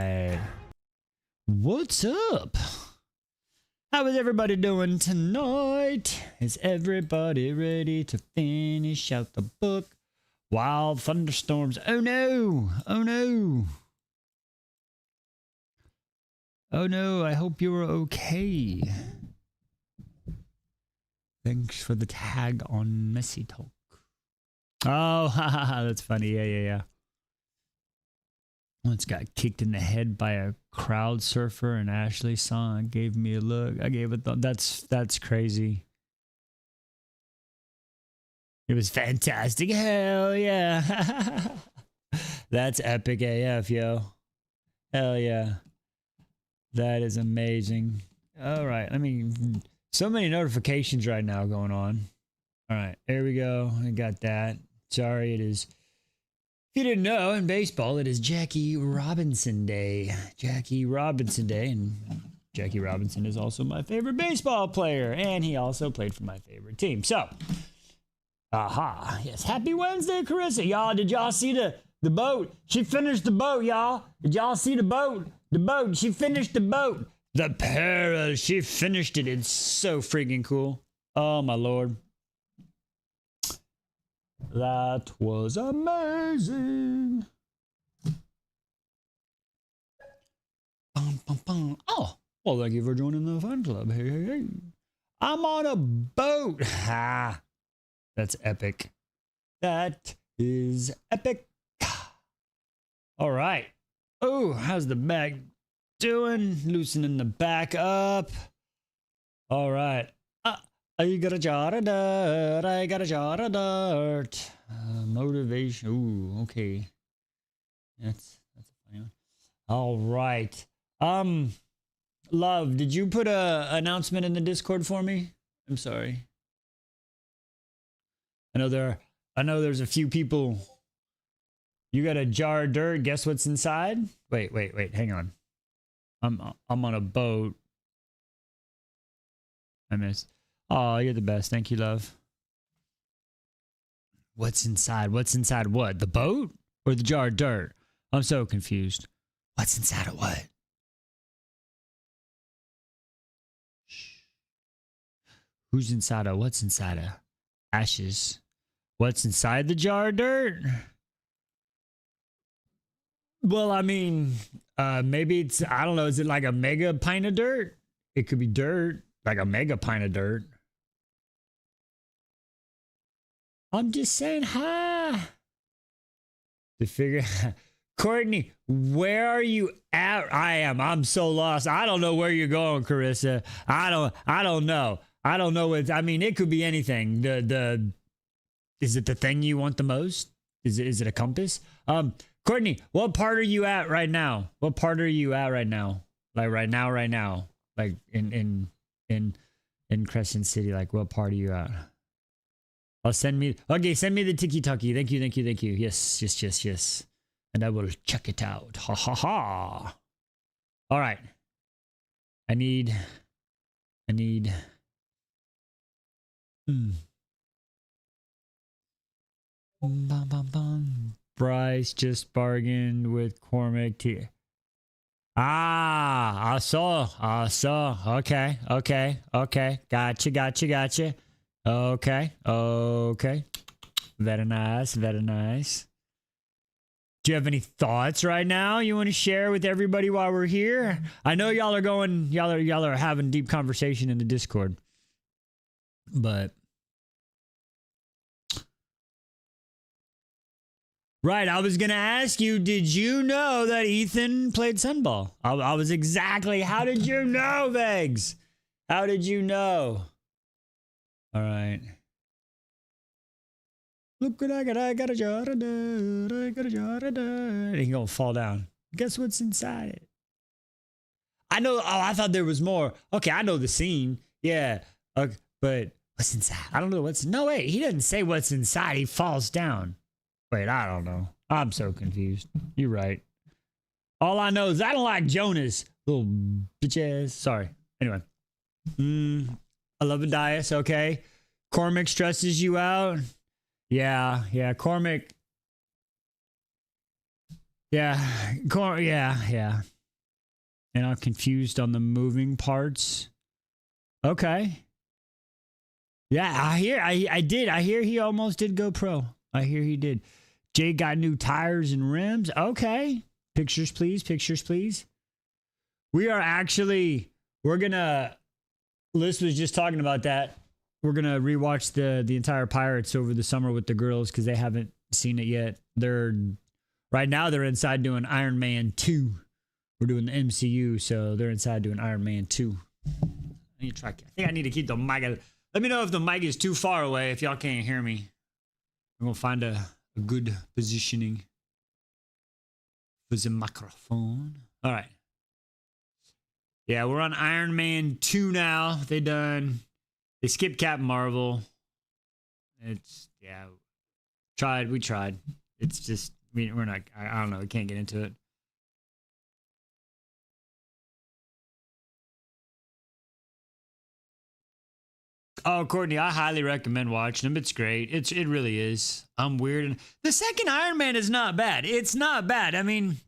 Hey, what's up? How is everybody doing tonight? Is everybody ready to finish out the book? Wild thunderstorms. Oh no! Oh no! Oh no, I hope you're okay. Thanks for the tag on Messy Talk. Oh, haha, that's funny. Yeah. Once got kicked in the head by a crowd surfer, and Ashley saw and gave me a look. I gave it that's crazy. It was fantastic. Hell yeah. That's epic AF, yo. Hell yeah. That is amazing. All right, so many notifications right now going on. All right, there we go. I got that. Sorry, it is. If you didn't know, in baseball, it is Jackie Robinson Day. Jackie Robinson Day, and Jackie Robinson is also my favorite baseball player, and he also played for my favorite team. So, yes, happy Wednesday, Carissa. Y'all, did y'all see the boat? She finished the boat, y'all. Did y'all see the boat? The boat, she finished the boat. The Peril, she finished it. It's so freaking cool. Oh, my Lord. That was amazing. Oh, well, thank you for joining the fun club. Hey. I'm on a boat. Ha. That's epic. That is epic. All right. Oh, how's the back doing? Loosening the back up. All right. I got a jar of dirt. I got a jar of dirt. Motivation. Ooh, okay. That's a funny one. All right. Love, did you put a announcement in the Discord for me? I'm sorry. I know there's a few people. You got a jar of dirt. Guess what's inside? Wait. Hang on. I'm on a boat. I missed. Oh, you're the best. Thank you, love. What's inside? What's inside what? The boat or the jar of dirt? I'm so confused. What's inside of what? Shh. Who's inside of what's inside of ashes? What's inside the jar of dirt? Well, I mean, maybe it's, I don't know. Is it like a mega pint of dirt? It could be dirt, like a mega pint of dirt. I'm just saying hi. To figure Courtney, where are you at? I'm so lost. I don't know where you're going, Carissa. I don't know. I don't know what, I mean, it could be anything. Is it the thing you want the most? Is it a compass? Courtney, what part are you at right now? What part are you at right now? Like right now. Like in Crescent City, like what part are you at? Send me the tiki-taki. Thank you. Yes. And I will check it out. Ha. All right. I need. Bryce just bargained with Cormac T. I saw. Okay. Gotcha. Okay. Very nice. Do you have any thoughts right now you want to share with everybody while we're here? I know y'all are having deep conversation in the Discord. But right, I was going to ask you, did you know that Ethan played Sunball? I was exactly, how did you know, Vegs? How did you know? All right. Look what I got a jar of dirt. He gonna fall down. Guess what's inside it? I know, I thought there was more. Okay, I know the scene. Yeah, okay, but what's inside? I don't know what's, no wait, he doesn't say what's inside. He falls down. Wait, I don't know. I'm so confused. You're right. All I know is I don't like Jonas. Little bitch ass. Sorry. Anyway. I love Adias, okay. Cormac stresses you out. Yeah, Cormac. Yeah. Yeah. And I'm confused on the moving parts. Okay. Yeah, I hear he almost did go pro. I hear he did. Jay got new tires and rims. Okay. Pictures, please. Pictures, please. We're gonna, Liz was just talking about that. We're gonna rewatch the entire Pirates over the summer with the girls because they haven't seen it yet. Right now they're inside doing Iron Man 2. We're doing the MCU, so they're inside doing Iron Man 2. I think I need to keep the mic. Let me know if the mic is too far away, if y'all can't hear me. I'm gonna find a good positioning for the microphone. All right. Yeah, we're on Iron Man 2 now. They skipped Captain Marvel. We tried. It's just, we're not, I don't know, we can't get into it. Oh, Courtney, I highly recommend watching them. It's great. It really is. I'm weird. And the second Iron Man is not bad. It's not bad. I mean,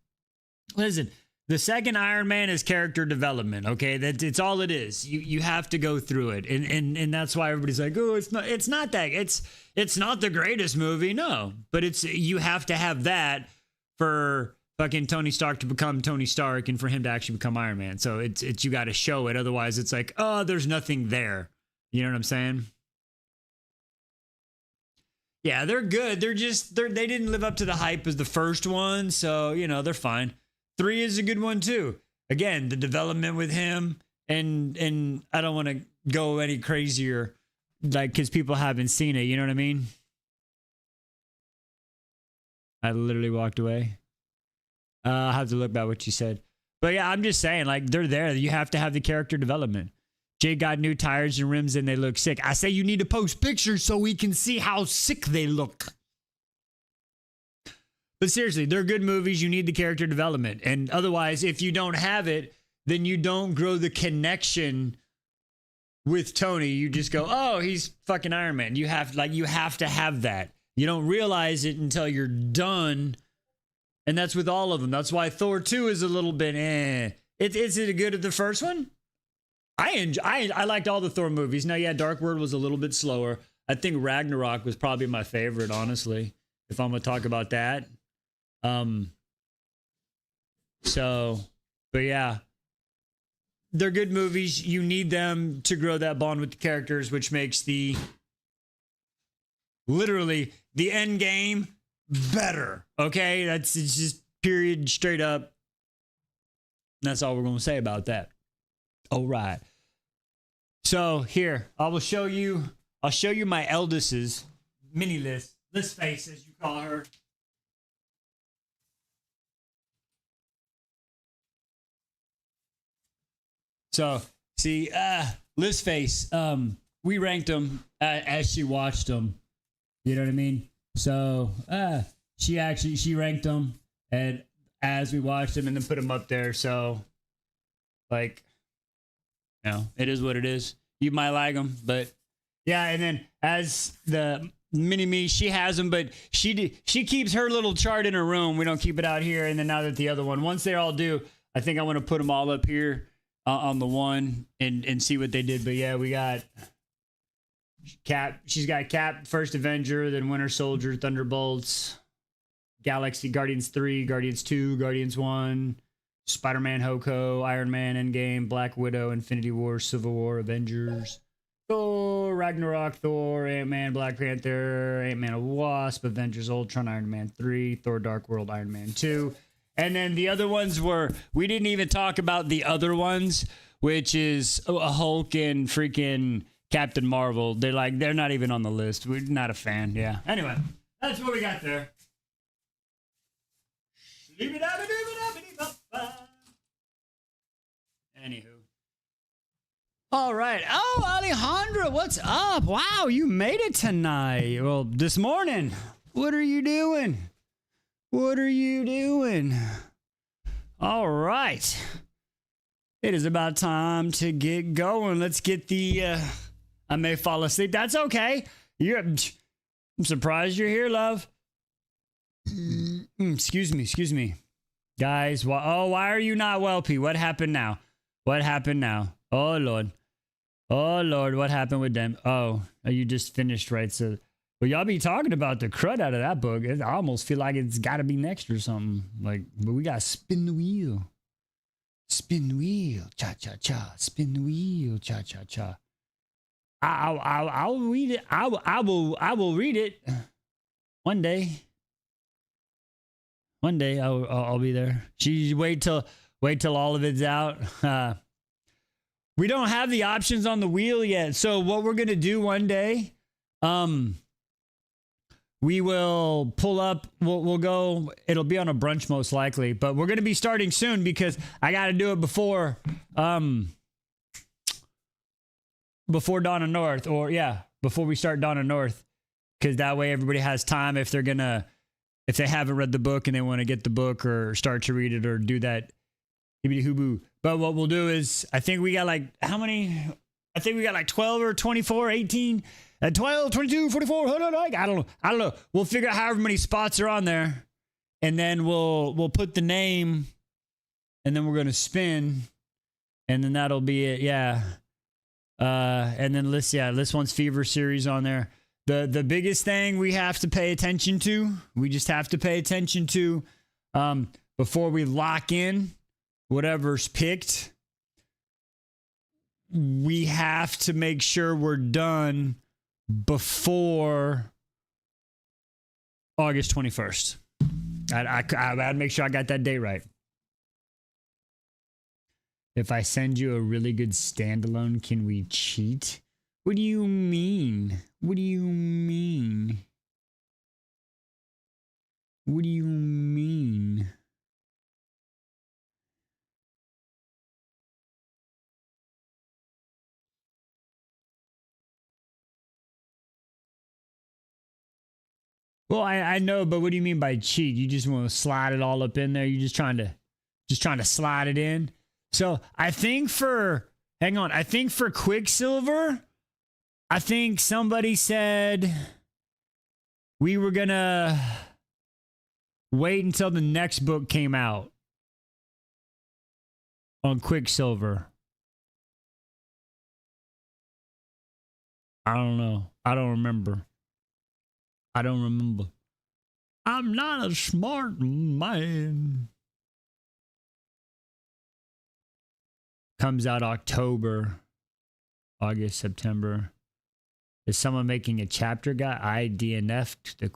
listen, the second Iron Man is character development. Okay, it's all it is. You have to go through it, and that's why everybody's like, oh, it's not that. It's not the greatest movie, no. But you have to have that for fucking Tony Stark to become Tony Stark, and for him to actually become Iron Man. So it's you got to show it. Otherwise, it's like, oh, there's nothing there. You know what I'm saying? Yeah, they're good. They didn't live up to the hype as the first one, so they're fine. 3 is a good one too. Again, the development with him, and I don't want to go any crazier, like, because people haven't seen it. You know what I mean? I literally walked away. I'll have to look back what you said, but yeah, I'm just saying, like, they're there. You have to have the character development. Jay got new tires and rims and they look sick. I say you need to post pictures so we can see how sick they look. But seriously, they're good movies. You need the character development. And otherwise, if you don't have it, then you don't grow the connection with Tony. You just go, oh, he's fucking Iron Man. You have to have that. You don't realize it until you're done. And that's with all of them. That's why Thor 2 is a little bit Is it good as the first one? I liked all the Thor movies. Now, yeah, Dark World was a little bit slower. I think Ragnarok was probably my favorite, honestly, if I'm gonna talk about that. But yeah, they're good movies. You need them to grow that bond with the characters, which makes literally the end game better. Okay, it's just period, straight up. That's all we're gonna say about that. All right. So here, I'll show you my eldest's mini list face, as you call her. So see, Liz face, we ranked them as she watched them. You know what I mean? So she ranked them, and as we watched them, and then put them up there. So, like, it is what it is. You might like them, but yeah. And then as the mini me, she has them, but she keeps her little chart in her room. We don't keep it out here. And then now that the other one, once they're all due, I think I want to put them all up here on the one and see what they did. But yeah, we got Cap. She's got Cap, First Avenger, then Winter Soldier, Thunderbolts, Galaxy, Guardians 3, Guardians 2, Guardians 1, Spider-Man, Hoko, Iron Man, Endgame, Black Widow, Infinity War, Civil War, Avengers, Thor, Ragnarok, Thor, Ant-Man, Black Panther, Ant-Man and Wasp, Avengers, Ultron, Iron Man 3, Thor, Dark World, Iron Man 2. And then the other ones we didn't even talk about the other ones, which is a Hulk and freaking Captain Marvel. They're not even on the list. We're not a fan. Yeah. Anyway, that's what we got there. Anywho. All right. Oh, Alejandra, what's up? Wow, you made it tonight. Well, this morning. What are you doing? What are you doing? All right. It is about time to get going. Let's get I may fall asleep. That's okay. I'm surprised you're here, love. Excuse me. Guys, why are you not well, P? What happened now? What happened now? Oh, Lord. Oh, Lord, what happened with them? Oh, you just finished, right? So, well, y'all be talking about the crud out of that book. I almost feel like it's got to be next or something. Like, but we got to spin the wheel. Spin the wheel. Cha-cha-cha. Spin the wheel. Cha-cha-cha. I'll read it. I will read it one day. One day I'll be there. She wait till all of it's out. We don't have the options on the wheel yet. So what we're gonna do one day, we will pull up. We'll go. It'll be on a brunch most likely, but we're gonna be starting soon because I got to do it before Dawn of North, or before we start Dawn of North, because that way everybody has time if they haven't read the book and they want to get the book or start to read it or do that hibbity hooboo. But what we'll do is, I think we got like, how many? I think we got like 12 or 24, 18, 12, 22, 44. I don't know. We'll figure out however many spots are on there, and then we'll put the name, and then we're going to spin, and then that'll be it. Yeah. And then this one's Fever Series on there. The biggest thing we have to pay attention to, before we lock in whatever's picked, we have to make sure we're done before August 21st. I gotta make sure I got that date right. If I send you a really good standalone, can we cheat? What do you mean? What do you mean? What do you mean? Well, I know, but what do you mean by cheat? You just want to slide it all up in there? You just trying to slide it in? So I think for Quicksilver, I think somebody said we were gonna wait until the next book came out on Quicksilver. I don't know. I don't remember. I'm not a smart man. Comes out October, August, September. Is someone making a chapter guide? I DNF'd the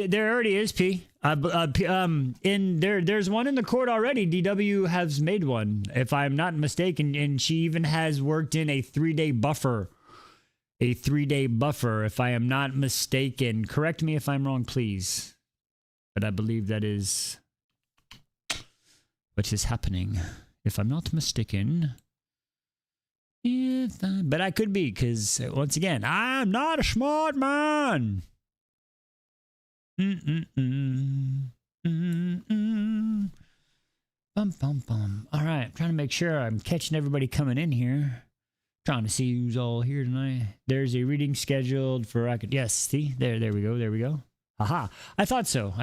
there already is P. There's one in the court already. DW has made one, if I'm not mistaken, and she even has worked in a 3-day buffer. A 3-day buffer, if I am not mistaken. Correct me if I'm wrong, please. But I believe that is what is happening, if I'm not mistaken. But I could be, because once again, I'm not a smart man. Bum, bum, bum. All right, I'm trying to make sure I'm catching everybody coming in here. Trying to see who's all here tonight. There's a reading scheduled for, yes, see? There we go. Aha. I thought so.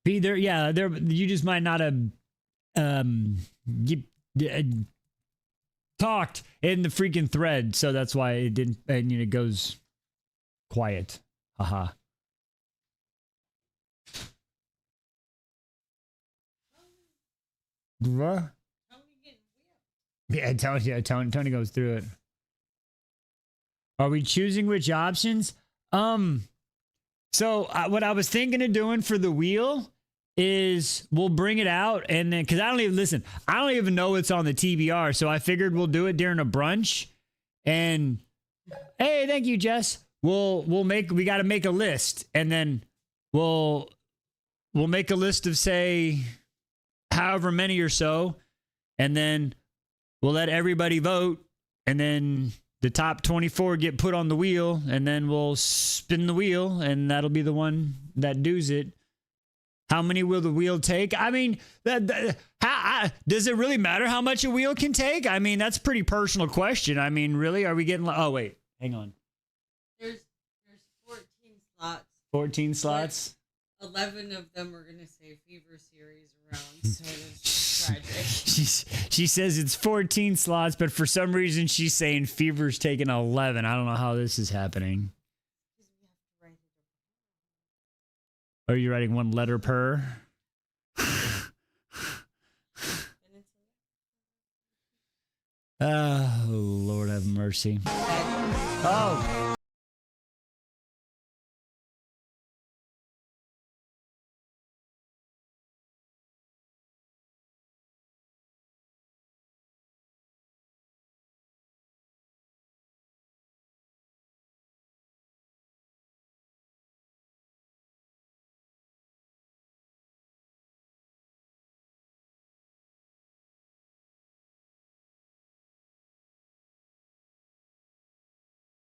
Be there, you just might not have talked in the freaking thread, so that's why it didn't, and it goes quiet. Haha. What? Yeah, Tony goes through it. Are we choosing which options? So what I was thinking of doing for the wheel is we'll bring it out, and then, because I don't even know it's on the TBR, so I figured we'll do it during a brunch. And hey, thank you, Jess. We got to make a list, and then we'll make a list of, say, however many or so, and then we'll let everybody vote, and then the top 24 get put on the wheel, and then we'll spin the wheel, and that'll be the one that does it. How many will the wheel take? I mean, does it really matter how much a wheel can take? I mean, that's a pretty personal question. I mean, really, are we getting... Oh, wait. Hang on. There's 14 slots. 14 slots? 11 of them are going to say Fever Series around, so it's tragic. She says it's 14 slots, but for some reason she's saying Fever's taking 11. I don't know how this is happening. Are you writing one letter per? Oh, Lord have mercy. Oh.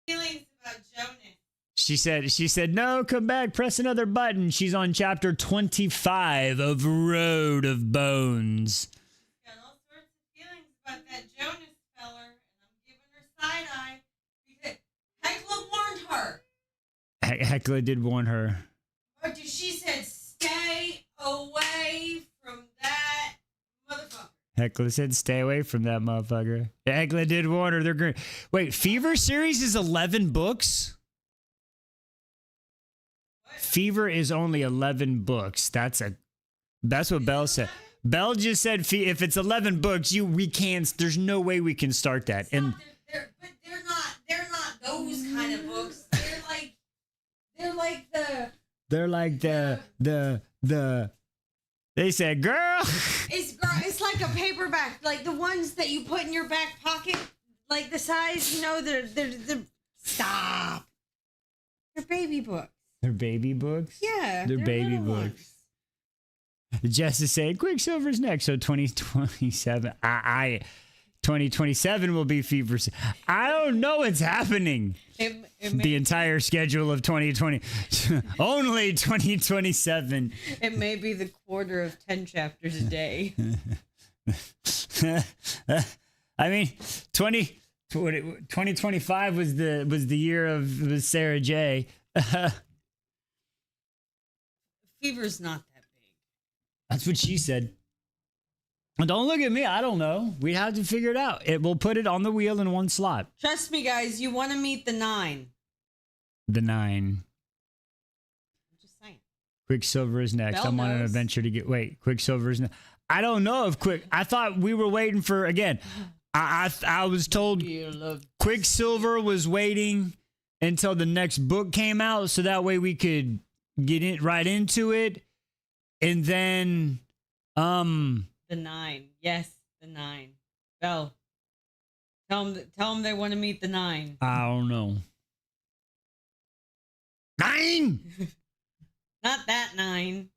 Feelings about Jonas. She said, no, come back, press another button. She's on chapter 25 of Road of Bones. She's got all sorts of feelings about that Jonas feller, and I'm giving her side eye because Hecla warned her. Hecla did warn her. Or she said, stay away from that motherfucker. Hecla said, stay away from that motherfucker. Hecla did warn her. They're great. Wait, Fever Series is 11 books? What? Fever is only 11 books. That's what Belle said. Belle just said, if it's 11 books, we can't. There's no way we can start that. And But they're not those kind of books. They're like the. They said, girl. It's like a paperback, like the ones that you put in your back pocket, like the size, they're stop. They're baby books. They're baby books? Yeah. They're baby books. Ones. Jess is saying Quicksilver's next, so 2027. 2027 will be Fever. I don't know what's happening. The entire schedule of 2020. Only 2027. It may be the quarter of 10 chapters a day. I mean, 2025 was the year of Sarah J. Fever's not that big. That's what she said. Don't look at me. I don't know. We have to figure it out. We'll put it on the wheel in one slot. Trust me, guys. You want to meet the 9. The 9. I'm just saying. Quicksilver is next. Belle I'm on an knows. adventure to get. Wait, Quicksilver is next. I don't know if I thought we were waiting for again. I was told Quicksilver was waiting until the next book came out, so that way we could get in right into it, and then The 9. Yes, the 9. Belle. Tell them they want to meet the 9. I don't know. 9. Not that 9.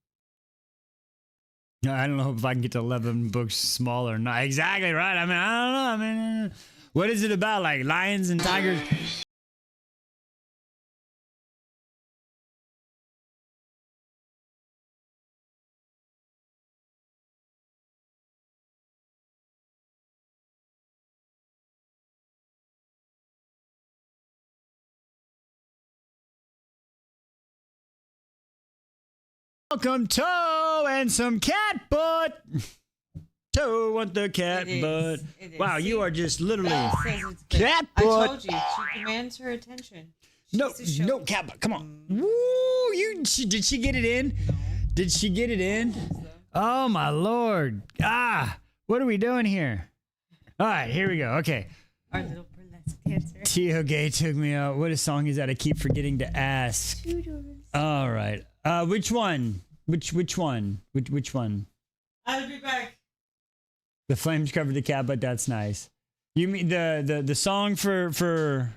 No, I don't know if I can get to 11 books smaller. Not exactly right. I mean, I don't know. I mean, what is it about? Like lions and tigers? Welcome, Toe, and some cat butt. Toe want the cat butt. Wow, you are just literally cat butt. I told you, she demands her attention. No, cat butt. Come on. Woo! Did she get it in? No. Did she get it in? Oh my Lord! What are we doing here? All right, here we go. Okay. Our little burlesque dancer. Tio Gay took me out. What a song is that? I keep forgetting to ask. All right. Which one? Which one? Which one? I'll be back. The flames covered the cat, but that's nice. You mean the song for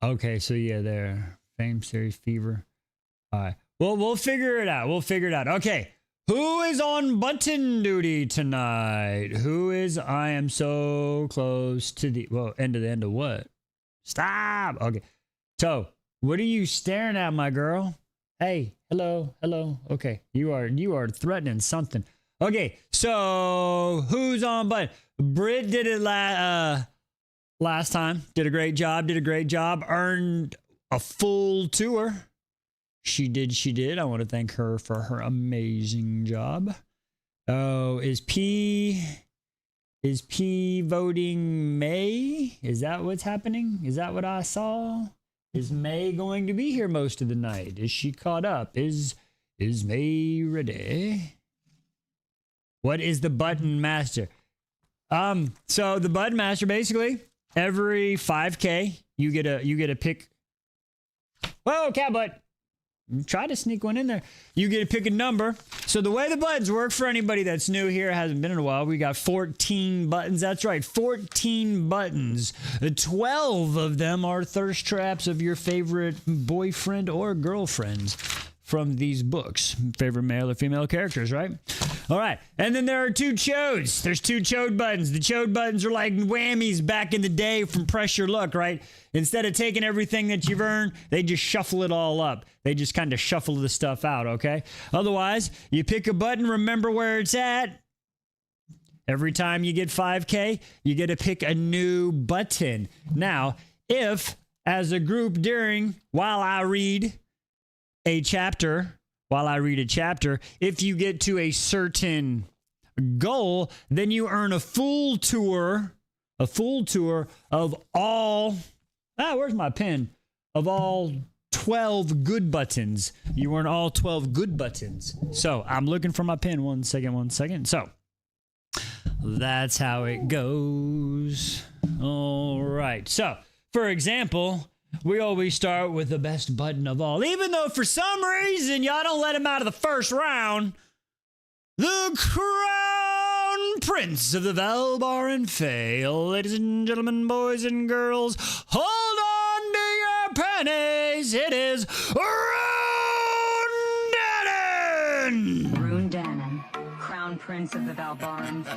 Okay, so yeah, there. Fame Series Fever. All right. Well, we'll figure it out. Okay. Who is on button duty tonight? Who is? I am so close to the end of what? Stop. Okay. So, what are you staring at, my girl? Hey, hello. Okay, you are threatening something. Okay, so who's on button? Britt did it last time. Did a great job. Earned a full tour. She did. I want to thank her for her amazing job. Oh, is P voting May? Is that what's happening? Is that what I saw? Is May going to be here most of the night? Is she caught up? Is May ready? What is the button master? So the button master, basically every 5K you get a pick. Whoa, cat butt. Try to sneak one in there. You get to pick a number. So the way the buttons work, for anybody that's new here, hasn't been in a while, we got 14 buttons. That's right, 14 buttons. 12 of them are thirst traps of your favorite boyfriend or girlfriends from these books. Favorite male or female characters, right? All right. And then there are 2 chodes. There's 2 chode buttons. The chode buttons are like whammies back in the day from Press Your Luck, right? Instead of taking everything that you've earned, they just shuffle it all up. They just kind of shuffle the stuff out, okay? Otherwise, you pick a button, remember where it's at. Every time you get 5K, you get to pick a new button. Now, if, as a group while I read a chapter, if you get to a certain goal, then you earn a full tour of all... where's my pen? Of all 12 good buttons. You earn all 12 good buttons. So I'm looking for my pen. One second. So that's how it goes. All right. So, for example, we always start with the best button of all. Even though for some reason y'all don't let him out of the first round. The Crown Prince of the Valbaran Fae. Ladies and gentlemen, boys and girls, hold on to your pennies. It is Rune Dannon. Rune Dannon, Crown Prince of the Valbaran Fae.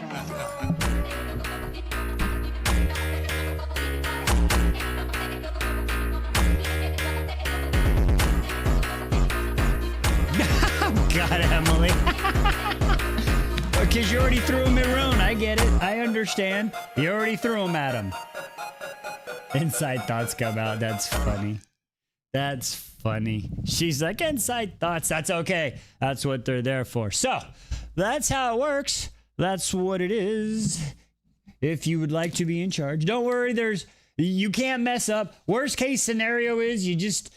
God, Emily. Because you already threw him at Rune. I get it. I understand. You already threw him at him. Inside thoughts come out. That's funny. That's funny. She's like, inside thoughts. That's okay. That's what they're there for. So, that's how it works. That's what it is. If you would like to be in charge, don't worry. You can't mess up. Worst case scenario is you just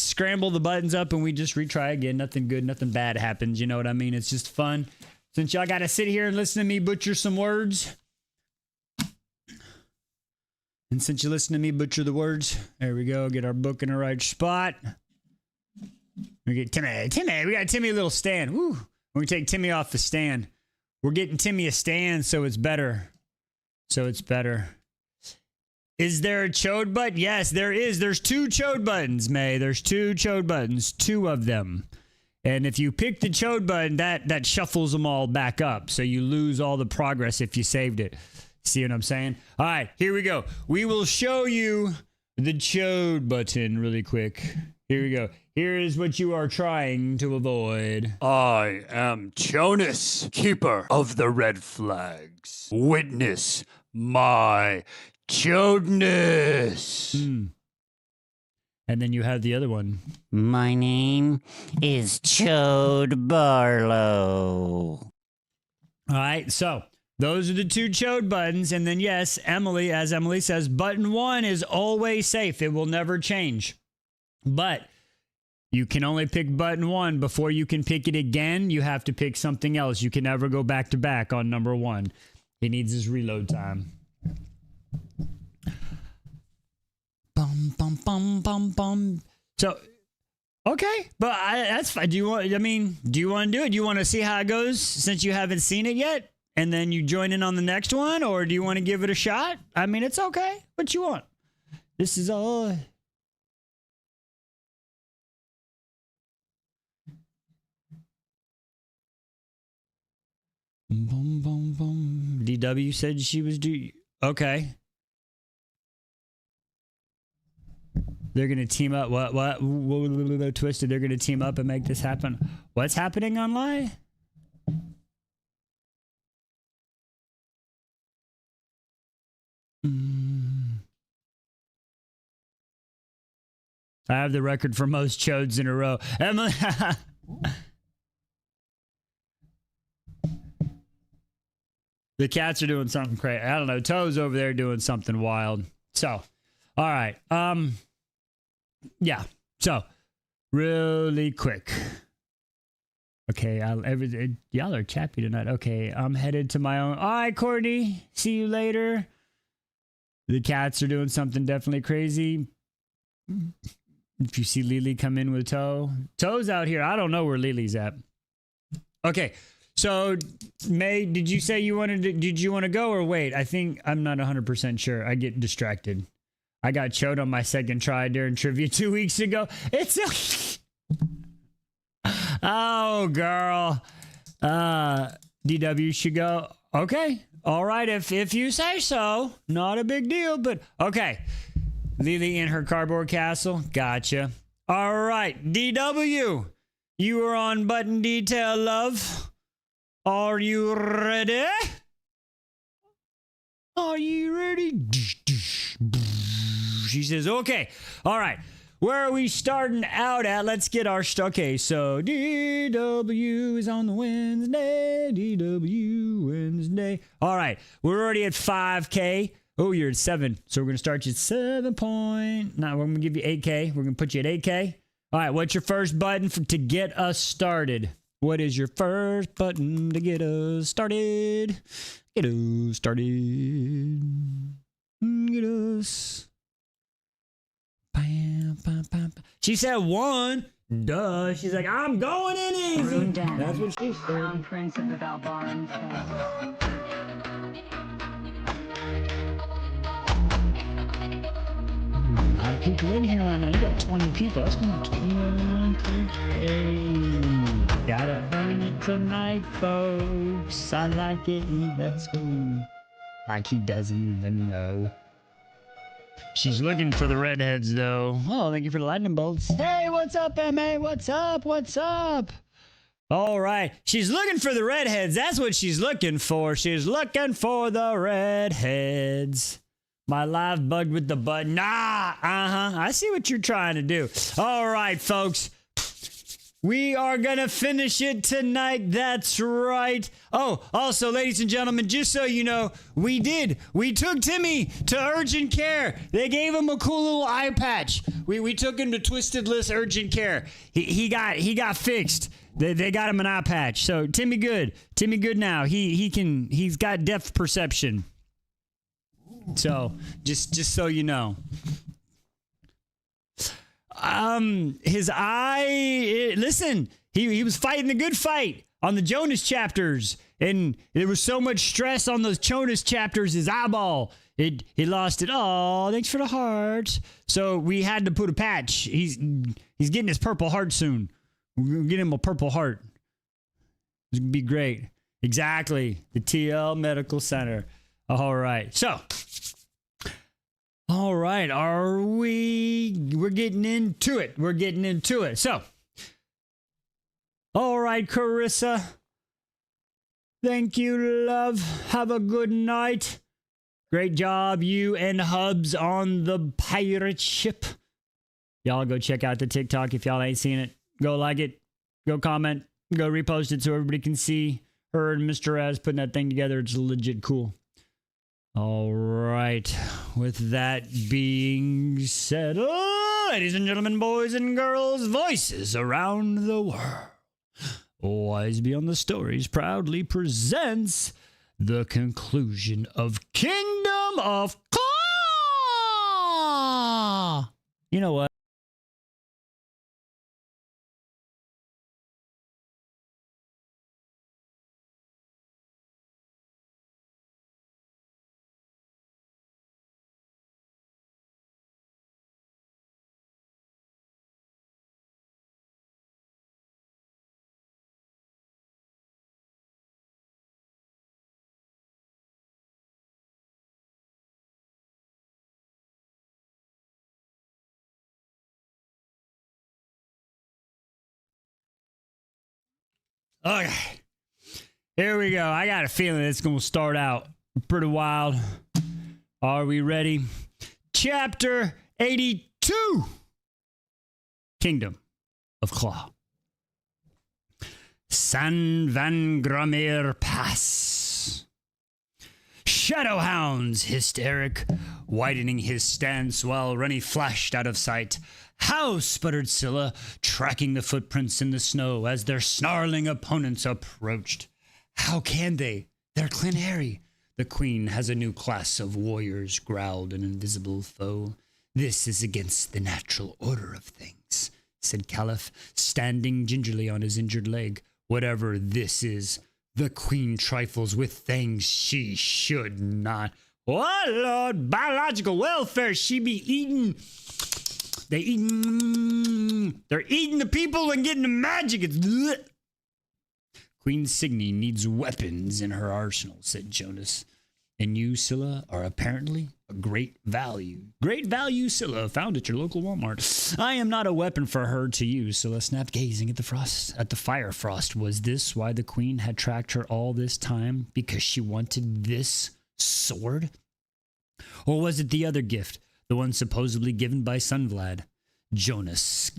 scramble the buttons up and we just retry again. Nothing good, nothing bad happens. You know what I mean? It's just fun. Since y'all got to sit here and listen to me butcher some words. And since you listen to me butcher the words, there we go. Get our book in the right spot. We get Timmy. We got Timmy a little stand. Woo. We're going to take Timmy off the stand. We're getting Timmy a stand so it's better. Is there a chode button? Yes, there is. There's 2 chode buttons, May. There's 2 chode buttons. 2 of them. And if you pick the chode button, that shuffles them all back up. So you lose all the progress if you saved it. See what I'm saying? All right, here we go. We will show you the chode button really quick. Here we go. Here is what you are trying to avoid. I am Jonas, keeper of the red flags. Witness my Chodness. And then you have the other one. My name is Chode Barlow. All right, so those are the 2 chode buttons. And then, yes, Emily, as Emily says, button 1 is always safe. It will never change. But you can only pick button 1 before you can pick it again. You have to pick something else. You can never go back to back on number 1. He needs his reload time. Bum, bum, bum, bum, bum. So, okay, but that's fine. Do you want to do it? Do you want to see how it goes since you haven't seen it yet? And then you join in on the next one? Or do you want to give it a shot? I mean, it's okay. What you want? This is all... Boom, boom, boom. DW said she was due. Okay. They're going to team up. What? Twisted. They're going to team up and make this happen. What's happening online? I have the record for most chodes in a row. Emily. The cats are doing something crazy. I don't know. Toe's over there doing something wild. So, all right. Yeah. So, really quick. Okay. Y'all are chappy tonight. Okay. I'm headed to my own. All right, Courtney. See you later. The cats are doing something definitely crazy. If you see Lily come in with Toe's out here. I don't know where Lily's at. Okay. So, May, did you say you wanted to, did you want to go or wait? I think I'm not 100% sure. I get distracted. I got chode on my second try during trivia 2 weeks ago. It's oh, girl. DW should go. Okay. All right. If you say so, not a big deal, but okay. Lily in her cardboard castle. Gotcha. All right. DW, you are on button detail, love. Are you ready? Are you ready? She says, okay. All right. Where are we starting out at? Let's get our okay, so DW is on the Wednesday. DW Wednesday. All right. We're already at 5K. Oh, you're at 7. So we're going to start you at 7 point. Now we're going to give you 8K. We're going to put you at 8K. All right. What's your first button to get us started? What is your first button to get us started? Get us started. Get us. Bam, bam, bam. She said 1. Duh. She's like, I'm going in easy. Rune Demi, That's what she said. Crown Prince of the Valbarans. I people in here and I got 20 people. That's going to 20. Gotta burn it tonight, folks. I like it. Let's go. Like he doesn't even know. She's looking for the redheads, though. Oh, thank you for the lightning bolts. Hey, what's up, MA? What's up? What's up? All right. She's looking for the redheads. That's what she's looking for. She's looking for the redheads. My live bugged with the button. I see what you're trying to do. All right, folks. We are going to finish it tonight. That's right. Oh, also, ladies and gentlemen, just so you know, we took Timmy to urgent care. They gave him a cool little eye patch. We took him to Twisted List urgent care. He got fixed. They got him an eye patch. So Timmy good now. He's got depth perception. So just so you know. His eye, listen, he was fighting a good fight on the Jonas chapters, and there was so much stress on those Jonas chapters, his eyeball, he lost it. Oh, thanks for the heart. So we had to put a patch. He's getting his purple heart soon. We're gonna get him a purple heart. It's gonna be great. Exactly. The TL Medical Center. All right. So, all right. We're getting into it. We're getting into it. So, all right, Carissa. Thank you, love. Have a good night. Great job, you and Hubs on the pirate ship. Y'all go check out the TikTok if y'all ain't seen it. Go like it. Go comment. Go repost it so everybody can see her and Mr. Az putting that thing together. It's legit cool. All right. With that being said, ladies and gentlemen, boys and girls, voices around the world. Wise Beyond the Stories proudly presents the conclusion of Kingdom of Claw. You know what? Okay. Here we go. I got a feeling it's going to start out pretty wild. Are we ready? Chapter 82. Kingdom of Claw. San Van Gramir Pass. Shadowhounds, hissed Eric, widening his stance while Rennie flashed out of sight. How, sputtered Scylla, tracking the footprints in the snow as their snarling opponents approached. How can they? They're Clinary. The queen has a new class of warriors, growled an invisible foe. This is against the natural order of things, said Caliph, standing gingerly on his injured leg. Whatever this is, the queen trifles with things she should not. Oh, Lord, biological welfare, she be eating. They're eating the people and getting the magic. It's bleh. Queen Signy needs weapons in her arsenal, said Jonas. And you, Scylla, are apparently a great value. Great value, Scylla, found at your local Walmart. I am not a weapon for her to use, Scylla snapped, gazing at the fire frost. Was this why the queen had tracked her all this time? Because she wanted this sword? Or was it the other gift, the one supposedly given by Sunvlad? Jonas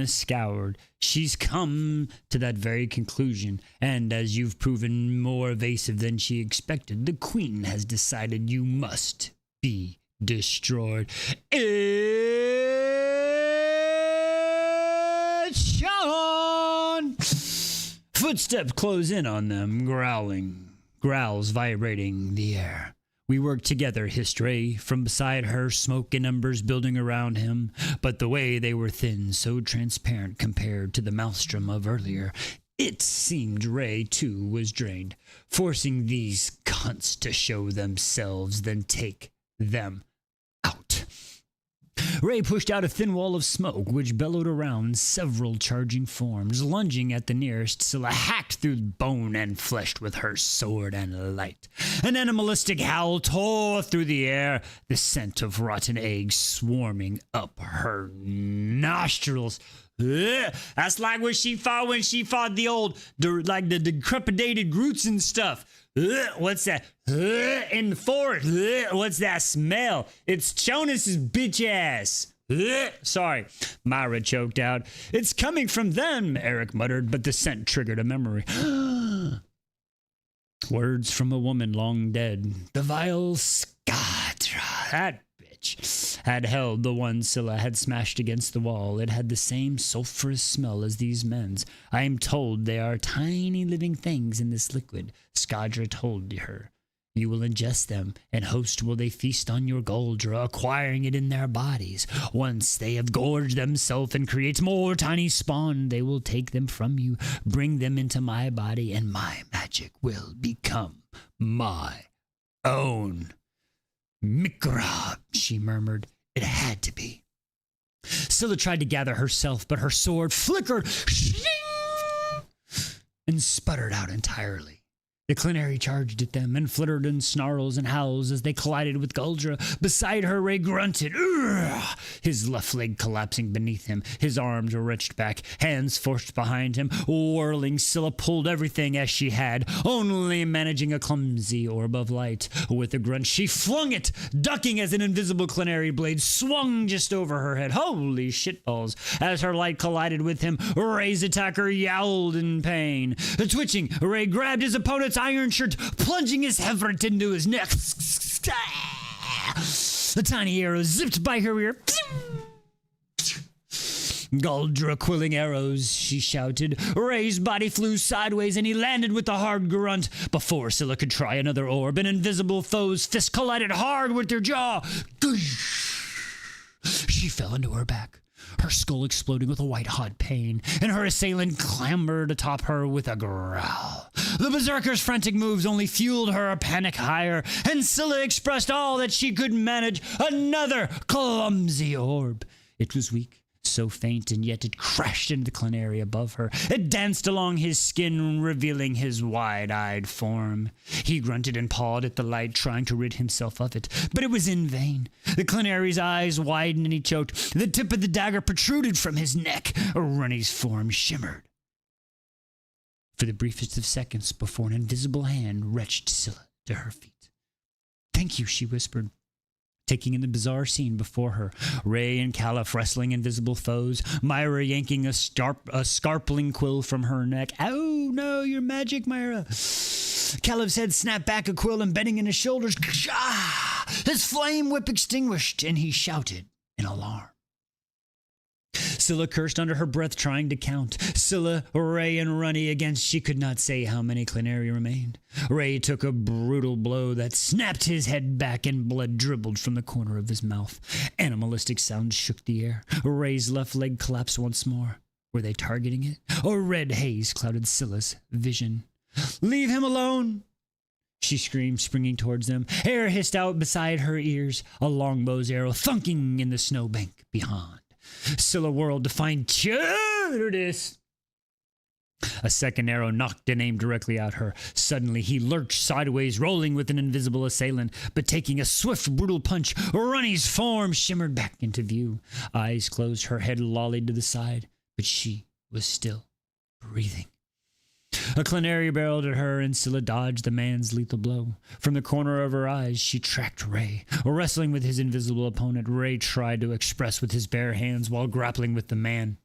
scoured. She's come to that very conclusion, and as you've proven more evasive than she expected, the queen has decided you must be destroyed. It's Sean! Footsteps close in on them, growls vibrating the air. We worked together, hissed Ray, from beside her, smoke and embers building around him. But the way they were thin, so transparent compared to the maelstrom of earlier, it seemed Ray, too, was drained, forcing these cunts to show themselves, then take them out. Ray pushed out a thin wall of smoke, which bellowed around several charging forms. Lunging at the nearest, Scylla hacked through bone and flesh with her sword and light. An animalistic howl tore through the air, the scent of rotten eggs swarming up her nostrils. Ugh. That's like when she fought the old, the decrepitated Groots and stuff. Ugh. What's that? Ugh. In the forest. Ugh. What's that smell? It's Jonas's bitch ass. Ugh. Sorry, Myra choked out. It's coming from them, Eric muttered, but the scent triggered a memory. Words from a woman long dead. The vile Skadra, that bitch, had held the one Scylla had smashed against the wall. It had the same sulphurous smell as these men's. I am told they are tiny living things in this liquid, Skadra told her. You will ingest them, and host will they feast on your Goldra, acquiring it in their bodies. Once they have gorged themselves and create more tiny spawn, they will take them from you, bring them into my body, and my magic will become my own. Mikrab, she murmured. It had to be. Scylla tried to gather herself, but her sword flickered and sputtered out entirely. The Clinary charged at them and fluttered in snarls and howls as they collided with Guldra. Beside her, Ray grunted, Urgh! His left leg collapsing beneath him. His arms were wrenched back, hands forced behind him. Whirling, Scylla pulled everything as she had, only managing a clumsy orb of light. With a grunt, she flung it, ducking as an invisible Clinary blade swung just over her head. Holy shitballs! As her light collided with him, Ray's attacker yowled in pain. Twitching, Ray grabbed his opponent's iron shirt, plunging his Hevert into his neck. The tiny arrow zipped by her ear. Guldra quilling arrows, she shouted. Ray's body flew sideways and he landed with a hard grunt. Before Scylla could try another orb, an invisible foe's fist collided hard with their jaw. She fell into her back, her skull exploding with a white-hot pain, and her assailant clambered atop her with a growl. The berserker's frantic moves only fueled her panic higher, and Scylla expressed all that she could manage, another clumsy orb. It was weak, so faint, and yet it crashed into the clenary above her. It danced along his skin, revealing his wide-eyed form. He grunted and pawed at the light, trying to rid himself of it, but it was in vain. The clenary's eyes widened and he choked. The tip of the dagger protruded from his neck. Runny's form shimmered for the briefest of seconds before an invisible hand wrenched Scylla to her feet. "Thank you," she whispered, taking in the bizarre scene before her. Ray and Caliph wrestling invisible foes, Myra yanking a scarpling quill from her neck. "Oh, no, you're magic, Myra." Caliph's head snapped back, a quill embedding in his shoulders. His flame whip extinguished, and he shouted in alarm. Scylla cursed under her breath, trying to count. Scylla, Ray, and Runny against she could not say how many clenary remained. Ray took a brutal blow that snapped his head back, and blood dribbled from the corner of his mouth. Animalistic sounds shook the air. Ray's left leg collapsed once more. Were they targeting it? A red haze clouded Scylla's vision. "Leave him alone!" she screamed, springing towards them. Air hissed out beside her ears, a longbow's arrow thunking in the snowbank behind. Scylla whirled to find Judas. A second arrow knocked and aimed directly at her. Suddenly, he lurched sideways, rolling with an invisible assailant, but taking a swift, brutal punch, Runny's form shimmered back into view. Eyes closed, her head lollied to the side, but she was still breathing. A clenary barreled at her, and Scylla dodged the man's lethal blow. From the corner of her eyes, she tracked Ray. Wrestling with his invisible opponent, Ray tried to express with his bare hands while grappling with the men,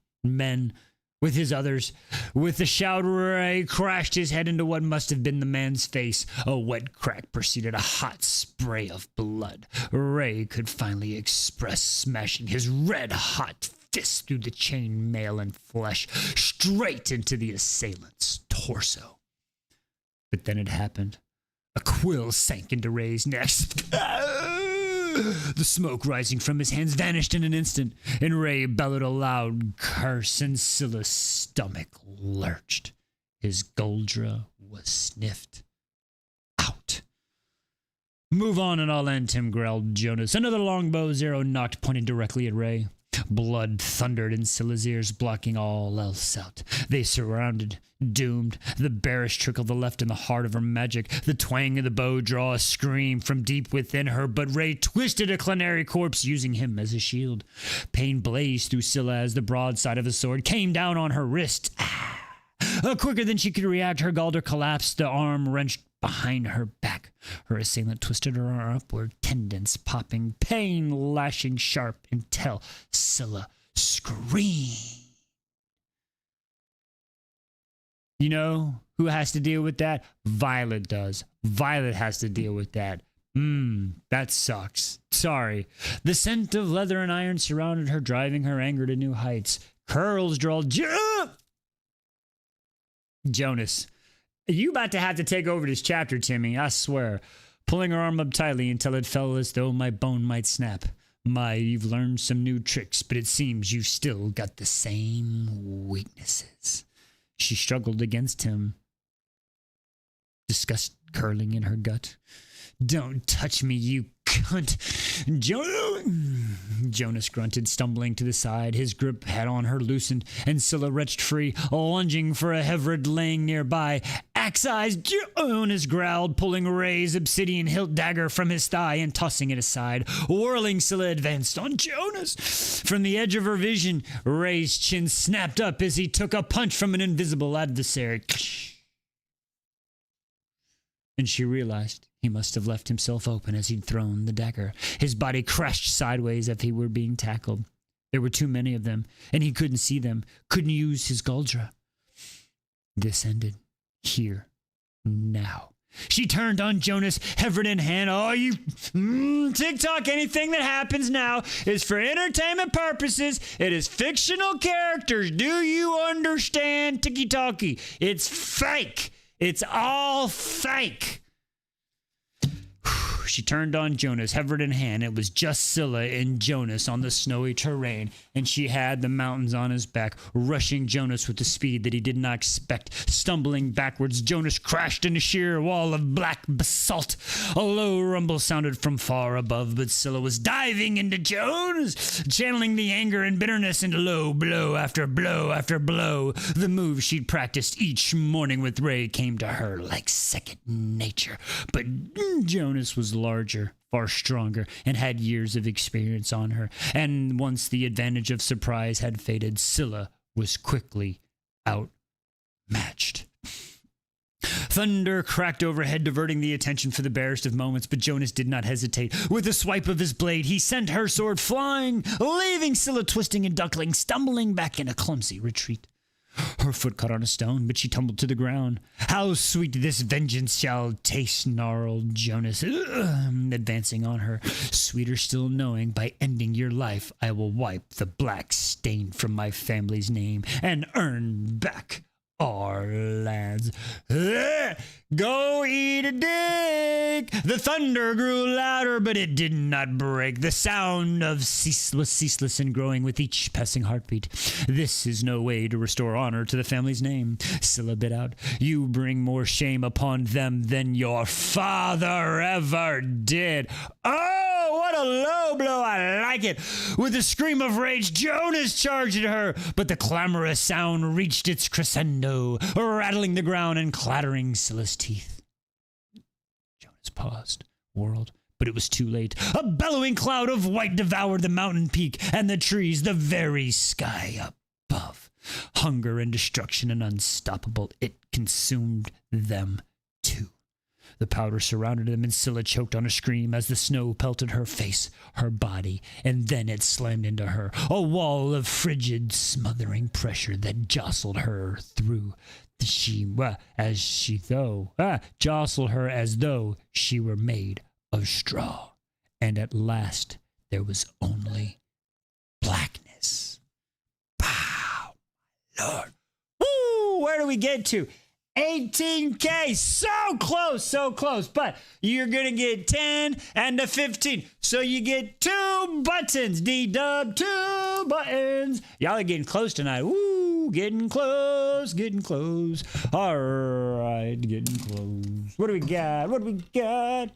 with his others. With the shout, Ray crashed his head into what must have been the man's face. A wet crack preceded a hot spray of blood. Ray could finally express, smashing his red-hot fist through the chain mail and flesh, straight into the assailant's torso. But then it happened. A quill sank into Ray's neck. The smoke rising from his hands vanished in an instant, and Ray bellowed a loud curse, and Scylla's stomach lurched. His Goldra was sniffed out. "Move on and I'll end him," growled Jonas. Another longbow's arrow knocked, pointing directly at Ray. Blood thundered in Scylla's ears, blocking all else out. They surrounded, doomed. The bearish trickle the left in the heart of her magic. The twang of the bow draw a scream from deep within her, but Ray twisted a clenary corpse, using him as a shield. Pain blazed through Scylla as the broadside of the sword came down on her wrist. Quicker than she could react, her Galder collapsed, the arm wrenched behind her back. Her assailant twisted her arm upward, tendons popping, pain lashing sharp until Scylla screamed. You know who has to deal with that? Violet does. Violet has to deal with that. That sucks. Sorry. The scent of leather and iron surrounded her, driving her anger to new heights. Curls drawled. Jonas, you about to have to take over this chapter, Timmy, I swear. Pulling her arm up tightly until it felt as though my bone might snap. You've learned some new tricks, but it seems you've still got the same weaknesses. She struggled against him, disgust curling in her gut. "Don't touch me, you cunt." Jonas grunted, stumbling to the side. His grip had on her loosened, and Scylla wrenched free, lunging for a Heverod laying nearby. Axe-eyes, Jonas growled, pulling Ray's obsidian hilt dagger from his thigh and tossing it aside. Whirling, Scylla advanced on Jonas. From the edge of her vision, Ray's chin snapped up as he took a punch from an invisible adversary. And she realized he must have left himself open as he'd thrown the dagger. His body crashed sideways as if he were being tackled. There were too many of them, and he couldn't see them, couldn't use his Galdra. This ended here, now. She turned on Jonas, Heverod in hand. "Oh, you TikTok, anything that happens now is for entertainment purposes. It is fictional characters. Do you understand, Tiki-Talkie? It's fake. It's all fake." She turned on Jonas, Hevered in hand. It was just Scylla and Jonas on the snowy terrain, and she had the mountains on his back, rushing Jonas with the speed that he did not expect. Stumbling backwards, Jonas crashed in a sheer wall of black basalt. A low rumble sounded from far above, but Scylla was diving into Jonas, channeling the anger and bitterness into low blow after blow after blow. The move she'd practiced each morning with Ray came to her like second nature. But Jonas was larger, far stronger, and had years of experience on her. And once the advantage of surprise had faded, Scylla was quickly outmatched. Thunder cracked overhead, diverting the attention for the barest of moments, but Jonas did not hesitate. With a swipe of his blade, he sent her sword flying, leaving Scylla twisting and duckling, stumbling back in a clumsy retreat. Her foot caught on a stone, but she tumbled to the ground. How sweet this vengeance shall taste, snarled Jonas, advancing on her. Sweeter still knowing, by ending your life, I will wipe the black stain from my family's name and earn back our lands. Go eat a dick! The thunder grew louder, but it did not break. The sound of was ceaseless and growing with each passing heartbeat. This is no way to restore honor to the family's name. Scylla bit out. You bring more shame upon them than your father ever did. Oh, what a low blow. I like it. With a scream of rage, Jonas charged at her, but the clamorous sound reached its crescendo, rattling the ground and clattering Scylla's teeth. Jonas paused, whirled, but it was too late. A bellowing cloud of white devoured the mountain peak and the trees, the very sky above. Hunger and destruction and unstoppable, it consumed them too. The powder surrounded them, and Scylla choked on a scream as the snow pelted her face, her body, and then it slammed into her, a wall of frigid, smothering pressure that jostled her through. Jostled her as though she were made of straw. And at last there was only blackness. Pow! Lord. Woo! Where do we get to? 18K, so close, but you're gonna get 10 and a 15, so you get 2 buttons. D-dub, 2 buttons. Y'all are getting close tonight. Woo, getting close. All right, getting close. What do we got?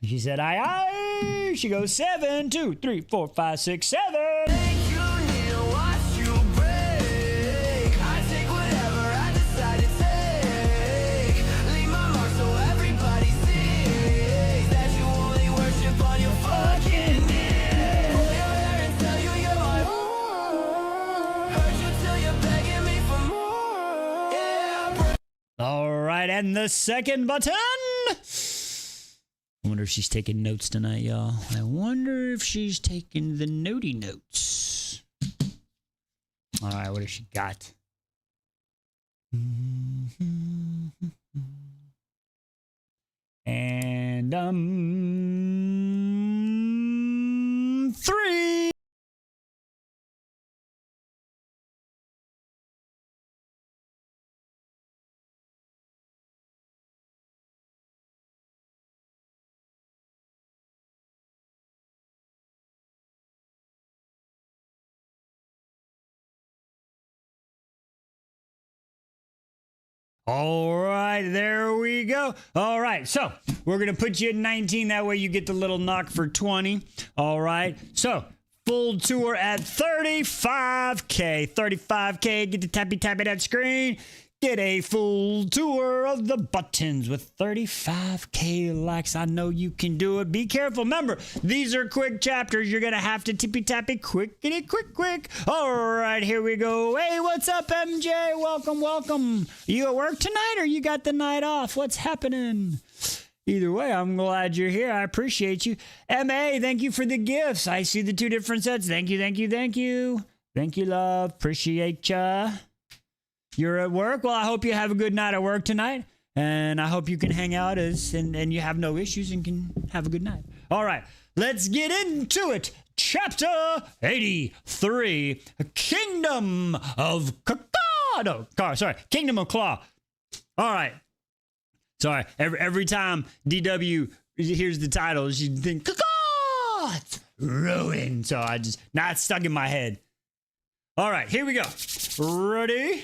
She said, aye. She goes 7, 2, 3, 4, 5, 6, 7. All right, and the second button. I wonder if she's taking notes tonight, y'all. I wonder if she's taking the notey notes. All right, what has she got? And 3. All right, there we go. All right, so we're going to put you at 19. That way you get the little knock for 20. All right, so full tour at 35K. 35K, get the tappy that screen. Get a full tour of the buttons with 35K likes. I know you can do it. Be careful. Remember, these are quick chapters. You're going to have to tippy-tappy quick. All right, here we go. Hey, what's up, MJ? Welcome. You at work tonight or you got the night off? What's happening? Either way, I'm glad you're here. I appreciate you. MA, thank you for the gifts. I see the 2 different sets. Thank you. Thank you, love. Appreciate ya. You're at work? Well, I hope you have a good night at work tonight. And I hope you can hang out and you have no issues and can have a good night. All right, let's get into it. Chapter 83, Kingdom of Kingdom of Claw. All right. Sorry, every time DW hears the title, she think, "Caw-caw!" It's ruined. So I just, not stuck in my head. All right, here we go. Ready?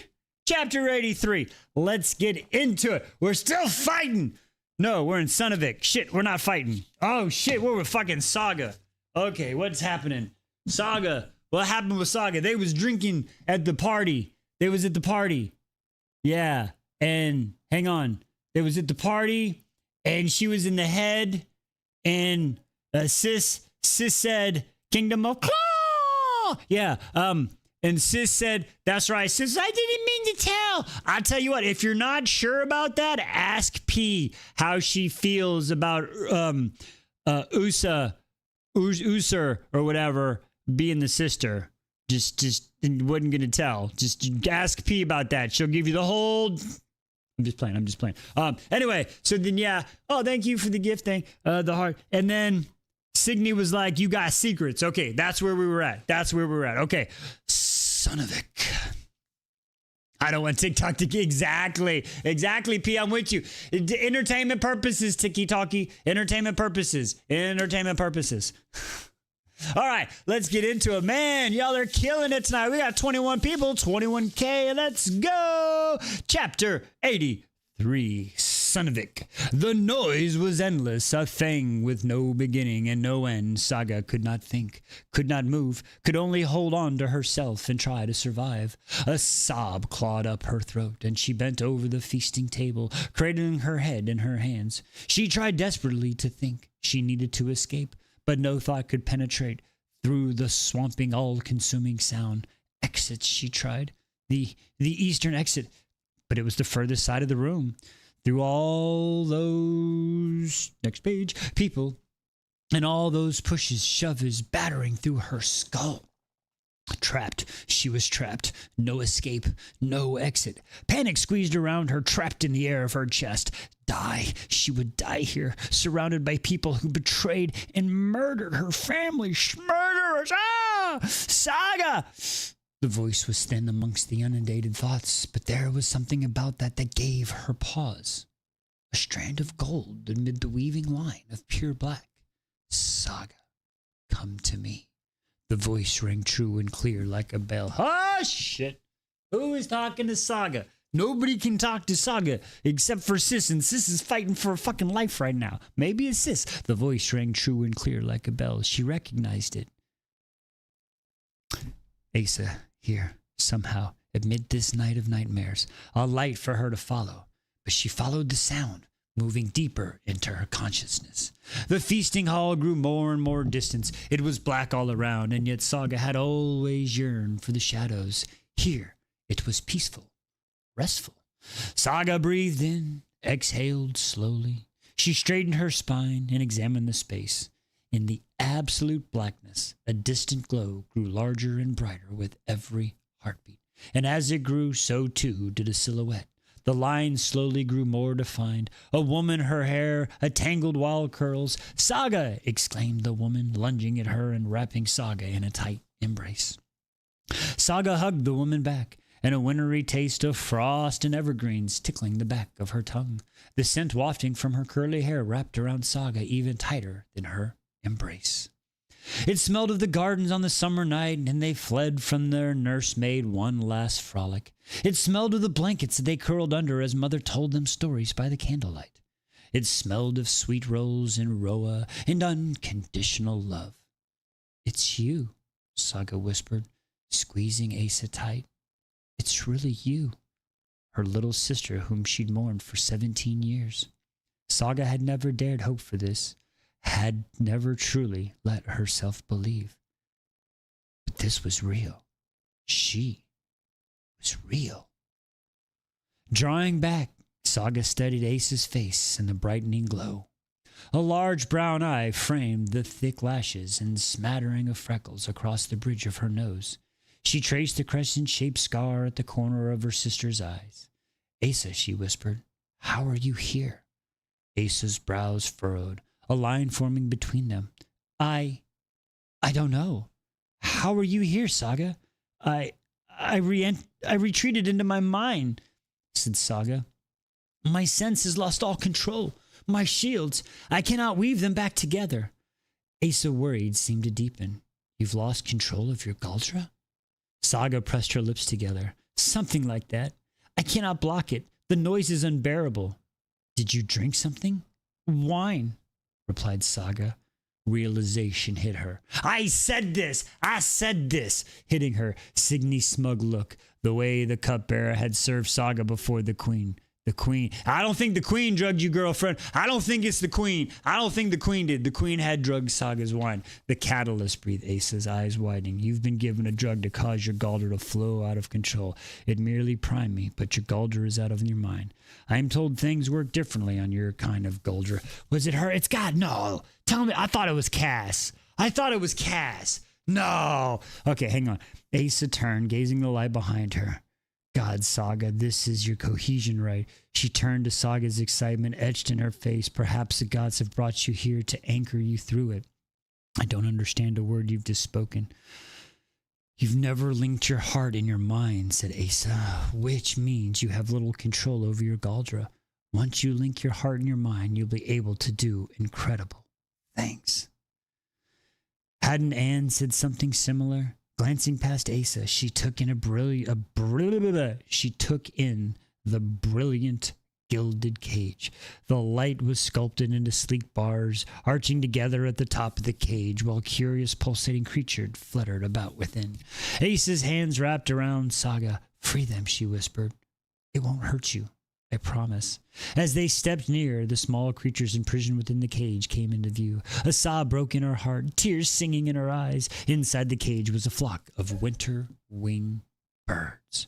Chapter 83. Let's get into it. We're still fighting. No, we're in Sunavik. Shit, we're not fighting. Oh, shit, we're with fucking Saga. Okay, what's happening? Saga. What happened with Saga? They was drinking at the party. They was at the party. Yeah, and hang on. They was at the party, and she was in the head, and Sis said, Kingdom of Claw! Yeah, and Sis said, that's right, Sis, I didn't mean to tell. I'll tell you what, if you're not sure about that, ask P how she feels about Usur or whatever being the sister. Just wasn't gonna tell. Just ask P about that. She'll give you the whole. I'm just playing. Anyway, so then yeah. Oh, thank you for the gift thing. The heart. And then Signy was like, "You got secrets." Okay, that's where we were at. Okay, son of a. I don't want TikTok to exactly. P, I'm with you. Entertainment purposes, Tiki-talkie. Entertainment purposes. All right, let's get into it. Man, y'all are killing it tonight. We got 21 people, 21K. Let's go. Chapter 83, Sunavik. The noise was endless, a thing with no beginning and no end. Saga could not think, could not move, could only hold on to herself and try to survive. A sob clawed up her throat, and she bent over the feasting table, cradling her head in her hands. She tried desperately to think. She needed to escape, but no thought could penetrate through the swamping, all-consuming sound. Exit, she tried. The eastern exit, but it was the furthest side of the room. Through all those, next page, people, and all those pushes, shoves, battering through her skull. Trapped. She was trapped. No escape. No exit. Panic squeezed around her, trapped in the air of her chest. Die. She would die here, surrounded by people who betrayed and murdered her family. Murderers! Ah! Saga! The voice was thin amongst the inundated thoughts, but there was something about that gave her pause. A strand of gold amid the weaving line of pure black. Saga, come to me. The voice rang true and clear like a bell. Oh, shit. Who is talking to Saga? Nobody can talk to Saga except for Sis, and Sis is fighting for her fucking life right now. Maybe it's Sis. The voice rang true and clear like a bell. She recognized it. Asa, here, somehow, amid this night of nightmares, a light for her to follow. But she followed the sound, moving deeper into her consciousness. The feasting hall grew more and more distant. It was black all around, and yet Saga had always yearned for the shadows. Here, it was peaceful, restful. Saga breathed in, exhaled slowly. She straightened her spine and examined the space. In the absolute blackness, a distant glow grew larger and brighter with every heartbeat. And as it grew, so too did a silhouette. The lines slowly grew more defined. A woman, her hair, a tangled wild curls. Saga! Exclaimed the woman, lunging at her and wrapping Saga in a tight embrace. Saga hugged the woman back, and a wintry taste of frost and evergreens tickling the back of her tongue. The scent wafting from her curly hair wrapped around Saga even tighter than her embrace. It smelled of the gardens on the summer night, and they fled from their nursemaid one last frolic. It smelled of the blankets that they curled under as mother told them stories by the candlelight. It smelled of sweet rolls and roa and unconditional love. It's you, Saga whispered, squeezing Asa tight. It's really you, her little sister whom she'd mourned for 17 years. Saga had never dared hope for this, had never truly let herself believe. But this was real. She was real. Drawing back, Saga studied Ace's face in the brightening glow. A large brown eye framed the thick lashes and smattering of freckles across the bridge of her nose. She traced the crescent-shaped scar at the corner of her sister's eyes. Asa, she whispered, how are you here? Asa's brows furrowed, a line forming between them. I don't know. How are you here, Saga? I retreated into my mind, said Saga. My sense has lost all control. My shields, I cannot weave them back together. Asa, worried, seemed to deepen. You've lost control of your Galdra? Saga pressed her lips together. Something like that. I cannot block it. The noise is unbearable. Did you drink something? Wine, replied Saga. Realization hit her. I said this, hitting her. Signy's smug look, the way the cupbearer had served Saga before the queen. The queen. I don't think the queen drugged you, girlfriend. I don't think it's the queen. I don't think the queen did. The queen had drugged Saga's wine. The catalyst, breathed Asa's eyes widening. You've been given a drug to cause your Galdra to flow out of control. It merely primed me, but your Galdra is out of your mind. I am told things work differently on your kind of Galdra. Was it her? It's God. No. Tell me. I thought it was Cass. No. Okay, hang on. Asa turned, gazing the light behind her. God, Saga, this is your cohesion, right? She turned to Saga's excitement etched in her face. Perhaps the gods have brought you here to anchor you through it. I don't understand a word you've just spoken. You've never linked your heart in your mind, said Asa, which means you have little control over your Galdra. Once you link your heart and your mind, you'll be able to do incredible things. Hadn't Anne said something similar? Glancing past Asa, she took in the brilliant gilded cage. The light was sculpted into sleek bars, arching together at the top of the cage, while curious pulsating creatures fluttered about within. Asa's hands wrapped around Saga. Free them, she whispered. It won't hurt you, I promise. As they stepped near, the small creatures imprisoned within the cage came into view. A sob broke in her heart, tears singing in her eyes. Inside the cage was a flock of winter-winged birds.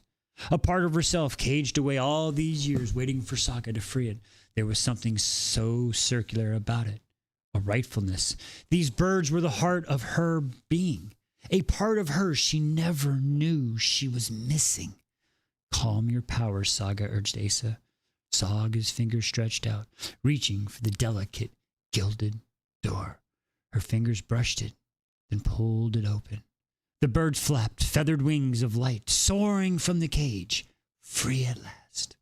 A part of herself caged away all these years, waiting for Saga to free it. There was something so circular about it, a rightfulness. These birds were the heart of her being, a part of her she never knew she was missing. Calm your power, Saga urged Asa. Saga's fingers stretched out, reaching for the delicate, gilded door. Her fingers brushed it, then pulled it open. The birds flapped, feathered wings of light, soaring from the cage. Free at last.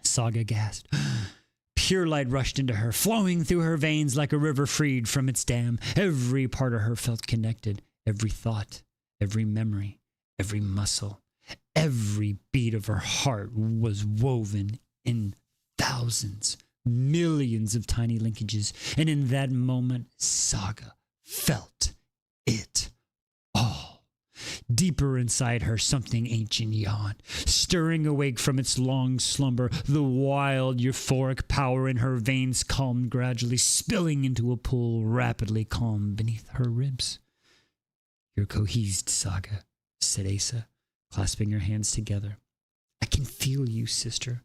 Saga gasped. Pure light rushed into her, flowing through her veins like a river freed from its dam. Every part of her felt connected. Every thought, every memory, every muscle, every beat of her heart was woven in thousands, millions of tiny linkages. And in that moment, Saga felt it all. Deeper inside her, something ancient yawned, stirring awake from its long slumber. The wild, euphoric power in her veins calmed gradually, spilling into a pool rapidly calm beneath her ribs. You're cohesed, Saga, said Asa, clasping her hands together. I can feel you, sister.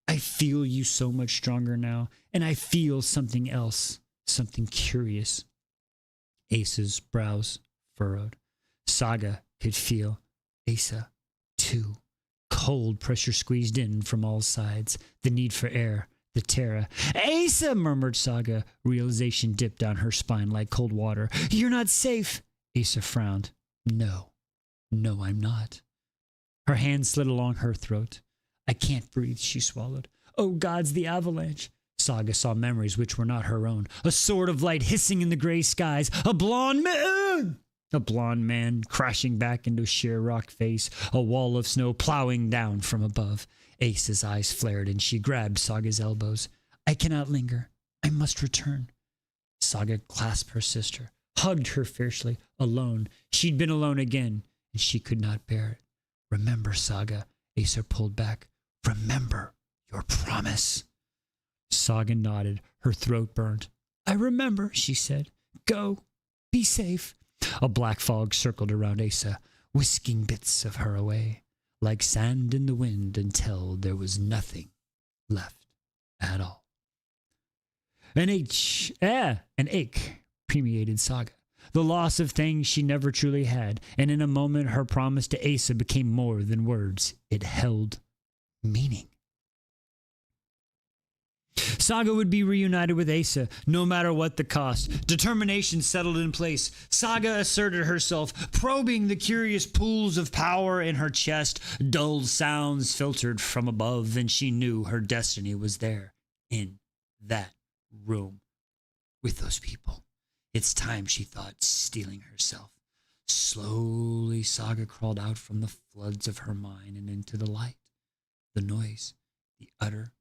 I feel you so much stronger now, and I feel something else, something curious. Asa's brows furrowed. Saga could feel Asa, too. Cold pressure squeezed in from all sides, the need for air, the terror. Asa, murmured Saga. Realization dipped down her spine like cold water. You're not safe. Asa frowned. No, I'm not. Her hand slid along her throat. I can't breathe, she swallowed. Oh, gods, the avalanche. Saga saw memories which were not her own. A sword of light hissing in the gray skies. A blonde man crashing back into a sheer rock face. A wall of snow plowing down from above. Asa's eyes flared and she grabbed Saga's elbows. I cannot linger. I must return. Saga clasped her sister, hugged her fiercely. Alone. She'd been alone again, and she could not bear it. Remember, Saga. Asa pulled back. Remember your promise. Saga nodded. Her throat burned. I remember, she said. Go. Be safe. A black fog circled around Asa, whisking bits of her away, like sand in the wind until there was nothing left at all. An ache permeated Saga. The loss of things she never truly had, and in a moment her promise to Asa became more than words. It held meaning. Saga would be reunited with Asa, no matter what the cost. Determination settled in place. Saga asserted herself, probing the curious pools of power in her chest. Dull sounds filtered from above, and she knew her destiny was there, in that room, with those people. It's time, she thought, steeling herself. Slowly, Saga crawled out from the floods of her mind and into the light, the noise, the utter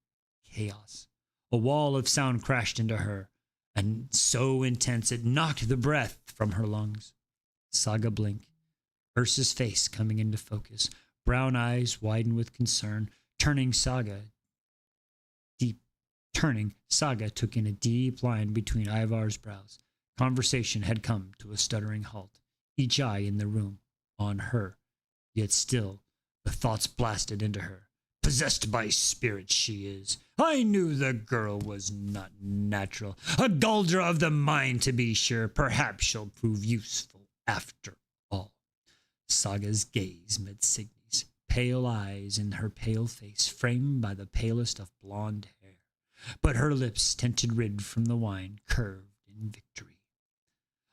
chaos. A wall of sound crashed into her, and so intense it knocked the breath from her lungs. Saga blinked, Ursa's face coming into focus, brown eyes widened with concern, turning Saga took in a deep line between Ivar's brows. Conversation had come to a stuttering halt, each eye in the room on her, yet still the thoughts blasted into her. Possessed by spirits she is. I knew the girl was not natural. A Guldra of the mind, to be sure. Perhaps she'll prove useful after all. Saga's gaze met Signy's, pale eyes in her pale face, framed by the palest of blonde hair. But her lips, tinted red from the wine, curved in victory.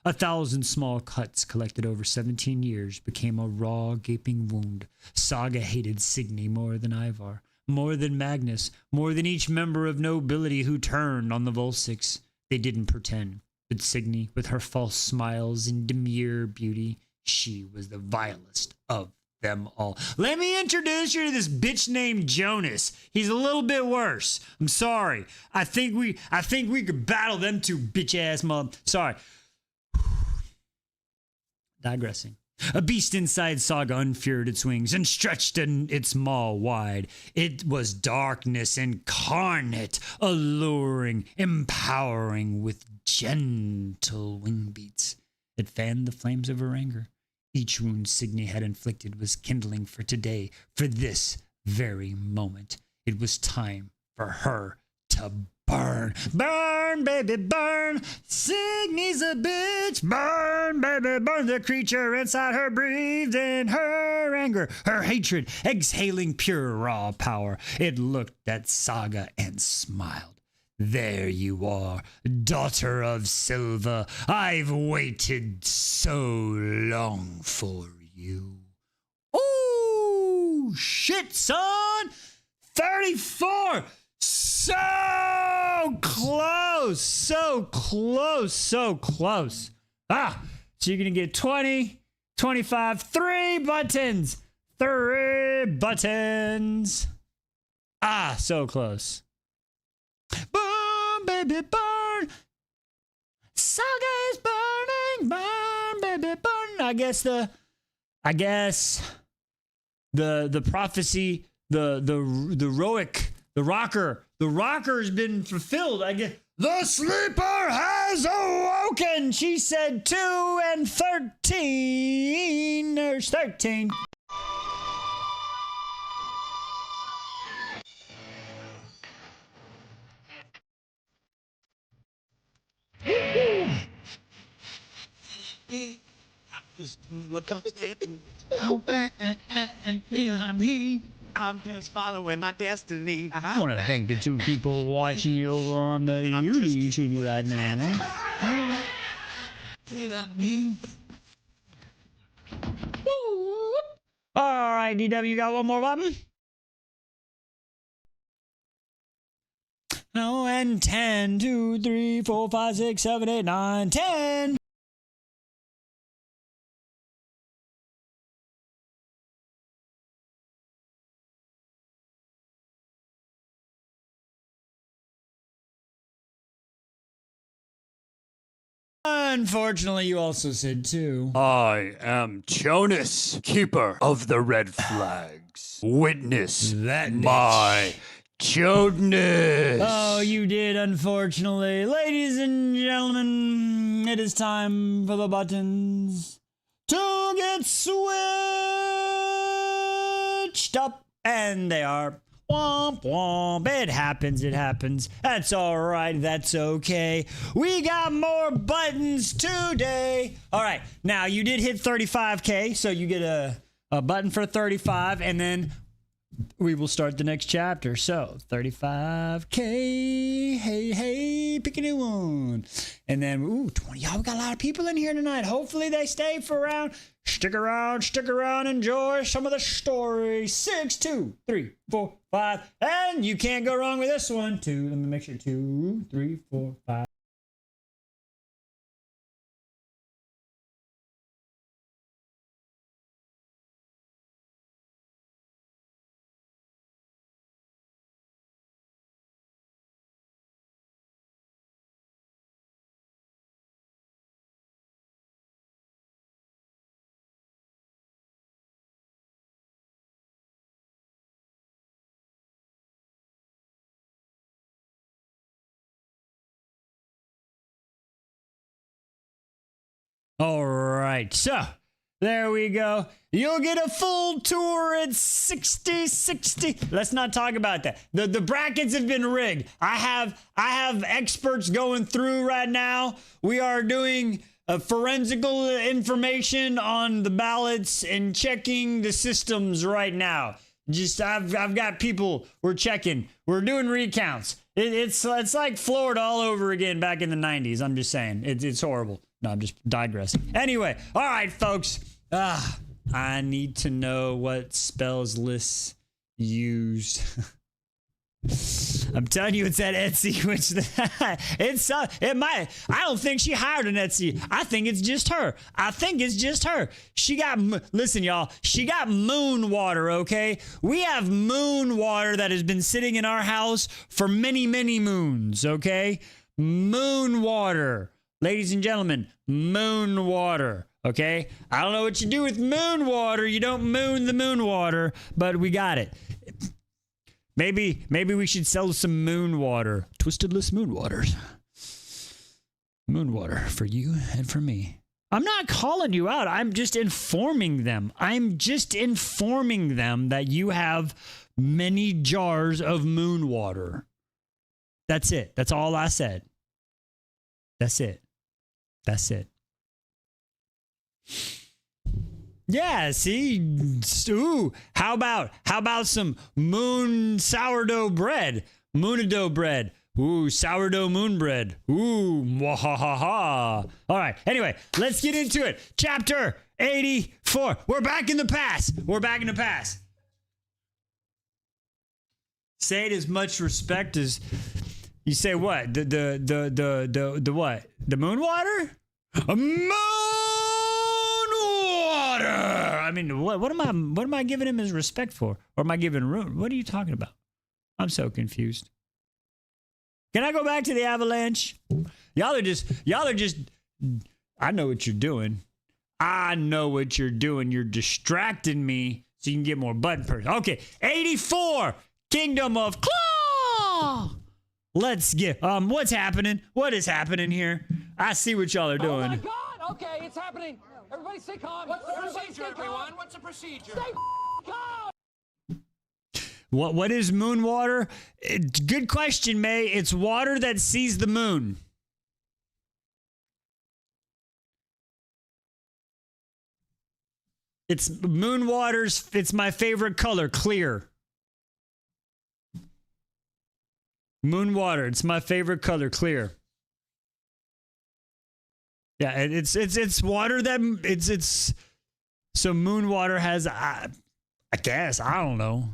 1,000 small cuts collected over 17 years became a raw, gaping wound. Saga hated Signy more than Ivar, more than Magnus, more than each member of nobility who turned on the Volsics. They didn't pretend, but Signy, with her false smiles and demure beauty, she was the vilest of them all. Let me introduce you to this bitch named Jonas. He's a little bit worse. I'm sorry. I think we could battle them two bitch-ass Sorry. Digressing. A beast inside Saga unfurled its wings and stretched its maw wide. It was darkness incarnate, alluring, empowering with gentle wing beats. It fanned the flames of her anger. Each wound Signy had inflicted was kindling for today, for this very moment. It was time for her to burn. Burn, baby, burn. Signy's a bitch. Burn, baby, burn. The creature inside her breathed in her anger, her hatred, exhaling pure raw power. It looked at Saga and smiled. There you are, daughter of Silva. I've waited so long for you. Oh, shit, son. 34. So close, so close, so close. So you're going to get 20, 25, 3 buttons. 3 buttons. So close. Burn, baby, burn. Saga is burning. Burn, baby, burn. I guess the prophecy, the rocker has been fulfilled. I guess the sleeper has awoken. She said 2 and 13. There's 13. I'm just following my destiny. I want to thank the 2 people watching you over on the YouTube right now. All right, DW, you got one more button? No, and 10, 2, 3, 4, 5, 6, 7, 8, 9, 10. Unfortunately, you also said 2. I am Jonas, keeper of the red flags. Witness That my Jonas. Oh, you did, unfortunately. Ladies and gentlemen, it is time for the buttons to get switched up. And they are. Womp womp. It happens. That's all right. That's okay. We got more buttons today. All right. Now, you did hit 35K, so you get a button for 35, and then we will start the next chapter. So 35K. Hey, pick a new one. And then, ooh, 20. Y'all, we got a lot of people in here tonight. Hopefully they stay for around. Stick around, enjoy some of the story. 6, 2, 3, 4, 5. And you can't go wrong with this one. 2, let me make sure. 2, 3, 4, 5. All right, so there we go. You'll get a full tour at 60. Let's not talk about that. The brackets have been rigged. I have experts going through right now. We are doing forensical information on the ballots and checking the systems right now. Just I've got people we're checking. We're doing recounts. It's like Florida all over again back in the 90s. I'm just saying. It's horrible. No, I'm just digressing. Anyway, all right, folks. I need to know what spells lists used. I'm telling you, it's that Etsy, which I don't think she hired an Etsy. I think it's just her. She got, listen, y'all, she got moon water, okay? We have moon water that has been sitting in our house for many, many moons, okay? Moon water. Ladies and gentlemen, moon water, okay? I don't know what you do with moon water. You don't moon the moon water, but we got it. Maybe we should sell some moon water. Twistedless moon waters. Moon water for you and for me. I'm not calling you out. I'm just informing them. That you have many jars of moon water. That's it. That's all I said. That's it. Yeah, see? Ooh, how about some moon sourdough bread? Moonado bread. Ooh, sourdough moon bread. Ooh, mwahaha. All right, anyway, let's get into it. Chapter 84. We're back in the past. Say it as much respect as you say what? The what? The moon water? Moon water. I mean, what am I giving him his respect for? Or am I giving room? What are you talking about? I'm so confused. Can I go back to the avalanche? Y'all are just I know what you're doing. You're distracting me so you can get more button press. Okay, 84, Kingdom of Claw. Let's get what's happening? What is happening here? I see what y'all are doing. Oh my God! Okay, it's happening. Everybody stay calm. What's the procedure, everyone? What's the procedure? Stay calm. What is moon water? Good question, May. It's water that sees the moon. It's moon water's. It's my favorite color, clear. Moon water. It's my favorite color, clear. Yeah, it's water that it's so moon water has I guess I don't know.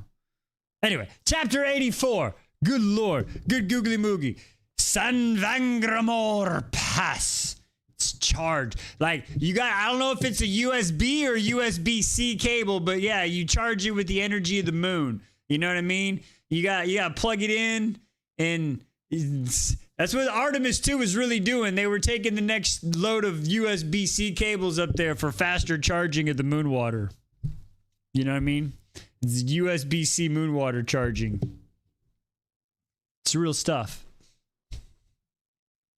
Anyway, chapter 84. Good Lord, good googly moogie. San Vangramor Pass. It's charged. Like you got. I don't know if it's a USB or USB-C cable, but yeah, you charge it with the energy of the moon. You know what I mean? You got to plug it in. And that's what Artemis 2 was really doing. They were taking the next load of USB-C cables up there for faster charging of the moon water. You know what I mean? It's USB-C moon water charging. It's real stuff.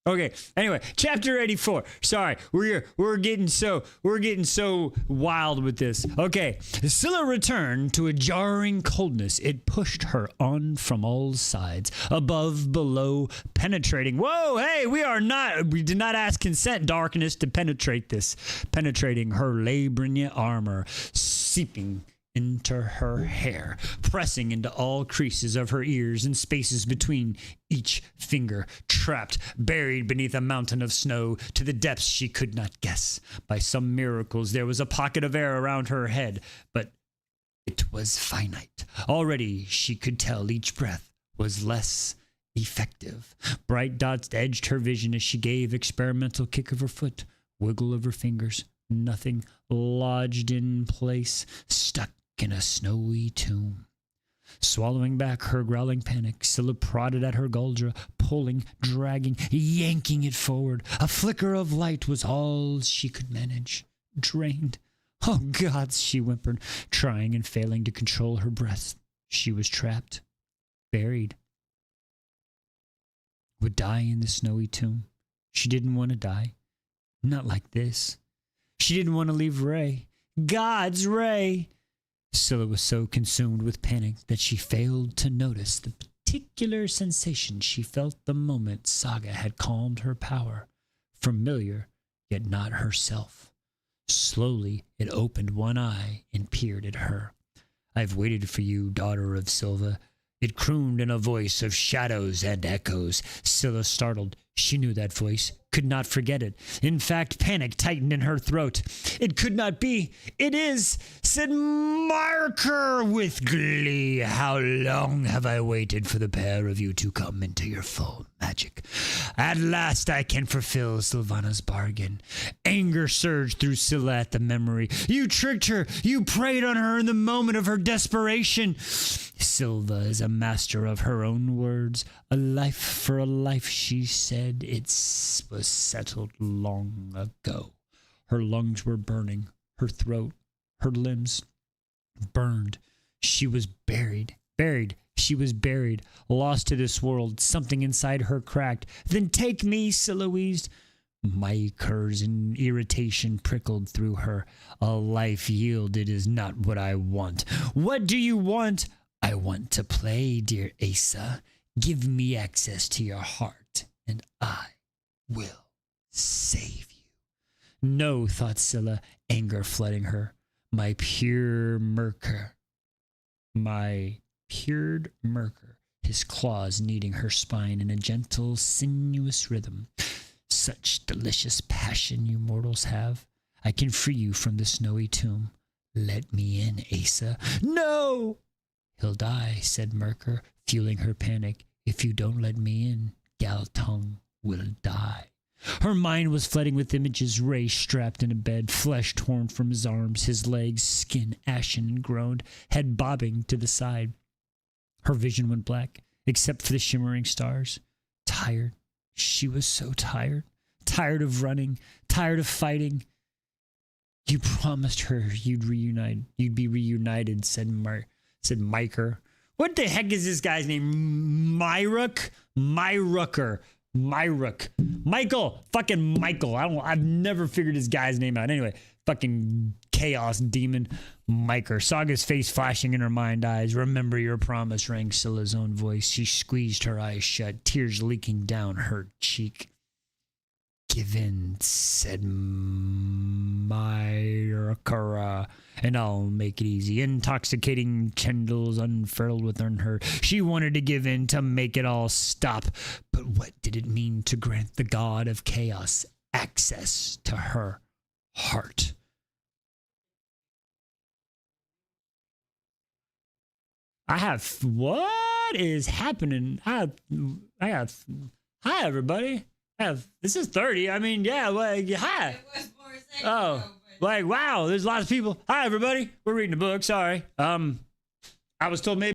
Okay. Anyway, chapter 84. Sorry, we're getting so wild with this. Okay, Scylla returned to a jarring coldness. It pushed her on from all sides, above, below, penetrating. Whoa, hey, we did not ask consent, darkness, to penetrate this, penetrating her labrine armor, seeping into her hair, pressing into all creases of her ears and spaces between each finger, trapped, buried beneath a mountain of snow to the depths she could not guess. By some miracles, there was a pocket of air around her head, but it was finite. Already she could tell each breath was less effective. Bright dots edged her vision as she gave experimental kick of her foot, wiggle of her fingers. Nothing, lodged in place, stuck in a snowy tomb. Swallowing back her growling panic, Scylla prodded at her Guldra, pulling, dragging, yanking it forward. A flicker of light was all she could manage. Drained. Oh, gods, she whimpered, trying and failing to control her breath. She was trapped, buried. Would die in the snowy tomb. She didn't want to die. Not like this. She didn't want to leave Ray. God's Ray! Scylla was so consumed with panic that she failed to notice the particular sensation she felt the moment Saga had calmed her power. Familiar, yet not herself. Slowly, it opened one eye and peered at her. "I've waited for you, daughter of Silva." It crooned in a voice of shadows and echoes. Scylla startled. She knew that voice, could not forget it. In fact, panic tightened in her throat. It could not be. "It is," said Marker with glee. "How long have I waited for the pair of you to come into your full magic? At last I can fulfill Sylvana's bargain." Anger surged through Scylla at the memory. "You tricked her. You preyed on her in the moment of her desperation." Silva is a master of her own words. "A life for a life," she said. It was settled long ago. Her lungs were burning. Her throat, her limbs burned. She was buried. She was buried, lost to this world. Something inside her cracked. "Then take me," Scylla wheezed. Micers and irritation prickled through her. "A life yielded is not what I want." "What do you want?" "I want to play, dear Asa. Give me access to your heart, and I will save you." No, thought Scylla, anger flooding her. My pured Merker, his claws kneading her spine in a gentle, sinuous rhythm. "Such delicious passion you mortals have. I can free you from the snowy tomb. Let me in, Asa." "No!" "He'll die," said Merker, fueling her panic. "If you don't let me in, Galtung will die." Her mind was flooding with images. Ray strapped in a bed, flesh torn from his arms, his legs, skin ashen and groaned, head bobbing to the side. Her vision went black, except for the shimmering stars. Tired. She was so tired. Tired of running. Tired of fighting. "You promised her you'd be reunited," said Miker. What the heck is this guy's name? Myrook? Michael. Fucking Michael. I've never figured this guy's name out. Anyway, fucking chaos demon. Miker. Saga's face flashing in her mind eyes. "Remember your promise," rang Scylla's own voice. She squeezed her eyes shut, tears leaking down her cheek. "Give in," said Myrakara, "and I'll make it easy." Intoxicating candles unfurled within her. She wanted to give in, to make it all stop. But what did it mean to grant the god of chaos access to her heart? What is happening? Hi, everybody. This is 30. I mean, yeah, like, hi. It was more second Oh, ago, but like, wow, there's lots of people. Hi, everybody. We're reading a book. Sorry. I was told maybe.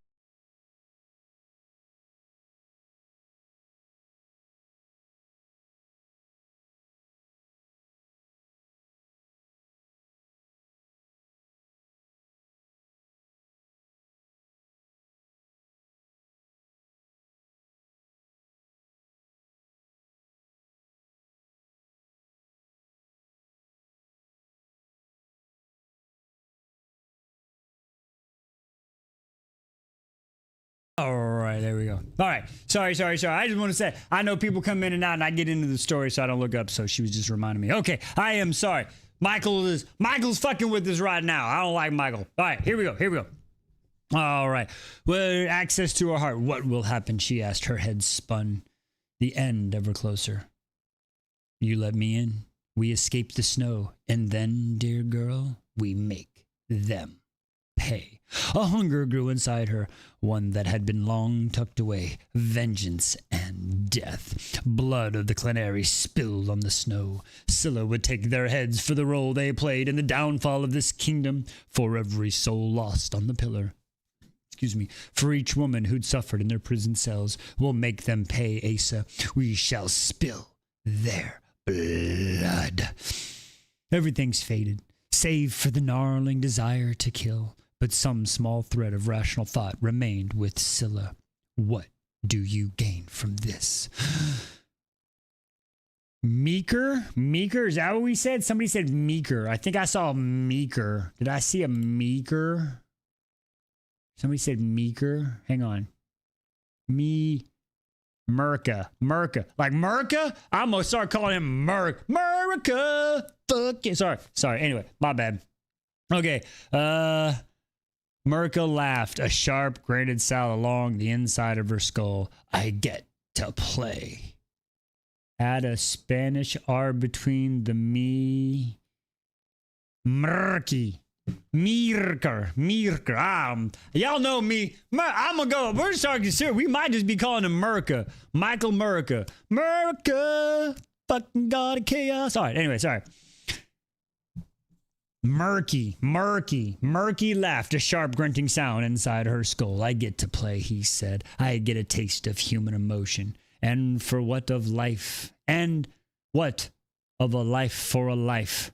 All right, there we go. All right. Sorry. I just want to say, I know people come in and out and I get into the story so I don't look up. So she was just reminding me. Okay, I am sorry. Michael's fucking with us right now. I don't like Michael. All right, here we go. All right. Well, access to her heart. What will happen? She asked. Her head spun. The end ever closer. You let me in. We escape the snow. And then, dear girl, we make them pay. A hunger grew inside her, one that had been long tucked away. Vengeance and death. Blood of the Clenary spilled on the snow. Scylla would take their heads for the role they played in the downfall of this kingdom. For every soul lost on the pillar. For each woman who'd suffered in their prison cells, we'll make them pay, Asa. We shall spill their blood. Everything's faded, save for the gnarling desire to kill. But some small thread of rational thought remained with Scylla. What do you gain from this? Meeker? Meeker? Is that what we said? Somebody said meeker. I think I saw meeker. Did I see a meeker? Somebody said meeker. Hang on. Merca. Like Merca? I almost started calling him Merca. Fuck yeah. Sorry. Anyway, my bad. Okay. Merca laughed, a sharp, grated sound along the inside of her skull. I get to play. Add a Spanish R between the me. Murky. Mirker. Y'all know me. I'm gonna go. We're starting to we might just be calling him Merca. Michael Merca. Fucking god of chaos. All right. Anyway, sorry. Murky laughed, a sharp grunting sound inside her skull. I get to play, he said. I get a taste of human emotion. And for what of life? And what of a life for a life?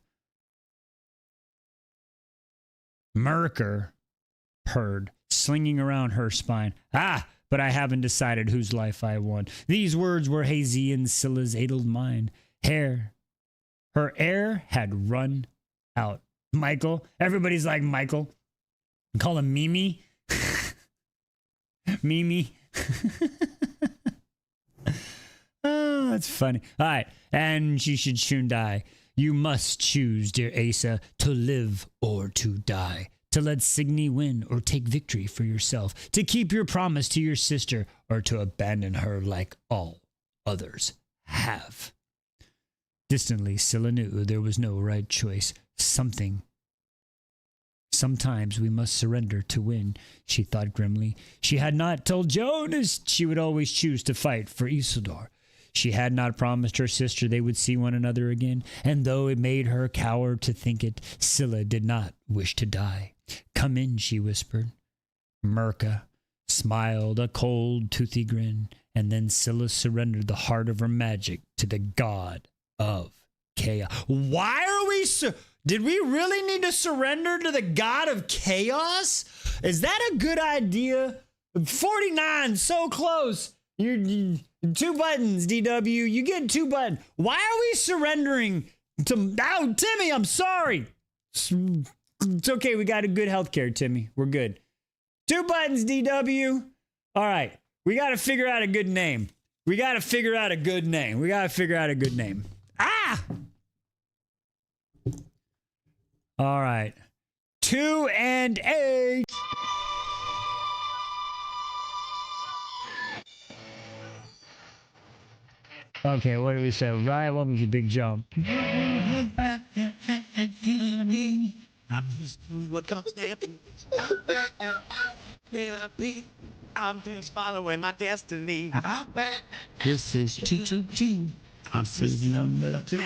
Merker purred, slinging around her spine. But I haven't decided whose life I want. These words were hazy in Scylla's addled mind. Her air had run out. Michael. Everybody's like Michael. Call him Mimi. Mimi. Oh, that's funny. All right. And she should soon die. You must choose, dear Asa, to live or to die. To let Signy win or take victory for yourself. To keep your promise to your sister or to abandon her like all others have. Distantly, Scylla knew there was no right choice. Sometimes we must surrender to win, she thought grimly. She had not told Jonas she would always choose to fight for Isildur. She had not promised her sister they would see one another again, and though it made her cower to think it, Scylla did not wish to die. Come in, she whispered. Merca smiled a cold, toothy grin, and then Scylla surrendered the heart of her magic to the god of chaos. Why are we did we really need to surrender to the god of chaos? Is that a good idea? 49, so close. You 2 buttons, DW. You get 2 buttons. Why are we surrendering to... Oh, Timmy, I'm sorry. It's okay. We got a good healthcare, Timmy. We're good. 2 buttons, DW. All right. We got to figure out a good name. All right. 2 and 8. Okay, what do we say? Right, what was the big jump? What comes next? I'm just following my destiny. This is G2G. I'm feeling number 2.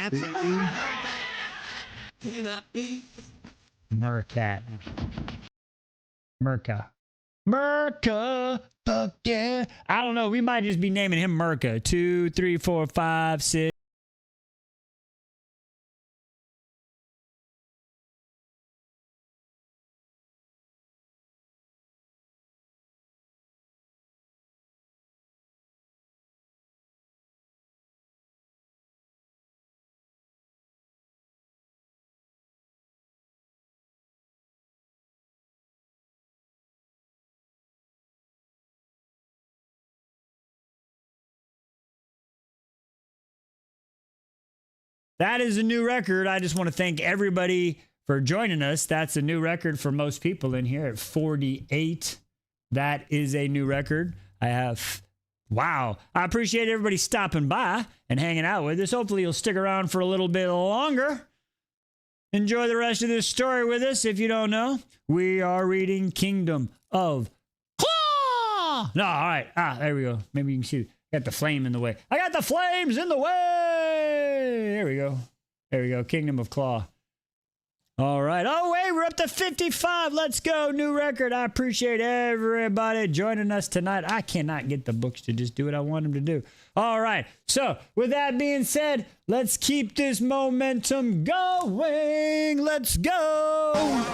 Merca. Fuck yeah. I don't know. We might just be naming him Merca. 2, 3, 4, 5, 6. that is a new record. I just want to thank everybody for joining us. That's a new record for most people in here at 48. That is a new record. Wow. I appreciate everybody stopping by and hanging out with us. Hopefully you'll stick around for a little bit longer. Enjoy the rest of this story with us. If you don't know, we are reading Kingdom of Claw. No, all right. There we go. Maybe you can see. Got the flame in the way. I got the flames in the way. There we go. There we go. Kingdom of Claw. All right. Oh, wait, we're up to 55. Let's go. New record. I appreciate everybody joining us tonight. I cannot get the books to just do what I want them to do. All right. So, with that being said, let's keep this momentum going. Let's go.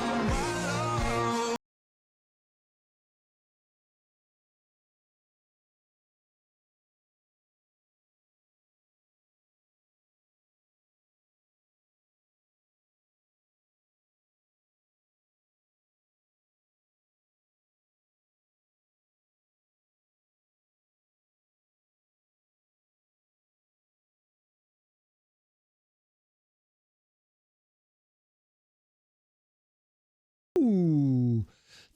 Ooh,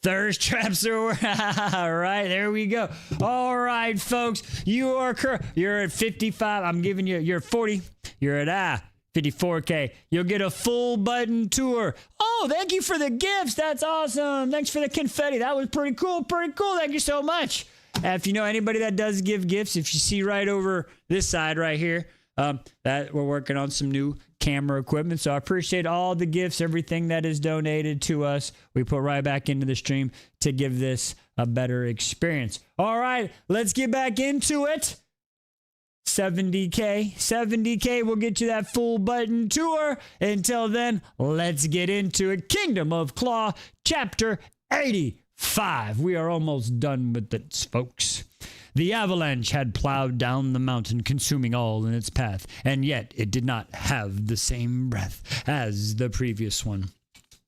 thirst traps are all right. There we go. All right, folks, you're at 55. I'm giving you're at 40. You're at 54K. You'll get a full button tour. Oh, thank you for the gifts. That's awesome. Thanks for the confetti. That was pretty cool. Pretty cool. Thank you so much. If you know anybody that does give gifts, if you see right over this side right here, that we're working on some new camera equipment. So I appreciate all the gifts, everything that is donated to us. We put right back into the stream to give this a better experience. All right, let's get back into it. 70K will get you that full button tour. Until then, let's get into it. Kingdom of Claw, chapter 85. We are almost done with this, folks. The avalanche had plowed down the mountain, consuming all in its path, and yet it did not have the same breath as the previous one.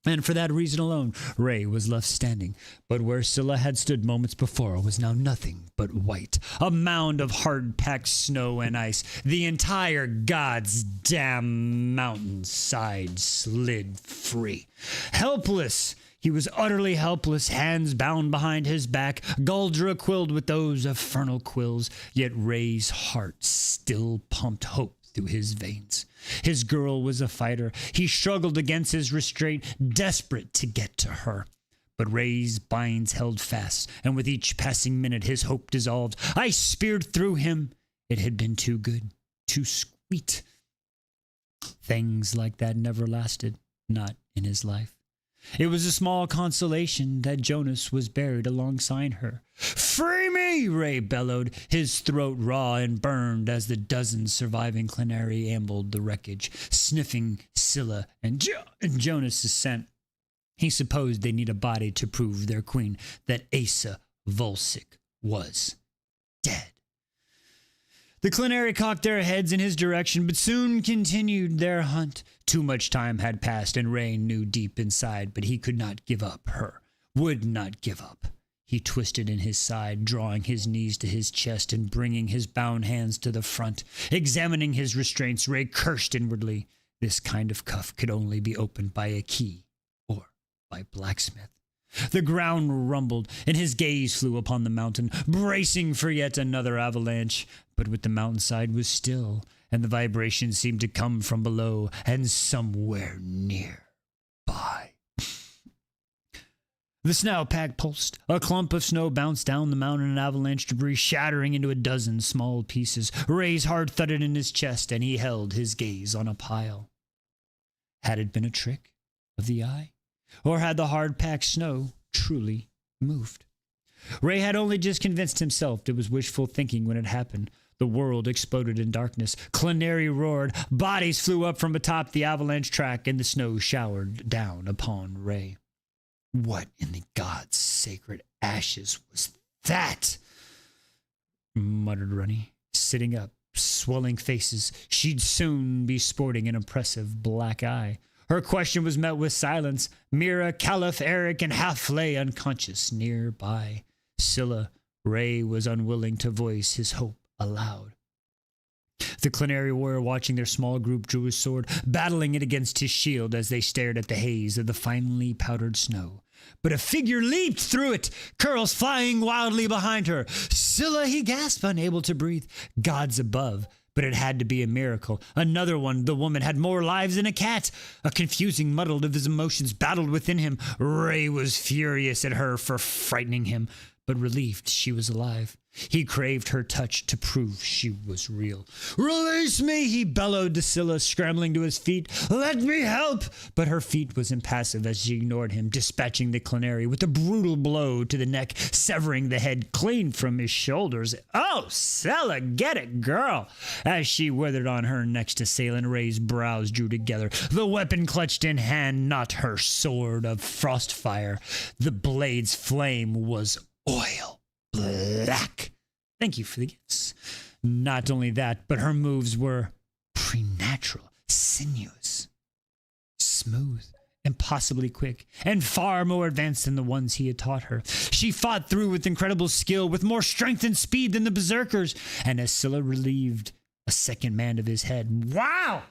And for that reason alone, Ray was left standing. But where Scylla had stood moments before was now nothing but white. A mound of hard-packed snow and ice. The entire God's damn mountainside slid free. Helpless! He was utterly helpless, hands bound behind his back, Guldra quilled with those infernal quills, yet Ray's heart still pumped hope through his veins. His girl was a fighter. He struggled against his restraint, desperate to get to her. But Ray's binds held fast, and with each passing minute his hope dissolved. Ice speared through him. It had been too good, too sweet. Things like that never lasted, not in his life. It was a small consolation that Jonas was buried alongside her. "Free me!" Ray bellowed, his throat raw and burned as the dozen surviving Clenary ambled the wreckage, sniffing Scylla and Jonas' scent. He supposed they need a body to prove their queen, that Asa Volsic was dead. The Clenary cocked their heads in his direction, but soon continued their hunt. Too much time had passed, and Ray knew deep inside, but he could not give up her, would not give up. He twisted in his side, drawing his knees to his chest and bringing his bound hands to the front. Examining his restraints, Ray cursed inwardly. This kind of cuff could only be opened by a key or by blacksmith. The ground rumbled, and his gaze flew upon the mountain, bracing for yet another avalanche. But with the mountainside was still, and the vibration seemed to come from below and somewhere near by. The snow pack pulsed. A clump of snow bounced down the mountain, and avalanche debris shattering into a dozen small pieces. Ray's heart thudded in his chest, and he held his gaze on a pile. Had it been a trick of the eye? Or had the hard-packed snow truly moved? Ray had only just convinced himself it was wishful thinking when it happened. The world exploded in darkness. Clenary roared. Bodies flew up from atop the avalanche track, and the snow showered down upon Ray. What in the God's sacred ashes was that? Muttered Runny, sitting up, swelling faces. She'd soon be sporting an impressive black eye. Her question was met with silence. Mira, Caliph, Eric, and Half lay unconscious nearby. Scylla, Ray was unwilling to voice his hope aloud. The Clenary warrior watching their small group drew his sword, battling it against his shield as they stared at the haze of the finely powdered snow. But a figure leaped through it, curls flying wildly behind her. Scylla, he gasped, unable to breathe. Gods above. But it had to be a miracle. Another one. The woman had more lives than a cat. A confusing muddle of his emotions battled within him. Ray was furious at her for frightening him, but relieved she was alive. He craved her touch to prove she was real. "Release me," he bellowed to Scylla, scrambling to his feet. "Let me help!" But her feat was impassive as she ignored him, dispatching the Clenary with a brutal blow to the neck, severing the head clean from his shoulders. "Oh, Scylla, get it, girl!" As she withered on her next assailant, Ray's brows drew together, the weapon clutched in hand, not her sword of frost fire. The blade's flame was oil. Black. Thank you for the gifts. Not only that, but her moves were preternatural, sinuous, smooth, impossibly quick, and far more advanced than the ones he had taught her. She fought through with incredible skill, with more strength and speed than the berserkers, and as Scylla relieved a second man of his head. Wow!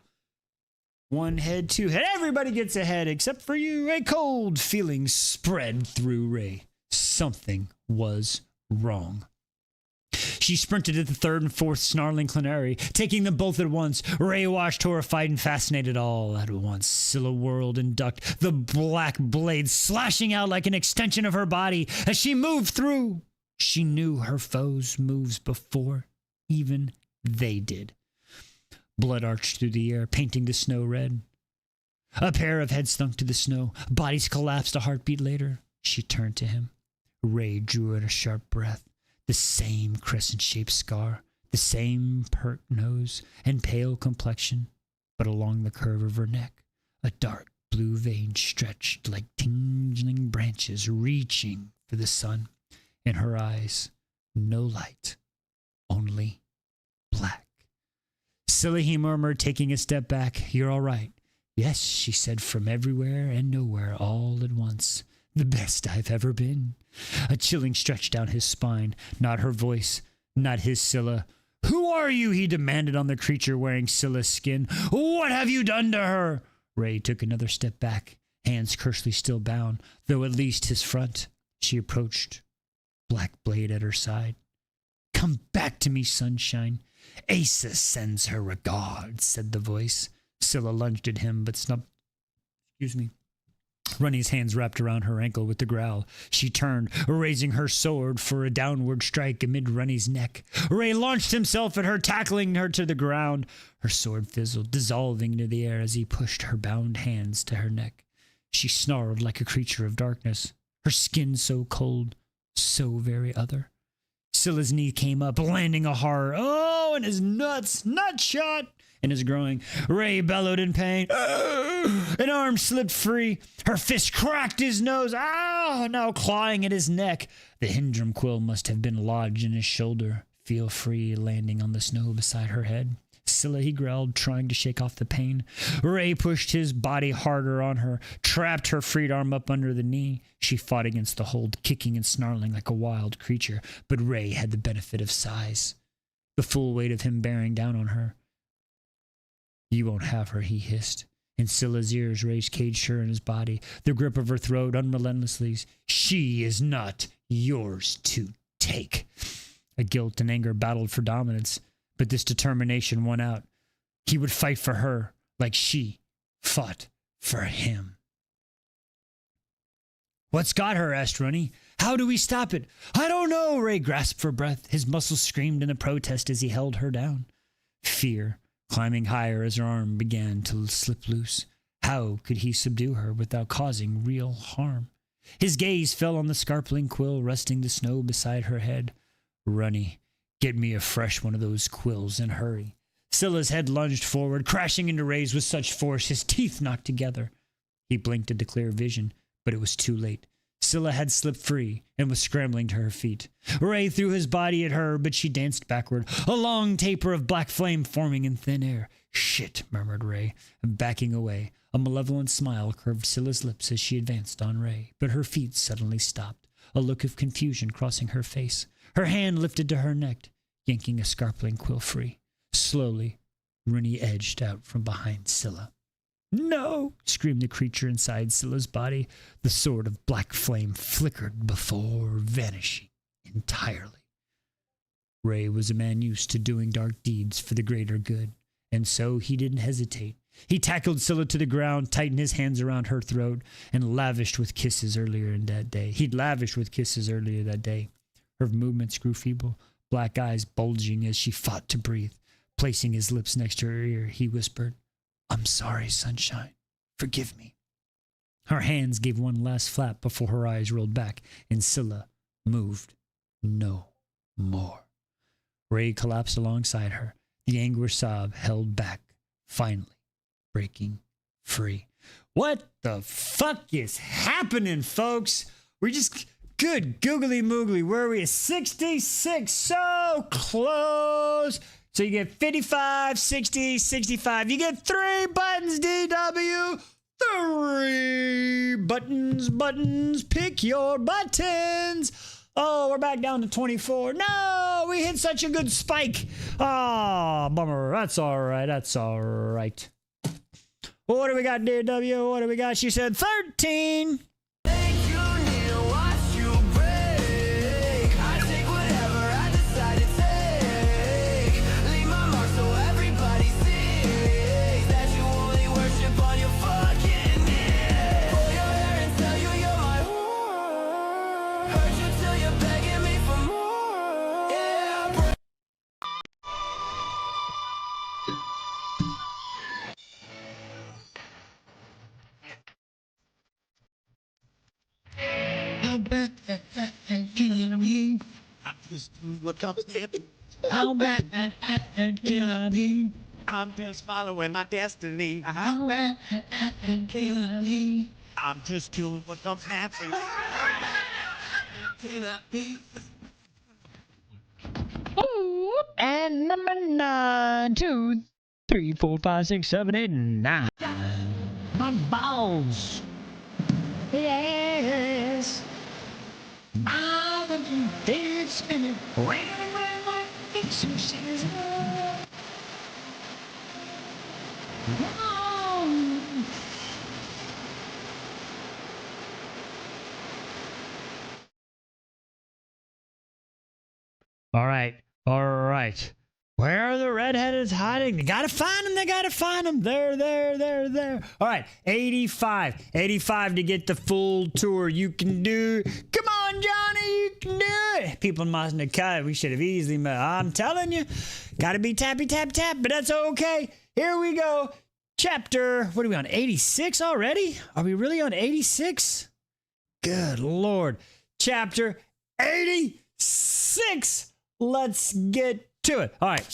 One head, two head. Everybody gets a head except for you. A cold feeling spread through Ray. Something was wrong. She sprinted at the third and fourth snarling Clenary, taking them both at once. Ray watched, horrified and fascinated, all at once. Scylla whirled and ducked, the black blade slashing out like an extension of her body as she moved through. She knew her foes' moves before even they did. Blood arched through the air, painting the snow red. A pair of heads sunk to the snow. Bodies collapsed a heartbeat later. She turned to him. Ray drew in a sharp breath. The same crescent-shaped scar, the same pert nose and pale complexion, but along the curve of her neck, a dark blue vein stretched like tingling branches reaching for the sun. In her eyes, no light, only black. "Scylla," he murmured, taking a step back. "You're all right." "Yes," she said, from everywhere and nowhere all at once. "The best I've ever been." A chilling stretched down his spine. Not her voice, not his Scylla. "Who are you?" he demanded on the creature wearing Scylla's skin. "What have you done to her?" Ray took another step back, hands curiously still bound, though at least his front. She approached, black blade at her side. "Come back to me, sunshine. Asa sends her regards," said the voice. Scylla lunged at him, but snubbed. Runny's hands wrapped around her ankle with a growl. She turned, raising her sword for a downward strike amid Runny's neck. Ray launched himself at her, tackling her to the ground. Her sword fizzled, dissolving into the air as he pushed her bound hands to her neck. She snarled like a creature of darkness, her skin so cold, so very other. Scylla's knee came up, landing a horror. "Oh, and his nuts! Nut shot!" in his groin. Ray bellowed in pain. An arm slipped free. Her fist cracked his nose. Now clawing at his neck. The Hindrum quill must have been lodged in his shoulder. Feel free, landing on the snow beside her head. "Scylla," he growled, trying to shake off the pain. Ray pushed his body harder on her, trapped her freed arm up under the knee. She fought against the hold, kicking and snarling like a wild creature, but Ray had the benefit of size, the full weight of him bearing down on her. "You won't have her," he hissed. In Scylla's ears, Ray caged her in his body, the grip of her throat unrelentlessly. "She is not yours to take." A guilt and anger battled for dominance, but this determination won out. He would fight for her like she fought for him. "What's got her?" asked Runny. "How do we stop it?" "I don't know." Ray grasped for breath. His muscles screamed in a protest as he held her down. Fear climbing higher as her arm began to slip loose. How could he subdue her without causing real harm? His gaze fell on the scarpling quill resting the snow beside her head. "Runny, get me a fresh one of those quills and hurry." Scylla's head lunged forward, crashing into Ray's with such force his teeth knocked together. He blinked into clear vision, but it was too late. Scylla had slipped free and was scrambling to her feet. Ray threw his body at her, but she danced backward, a long taper of black flame forming in thin air. "Shit," murmured Ray, backing away. A malevolent smile curved Scylla's lips as she advanced on Ray, but her feet suddenly stopped, a look of confusion crossing her face. Her hand lifted to her neck, yanking a scarpling quill free. Slowly, Rooney edged out from behind Scylla. "No!" screamed the creature inside Scylla's body. The sword of black flame flickered before vanishing entirely. Ray was a man used to doing dark deeds for the greater good, and so he didn't hesitate. He tackled Scylla to the ground, tightened his hands around her throat, and lavished with kisses earlier that day. Her movements grew feeble, black eyes bulging as she fought to breathe. Placing his lips next to her ear, he whispered, "I'm sorry, sunshine. Forgive me." Her hands gave one last flap before her eyes rolled back, and Scylla moved no more. Ray collapsed alongside her, the anguished sob held back, finally breaking free. What the fuck is happening, folks? We just... Good googly moogly. Where are we? 66. So close. So you get 55, 60, 65. You get 3 buttons, DW. 3 buttons. Pick your buttons. Oh, we're back down to 24. No, we hit such a good spike. Ah, bummer. That's all right. What do we got, DW? What do we got? She said 13. I'm just following my destiny. I'm just doing what comes happening. And number 9, 2, 3, 4, 5, 6, 7, 8, 9. My balls. Yes. It's spinning. All right. Where are the redheads hiding? They gotta find them. There. All right, 85 to get the full tour. You can do. Come on, Johnny, you can do it. People mustn't have cut. We should have easily met. I'm telling you, gotta be tappy, tap, but that's okay. Here we go. Chapter, what are we on, 86 already? Are we really on 86? Good Lord. Chapter 86. Let's get to it. All right.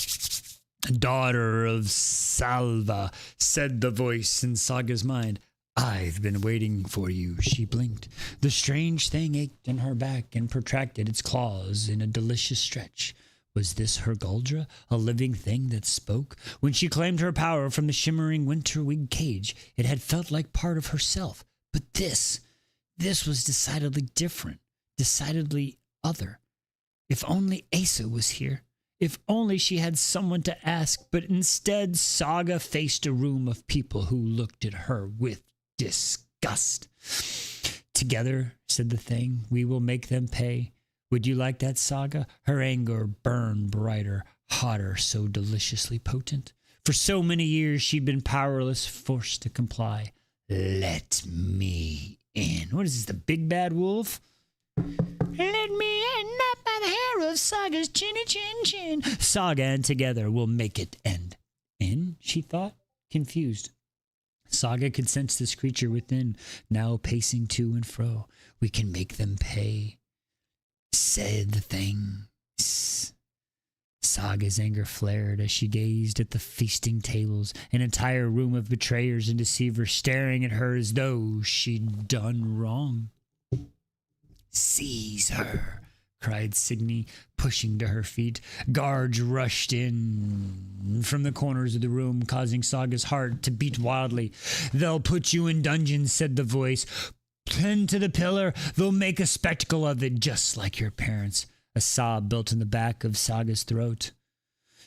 "Daughter of Salva," said the voice in Saga's mind. "I've been waiting for you." She blinked. The strange thing ached in her back and protracted its claws in a delicious stretch. Was this her Guldra, a living thing that spoke? When she claimed her power from the shimmering winter-winged cage, it had felt like part of herself. But this was decidedly different, decidedly other. If only Asa was here. If only she had someone to ask. But instead, Saga faced a room of people who looked at her with disgust. "Together," said the thing, "we will make them pay. Would you like that, Saga?" Her anger burned brighter, hotter, so deliciously potent. For so many years she'd been powerless, forced to comply. "Let me in." What is this, the big bad wolf? "Let me in, not by the hair of Saga's chinny chin chin. Saga and together we'll make it end." In, she thought, confused. Saga could sense this creature within, now pacing to and fro. "We can make them pay," said the thing. Saga's anger flared as she gazed at the feasting tables, an entire room of betrayers and deceivers staring at her as though she'd done wrong. "Seize her," cried Signy, pushing to her feet. Guards rushed in from the corners of the room, causing Saga's heart to beat wildly. "They'll put you in dungeons," said the voice. "Pinned to the pillar, they'll make a spectacle of it, just like your parents." A sob built in the back of Saga's throat.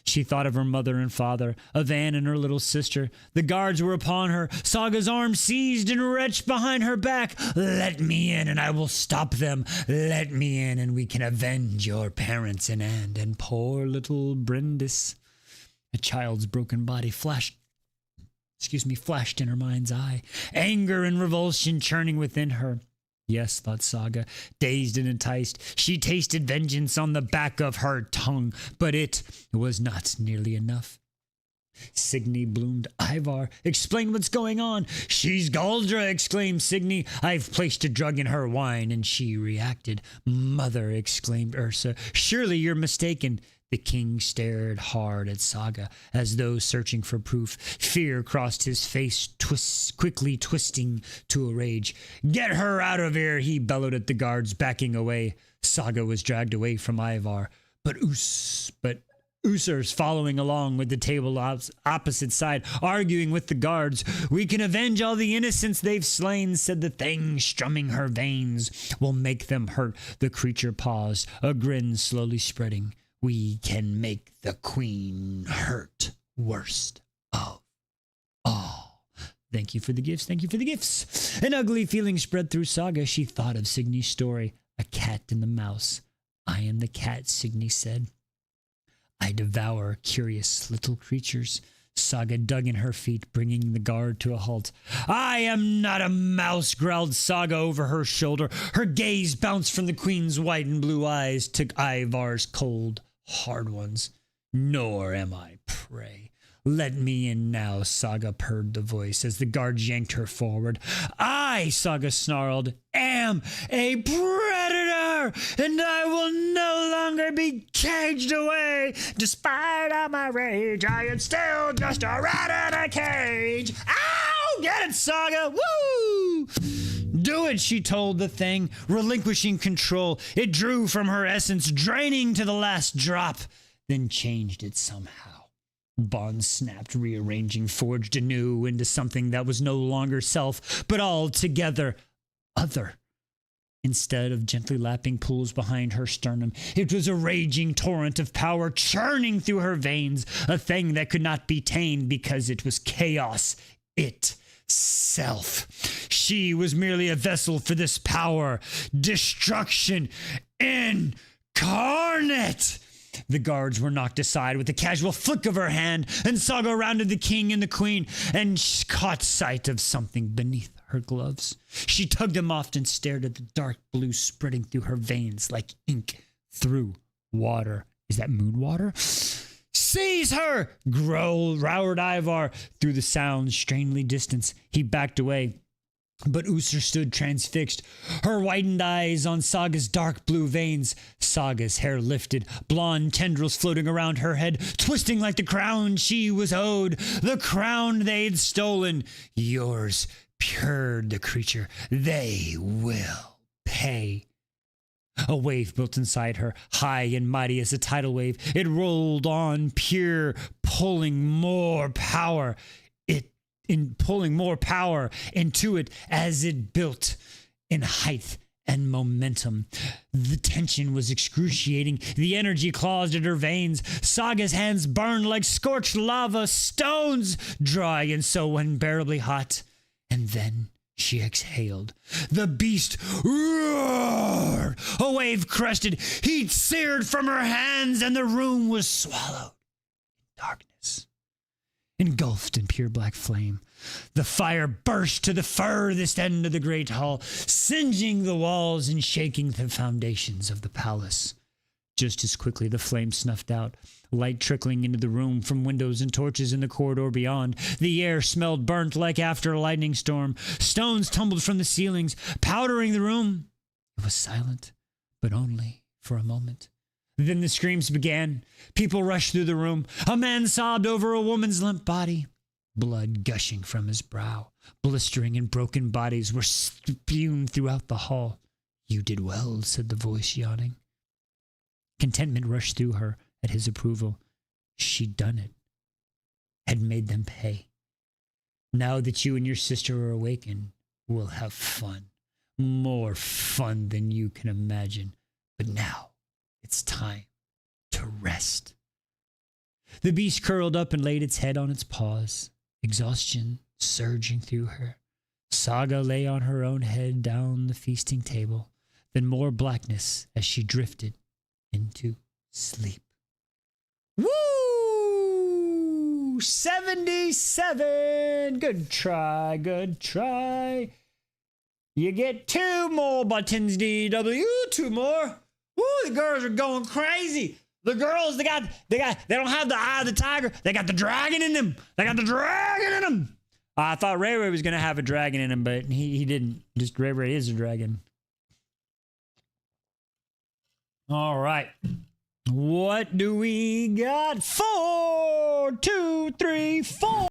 She thought of her mother and father, of Anne and her little sister. The guards were upon her. Saga's arm seized and wrenched behind her back. Let me in and I will stop them. Let me in and we can avenge your parents and Anne and poor little Brindis. A child's broken body flashed in her mind's eye. Anger and revulsion churning within her. Yes, thought Saga, dazed and enticed, she tasted vengeance on the back of her tongue, but it was not nearly enough. Signy bloomed. Ivar, explain what's going on. She's Galdra, exclaimed Signy. I've placed a drug in her wine, and she reacted. Mother, exclaimed Ursa, surely you're mistaken. The king stared hard at Saga, as though searching for proof. Fear crossed his face, quickly twisting to a rage. Get her out of here, he bellowed at the guards, backing away. Saga was dragged away from Ivar, but Users following along with the table opposite side, arguing with the guards. We can avenge all the innocents they've slain, said the thing, strumming her veins. We'll make them hurt. The creature paused, a grin slowly spreading. We can make the queen hurt worst of all. Thank you for the gifts. Thank you for the gifts. An ugly feeling spread through Saga. She thought of Signy's story. A cat and the mouse. I am the cat, Signy said. I devour curious little creatures. Saga dug in her feet, bringing the guard to a halt. I am not a mouse, growled Saga over her shoulder. Her gaze bounced from the queen's white and blue eyes to Ivar's cold, hard ones. Nor am I prey. Let me in now, Saga purred the voice as the guard yanked her forward. I, Saga snarled, am a predator, and I will no longer be caged away. Despite all my rage, I am still just a rat in a cage. Ow! Get it, Saga! Woo! Do it, she told the thing, relinquishing control. It drew from her essence, draining to the last drop, then changed it somehow. Bonds snapped, rearranging, forged anew into something that was no longer self, but altogether other. Instead of gently lapping pools behind her sternum, it was a raging torrent of power churning through her veins, a thing that could not be tamed because it was chaos itself. She was merely a vessel for this power, destruction incarnate. The guards were knocked aside with a casual flick of her hand, and Saga rounded the king and the queen and caught sight of something beneath her gloves. She tugged them off and stared at the dark blue spreading through her veins like ink through water. Is that moon water? Seize her! Roared Ivar through the sounds strangely distant. He backed away. But Usur stood transfixed, her whitened eyes on Saga's dark blue veins. Saga's hair lifted, blonde tendrils floating around her head, twisting like the crown she was owed, the crown they'd stolen. Yours, purred the creature. They will pay. A wave built inside her, high and mighty as a tidal wave. It rolled on, pure, pulling more power into it as it built in height and momentum. The tension was excruciating. The energy clawed at her veins. Saga's hands burned like scorched lava, stones dry and so unbearably hot. And then she exhaled. The beast roared. A wave crested. Heat seared from her hands, and the room was swallowed in darkness. Engulfed in pure black flame, the fire burst to the furthest end of the great hall, singeing the walls and shaking the foundations of the palace. Just as quickly, the flame snuffed out, light trickling into the room from windows and torches in the corridor beyond. The air smelled burnt like after a lightning storm. Stones tumbled from the ceilings, powdering the room. It was silent, but only for a moment. Then the screams began. People rushed through the room. A man sobbed over a woman's limp body. Blood gushing from his brow. Blistering and broken bodies were spewed throughout the hall. You did well, said the voice, yawning. Contentment rushed through her at his approval. She'd done it. Had made them pay. Now that you and your sister are awakened, we'll have fun. More fun than you can imagine. But now, it's time to rest. The beast curled up and laid its head on its paws, exhaustion surging through her. Saga lay on her own head down the feasting table, then more blackness as she drifted into sleep. Woo! 77! Good try, good try. You get 2 more buttons, DW. 2 more. Woo, the girls are going crazy. The girls, they don't have the eye of the tiger. They got the dragon in them. I thought Ray Ray was going to have a dragon in him, but he didn't. Just Ray Ray is a dragon. All right. What do we got? 4, 2, 3, 4.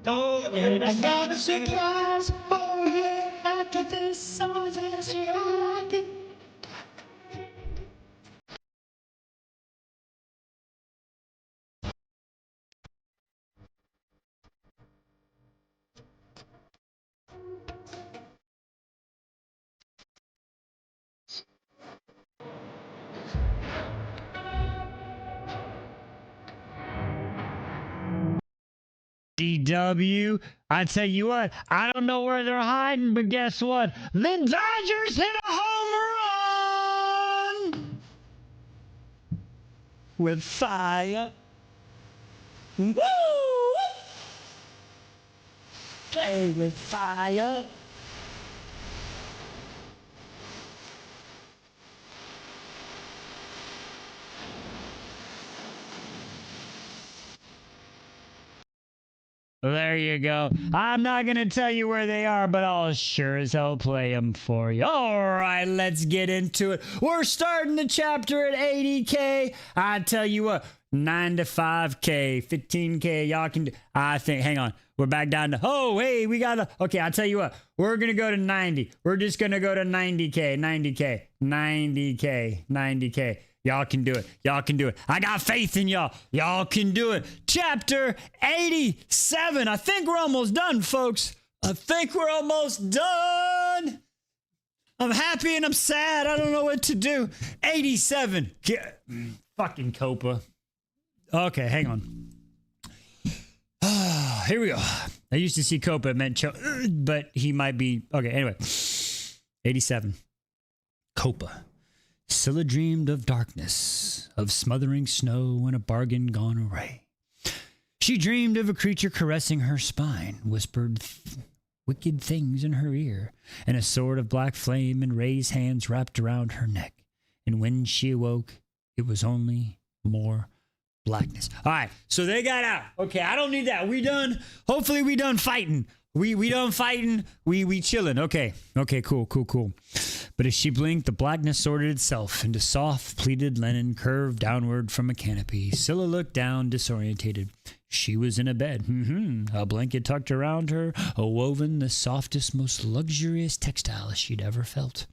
Oh, yeah, I got a surprise for you. After this song is your. DW, I tell you what, I don't know where they're hiding, but guess what? The Dodgers hit a home run with fire. Woo! Play with fire. There you go. I'm not going to tell you where they are, but I'll sure as hell play them for you. All right, let's get into it. We're starting the chapter at 80K. I tell you what, 9 to 5K, 15K, y'all can do. I think, hang on. We're back down to, oh, hey, we got to, okay, I'll tell you what. We're going to go to 90. We're just going to go to 90K, 90K, 90K, 90K. Y'all can do it. Y'all can do it. I got faith in y'all. Y'all can do it. Chapter 87. I think we're almost done, folks. I think we're almost done. I'm happy and I'm sad. I don't know what to do. 87. Fucking Copa. Okay, hang on. Here we go. I used to see Copa. It meant but he might be. Okay, anyway. 87. Copa. Scylla dreamed of darkness, of smothering snow and a bargain gone awry. She dreamed of a creature caressing her spine, whispered wicked things in her ear, and a sword of black flame and raised hands wrapped around her neck. And when she awoke, it was only more blackness. All right, so they got out. Okay, I don't need that. We done. Hopefully we done fighting. We done fighting. We chilling. Okay, cool. But as she blinked, the blackness sorted itself into soft, pleated linen curved downward from a canopy. Scylla looked down, disorientated. She was in a bed. A blanket tucked around her, woven the softest, most luxurious textile she'd ever felt.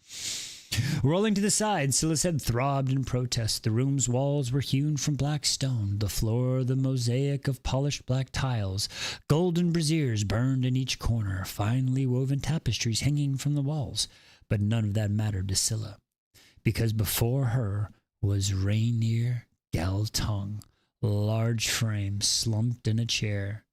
Rolling to the side, Scylla's head throbbed in protest. The room's walls were hewn from black stone, the floor the mosaic of polished black tiles. Golden braziers burned in each corner, finely woven tapestries hanging from the walls. But none of that mattered to Scylla, because before her was Rainier Galtung, large frame, slumped in a chair.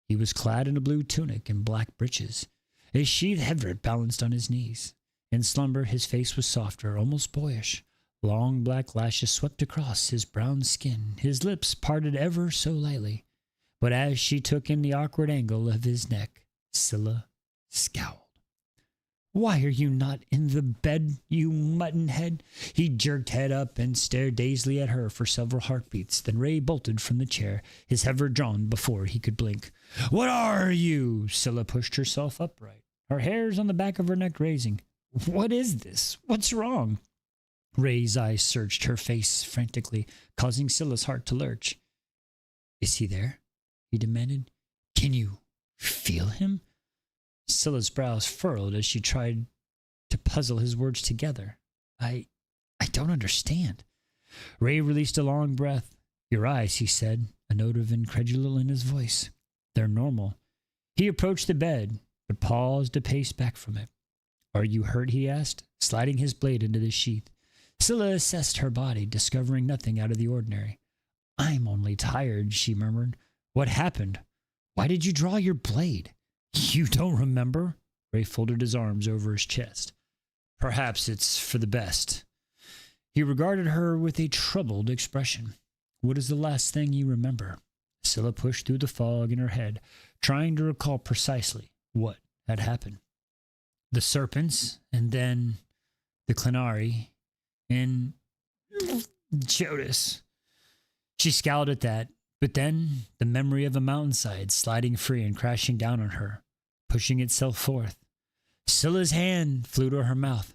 He was clad in a blue tunic and black breeches. A sheathed headband balanced on his knees. In slumber, his face was softer, almost boyish. Long black lashes swept across his brown skin. His lips parted ever so lightly. But as she took in the awkward angle of his neck, Scylla scowled. "Why are you not in the bed, you muttonhead?" He jerked head up and stared dazedly at her for several heartbeats. Then Ray bolted from the chair, his head drawn before he could blink. "What are you?" Scylla pushed herself upright, her hairs on the back of her neck raising. "What is this? What's wrong?" Ray's eyes searched her face frantically, causing Scylla's heart to lurch. Is he there? He demanded. Can you feel him? Scylla's brows furrowed as she tried to puzzle his words together. I don't understand. Ray released a long breath. Your eyes, he said, a note of incredulity in his voice. They're normal. He approached the bed, but paused a pace back from it. Are you hurt? He asked, sliding his blade into the sheath. Scylla assessed her body, discovering nothing out of the ordinary. I'm only tired, she murmured. What happened? Why did you draw your blade? You don't remember? Ray folded his arms over his chest. Perhaps it's for the best. He regarded her with a troubled expression. What is the last thing you remember? Scylla pushed through the fog in her head, trying to recall precisely what had happened. The serpents, and then the Clinari, and Jodas. She scowled at that, but then the memory of a mountainside sliding free and crashing down on her, pushing itself forth. Scylla's hand flew to her mouth.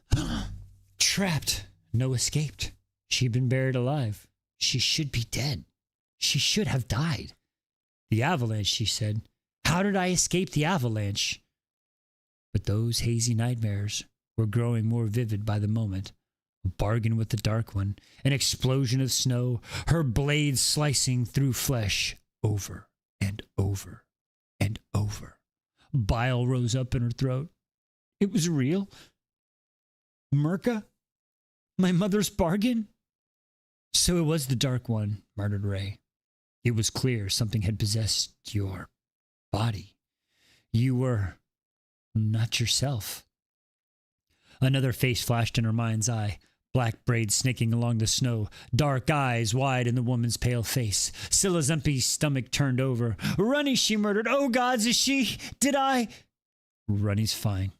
Trapped. No escaped. She'd been buried alive. She should be dead. She should have died. The avalanche, she said. How did I escape the avalanche? But those hazy nightmares were growing more vivid by the moment. A bargain with the Dark One, an explosion of snow, her blade slicing through flesh over and over and over. Bile rose up in her throat. It was real. Mirka? My mother's bargain? So it was the Dark One, murmured Ray. It was clear something had possessed your body. You were not yourself. Another face flashed in her mind's eye. Black braids snaking along the snow, dark eyes wide in the woman's pale face. Scylla's empty stomach turned over. Runny, she murmured. Oh gods, is she? Did I? Runny's fine.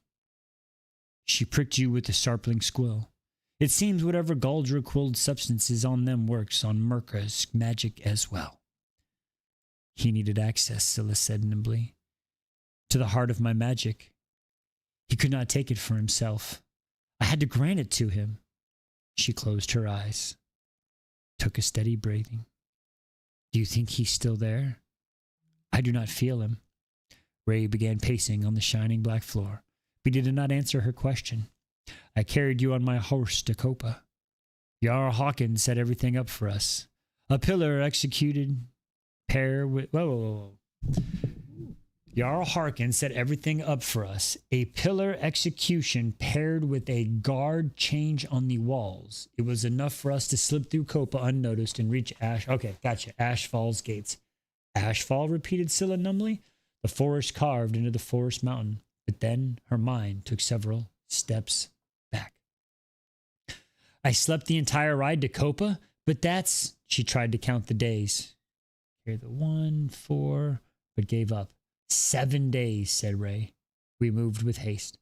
She pricked you with a sharpling squill. It seems whatever Galdra quilled substance is on them works on Mirka's magic as well. He needed access, Scylla said nimbly, to the heart of my magic. He could not take it for himself. I had to grant it to him. She closed her eyes, took a steady breathing. Do you think he's still there? I do not feel him. Ray began pacing on the shining black floor, but he did not answer her question. I carried you on my horse to Copa. Jarl Hawken set everything up for us. A pillar executed pair with... Whoa. Jarl Harkin set everything up for us. A pillar execution paired with a guard change on the walls. It was enough for us to slip through Copa unnoticed and reach Ash... Okay, gotcha. Ashfall's gates. Ashfall, repeated Scylla numbly. The forest carved into the forest mountain. But then her mind took several steps back. I slept the entire ride to Copa, but that's... She tried to count the days. Here, the 1, 4, but gave up. 7 days, said Ray. We moved with haste.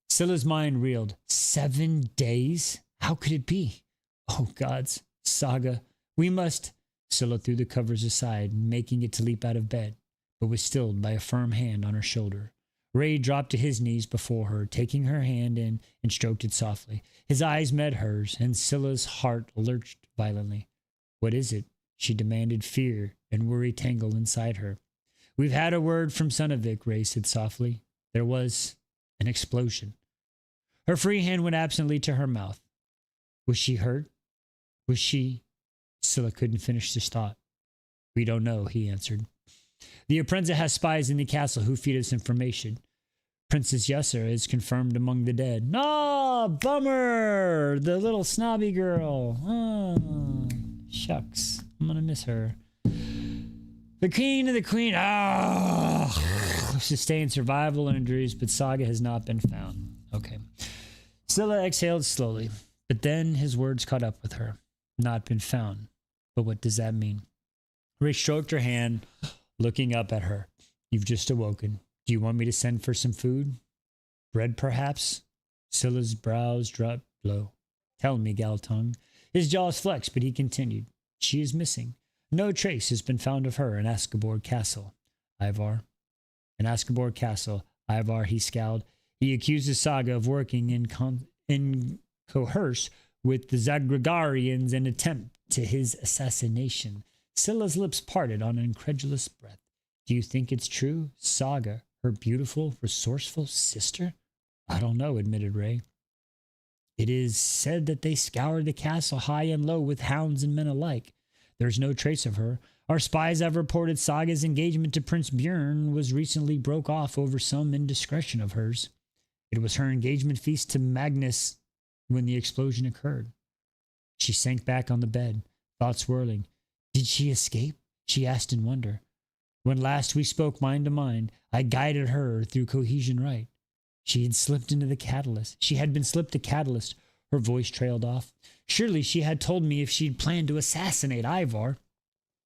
Scylla's mind reeled. 7 days? How could it be? Oh, gods. Saga. We must... Scylla threw the covers aside, making it to leap out of bed, but was stilled by a firm hand on her shoulder. Ray dropped to his knees before her, taking her hand in and stroked it softly. His eyes met hers, and Scylla's heart lurched violently. What is it? She demanded, fear and worry tangled inside her. We've had a word from Sunavik, Ray said softly. There was an explosion. Her free hand went absently to her mouth. Was she hurt? Was she... Scylla couldn't finish this thought. We don't know, he answered. The Aprenza has spies in the castle who feed us information. Princess Yasser is confirmed among the dead. Ah, bummer! The little snobby girl. Ah, shucks. I'm gonna miss her. The king of the queen. Sustained survival injuries, but Saga has not been found. Okay. Scylla exhaled slowly, but then his words caught up with her. Not been found. But what does that mean? Ray stroked her hand, looking up at her. You've just awoken. Do you want me to send for some food? Bread, perhaps? Scylla's brows dropped low. Tell me, Galtung. His jaws flexed, but he continued. She is missing. No trace has been found of her in Askeborg Castle. Ivar. In Askeborg Castle, Ivar, he scowled. He accuses Saga of working in coerce with the Zagregarians and attempt to his assassination. Scylla's lips parted on an incredulous breath. Do you think it's true? Saga, her beautiful, resourceful sister? I don't know, admitted Ray. It is said that they scoured the castle high and low with hounds and men alike. There's no trace of her. Our spies have reported Saga's engagement to Prince Björn was recently broke off over some indiscretion of hers. It was her engagement feast to Magnus when the explosion occurred. She sank back on the bed, thoughts whirling. Did she escape? She asked in wonder. When last we spoke mind to mind, I guided her through Cohesion Right. She had slipped into the catalyst. She had been slipped a catalyst. Her voice trailed off. Surely she had told me if she'd planned to assassinate Ivar.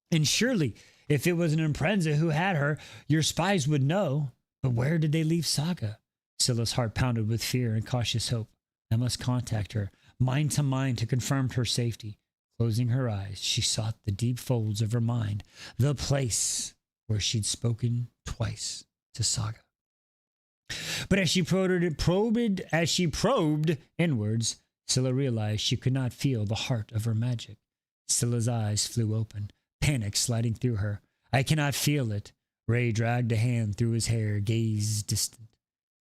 And surely, if it was an Imprenza who had her, your spies would know. But where did they leave Saga? Scylla's heart pounded with fear and cautious hope. I must contact her, mind to mind, to confirm her safety. Closing her eyes, she sought the deep folds of her mind, the place where she'd spoken twice to Saga. But as she probed inwards, Scylla realized she could not feel the heart of her magic. Scylla's eyes flew open, panic sliding through her. I cannot feel it. Ray dragged a hand through his hair, gaze distant.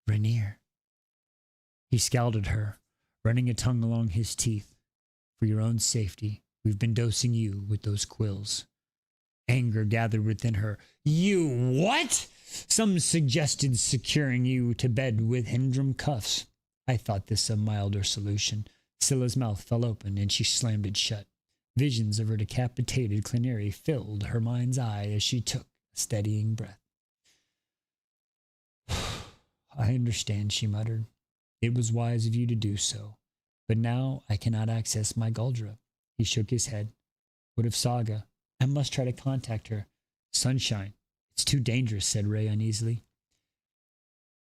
Rainier. He scowled at her, running a tongue along his teeth. For your own safety, we've been dosing you with those quills. Anger gathered within her. You what? Some suggested securing you to bed with Hendrum cuffs. I thought this a milder solution. Scylla's mouth fell open and she slammed it shut. Visions of her decapitated Clinary filled her mind's eye as she took a steadying breath. I understand, she muttered. It was wise of you to do so. But now I cannot access my Guldra. He shook his head. What of Saga? I must try to contact her. Sunshine. It's too dangerous, said Ray uneasily.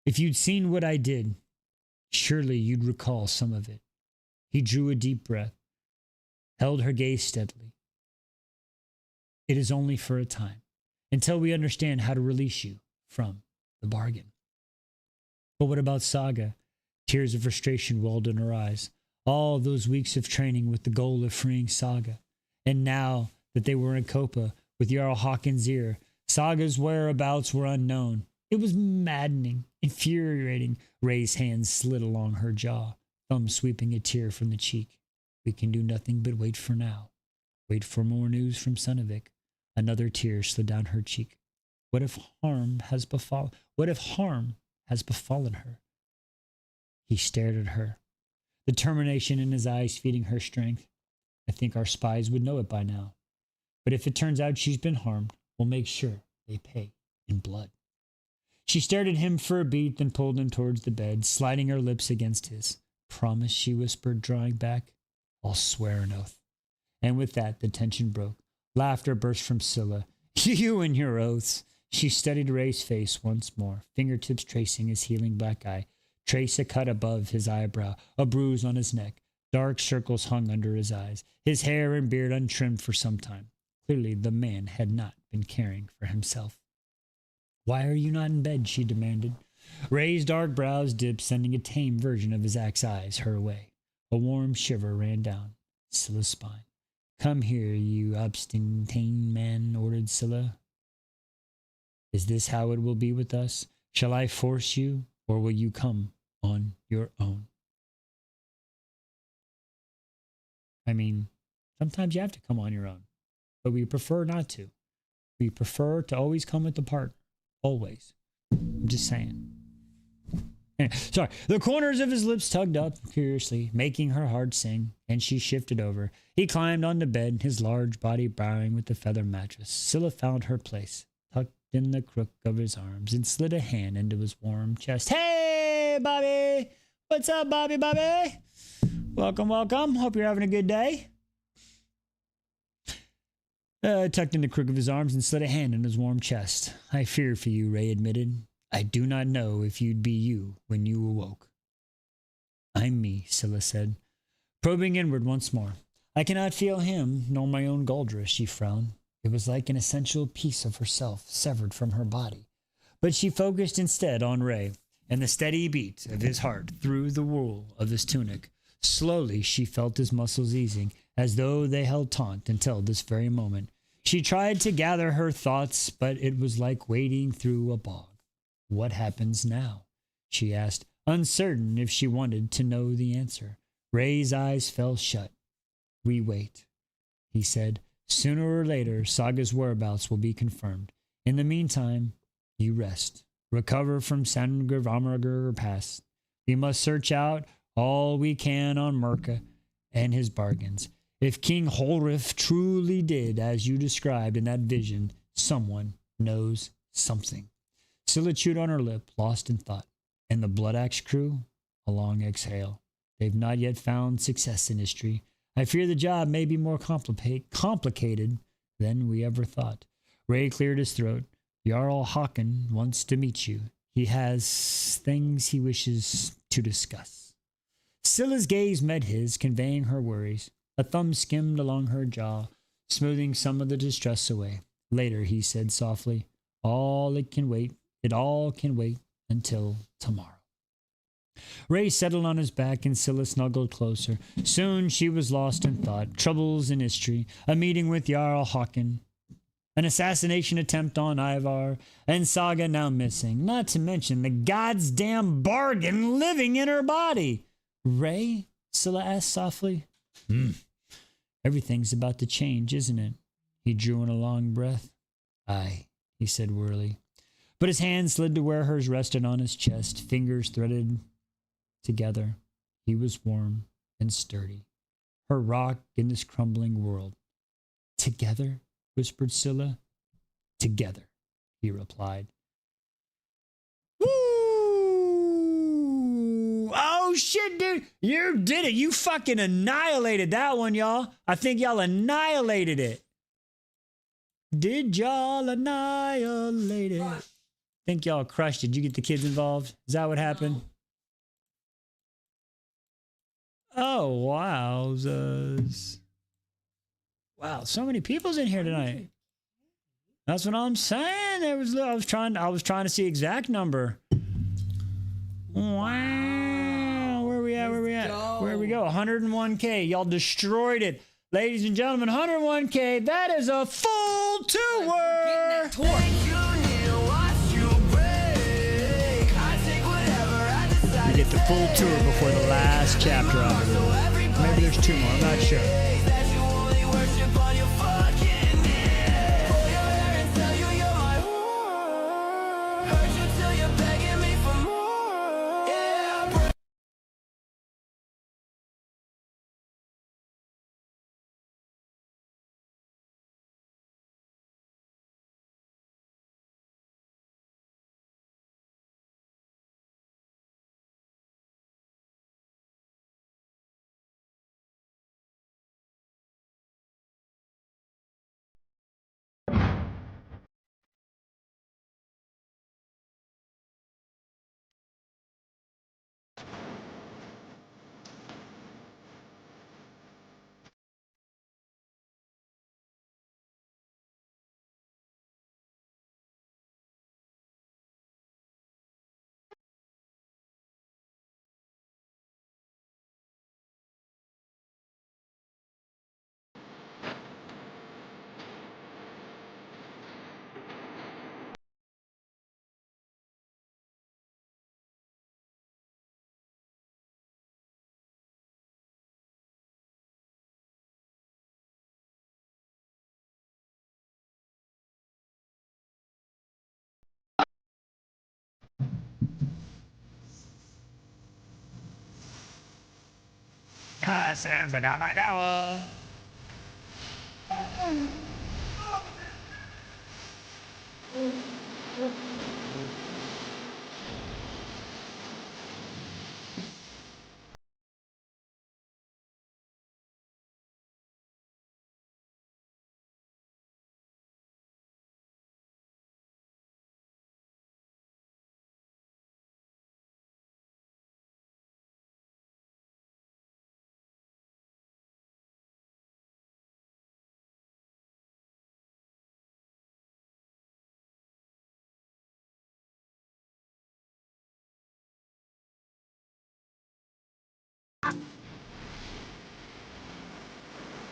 If you'd seen what I did, surely you'd recall some of it. He drew a deep breath, held her gaze steadily. It is only for a time, until we understand how to release you from the bargain. But what about Saga? Tears of frustration welled in her eyes. All those weeks of training with the goal of freeing Saga. And now that they were in Copa with Jarl Haakon's ear, Saga's whereabouts were unknown. It was maddening, infuriating. Ray's hand slid along her jaw, thumb sweeping a tear from the cheek. We can do nothing but wait for now. Wait for more news from Sunavik. Another tear slid down her cheek. What if harm has befallen her? He stared at her, determination in his eyes feeding her strength. I think our spies would know it by now. But if it turns out she's been harmed, we'll make sure they pay in blood. She stared at him for a beat, then pulled him towards the bed, sliding her lips against his. Promise, she whispered, drawing back. I'll swear an oath. And with that, the tension broke. Laughter burst from Scylla. You and your oaths. She studied Ray's face once more, fingertips tracing his healing black eye. Trace a cut above his eyebrow, a bruise on his neck. Dark circles hung under his eyes, his hair and beard untrimmed for some time. Clearly, the man had not been caring for himself. Why are you not in bed? She demanded. Ray's dark brows dipped, sending a tame version of his axe eyes her way. A warm shiver ran down Scylla's spine. Come here, you obstinate man, ordered Scylla. Is this how it will be with us? Shall I force you, or will you come on your own? I mean, sometimes you have to come on your own, but we prefer not to. We prefer to always come with the partner. Always. I'm just saying. Sorry. The corners of his lips tugged up curiously, making her heart sing, and she shifted over. He climbed on the bed, his large body bowing with the feather mattress. Scylla found her place, tucked in the crook of his arms, and slid a hand into his warm chest. Hey, Bobby! What's up, Bobby? Welcome, welcome. Hope you're having a good day. Tucked in the crook of his arms and slid a hand in his warm chest. I fear for you, Ray admitted. I do not know if you'd be you when you awoke. I'm me, Scylla said, probing inward once more. I cannot feel him, nor my own Guldra, she frowned. It was like an essential piece of herself severed from her body. But she focused instead on Ray, and the steady beat of his heart through the wool of his tunic Slowly, she felt his muscles easing, as though they held taut until this very moment. She tried to gather her thoughts, but it was like wading through a bog. What happens now? She asked, uncertain if she wanted to know the answer. Ray's eyes fell shut. We wait, he said. Sooner or later, Saga's whereabouts will be confirmed. In the meantime, you rest. Recover from Sangravamagar Pass. We must search out all we can on Merca and his bargains. If King Holrif truly did as you described in that vision, someone knows something. Scylla chewed on her lip, lost in thought. And the Blood Axe crew? A long exhale. They've not yet found success in history. I fear the job may be more complicated than we ever thought. Ray cleared his throat. Jarl Håkon wants to meet you. He has things he wishes to discuss. Scylla's gaze met his, conveying her worries. A thumb skimmed along her jaw, smoothing some of the distress away. Later, he said softly, it all can wait until tomorrow. Ray settled on his back and Scylla snuggled closer. Soon she was lost in thought. Troubles in history, a meeting with Jarl Håkon, an assassination attempt on Ivar, and Saga now missing. Not to mention the goddamn bargain living in her body. Ray? Scylla asked softly. Everything's about to change, isn't it? He drew in a long breath. Aye, he said wearily. But his hand slid to where hers rested on his chest, fingers threaded together. He was warm and sturdy. Her rock in this crumbling world. Together? Whispered Scylla. Together, he replied. Woo! Oh shit, dude. You did it. You fucking annihilated that one, y'all. I think y'all annihilated it. Did y'all annihilate it? I think y'all crushed it. Did you get the kids involved? Is that what happened? Oh, wowzers. Wow, so many people's in here tonight. That's what I'm saying. I was trying to see exact number. Wow. Where we at? Where we go? 101K. Y'all destroyed it. Ladies and gentlemen, 101K. That is a full tour. You get the full tour before the last chapter of it. Maybe there's two more. I'm not sure.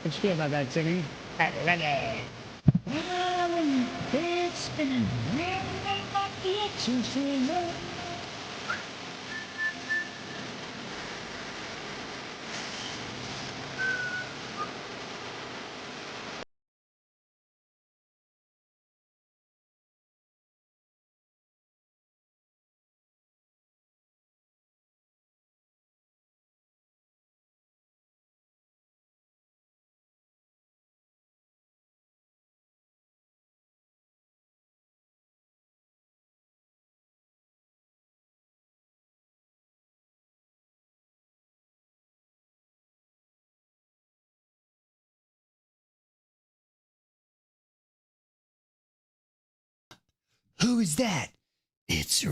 What you feel about that, singing? It's been Who is that? It's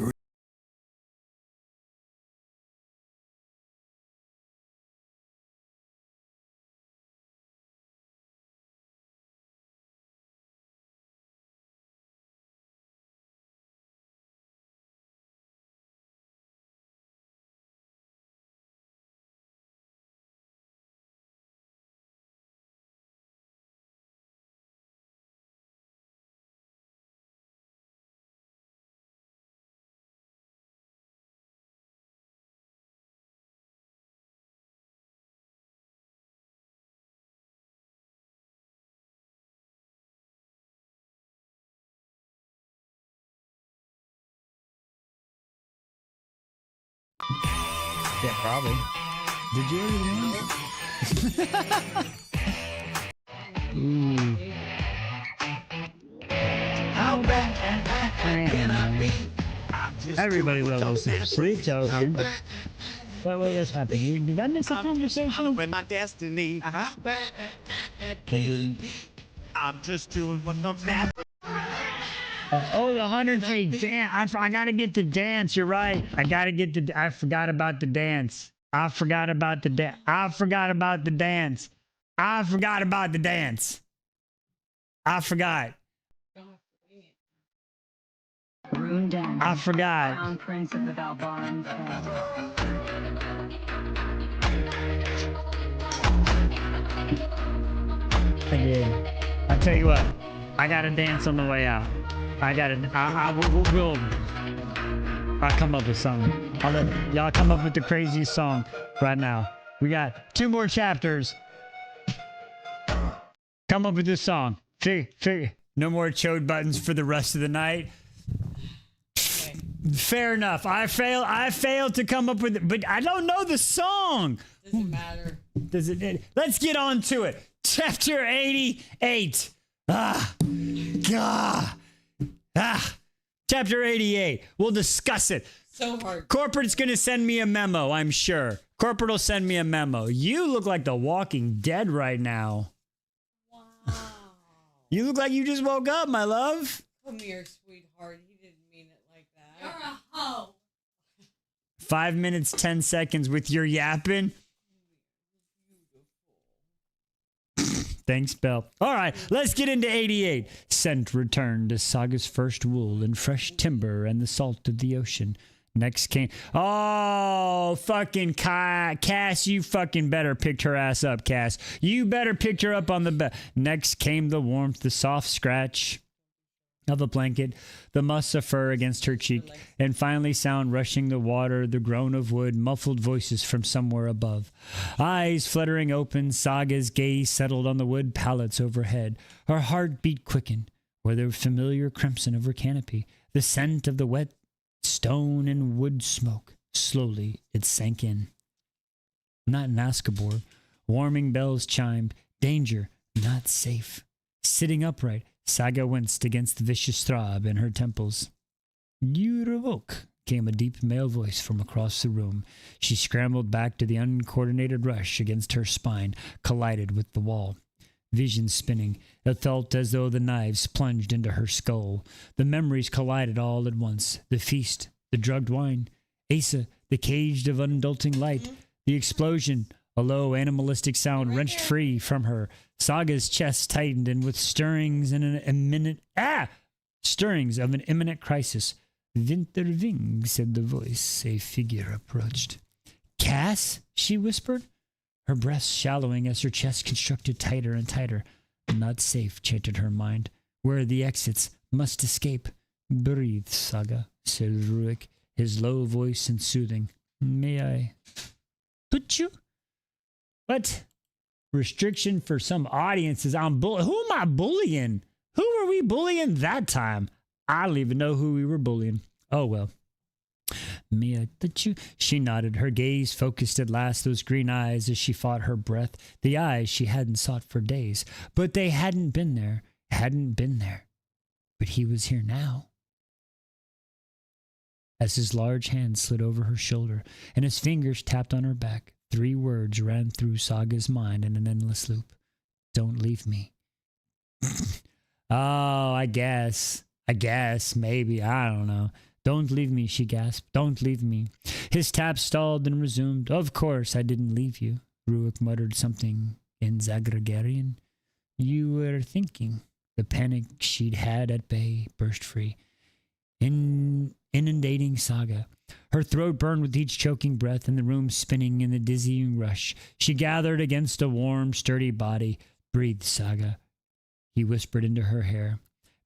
yeah, probably. Did you already know? Ooh. How bad can I be? Everybody loves those sweet token. What just happened? You done this conversation? When my destiny. I'm just doing what I'm meant. Oh, the 100 feet. Damn, I gotta get the dance. You're right. I forgot about the dance. I forgot about the dance. I forgot about the dance. I forgot about the dance. I forgot. Rune Den. I forgot. Crown Prince of the Valbaran I did. I tell you what. I gotta dance on the way out. I'll come up with something. I'll let y'all come up with the craziest song right now. We got 2 more chapters. Come up with this song. Figure. No more chode buttons for the rest of the night. Fair enough. I failed to come up with it, but I don't know the song. Doesn't matter. Does it? Let's get on to it. Chapter 88. Chapter 88. We'll discuss it. So hard. Corporate's gonna send me a memo, I'm sure. Corporate will send me a memo. You look like the Walking Dead right now. Wow. You look like you just woke up, my love. Come here, sweetheart. He didn't mean it like that. You're a hoe. 5 minutes, 10 seconds with your yapping. Thanks, Belle. All right, let's get into 88. Scent returned to Saga's first wool and fresh timber and the salt of the ocean. Next came... Oh, fucking Cass, you fucking better picked her ass up, Cass. You better picked her up on the bed. Next came the warmth, the soft scratch of a blanket, the muss of fur against her cheek, and finally sound rushing the water, the groan of wood, muffled voices from somewhere above. Eyes fluttering open, Saga's gaze settled on the wood pallets overhead. Her heartbeat quickened, where the familiar crimson of her canopy, the scent of the wet stone and wood smoke. Slowly it sank in. Not in Azkaban. Warming bells chimed. Danger, not safe. Sitting upright, Saga winced against the vicious throb in her temples. You revoke, came a deep male voice from across the room. She scrambled back to the uncoordinated rush against her spine, collided with the wall. Vision spinning, it felt as though the knives plunged into her skull. The memories collided all at once. The feast, the drugged wine, Asa, the caged of unadulting light, the explosion, a low animalistic sound wrenched free from her. Saga's chest tightened, and with stirrings of an imminent crisis. Winterving, said the voice. A figure approached. Cass, she whispered. her breasts shallowing as her chest constructed tighter and tighter. Not safe, chanted her mind. Where are the exits? Must escape. Breathe, Saga, said Ruik, his low voice and soothing. May I put you? What? Restriction for some audiences. Who am I bullying? Who were we bullying that time? I don't even know who we were bullying. Oh well. May I touch you? She nodded, her gaze focused at last those green eyes as she fought her breath, the eyes she hadn't sought for days. But they hadn't been there, But he was here now. As his large hand slid over her shoulder and his fingers tapped on her back, 3 words ran through Saga's mind in an endless loop. Don't leave me. Oh, I guess, maybe, I don't know. Don't leave me, she gasped. Don't leave me. His tap stalled and resumed. Of course I didn't leave you. Ruik muttered something in Zagragarian. You were thinking. The panic she'd had at bay burst free, inundating Saga. Her throat burned with each choking breath and the room spinning in the dizzying rush. She gathered against a warm, sturdy body. Breathe, Saga, he whispered into her hair,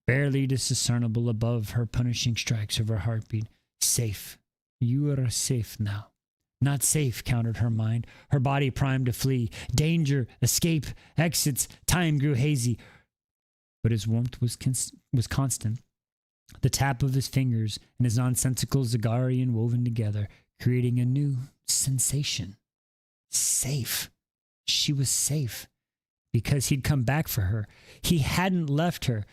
barely discernible above her punishing strikes of her heartbeat. Safe. You are safe now. Not safe, countered her mind, her body primed to flee. Danger, escape, exits. Time grew hazy. But his warmth was constant. The tap of his fingers and his nonsensical Zagarian woven together, creating a new sensation. Safe. She was safe. Because he'd come back for her. He hadn't left her.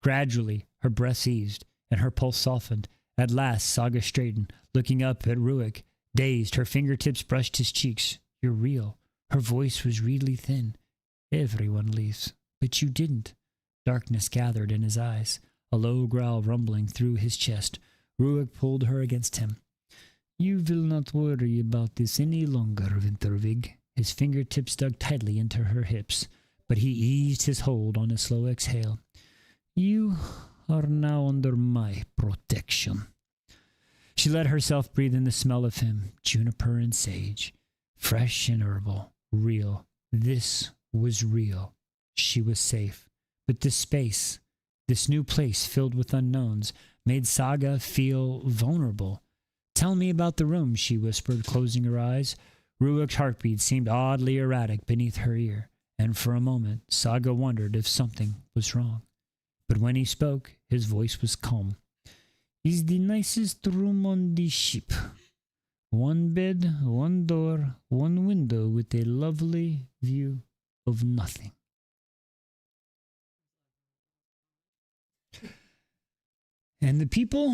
Gradually, her breath eased, and her pulse softened. At last, Saga straightened, looking up at Ruik. Dazed, her fingertips brushed his cheeks. You're real. Her voice was really thin. Everyone leaves, but you didn't. Darkness gathered in his eyes, a low growl rumbling through his chest. Ruik pulled her against him. You will not worry about this any longer, Wintervig. His fingertips dug tightly into her hips, but he eased his hold on a slow exhale. You are now under my protection. She let herself breathe in the smell of him, juniper and sage, fresh and herbal, real. This was real. She was safe. But this space, this new place filled with unknowns, made Saga feel vulnerable. Tell me about the room, she whispered, closing her eyes. Ruik's heartbeat seemed oddly erratic beneath her ear, and for a moment Saga wondered if something was wrong. But when he spoke, his voice was calm. It's the nicest room on the ship. 1 bed, 1 door, 1 window with a lovely view of nothing. And the people,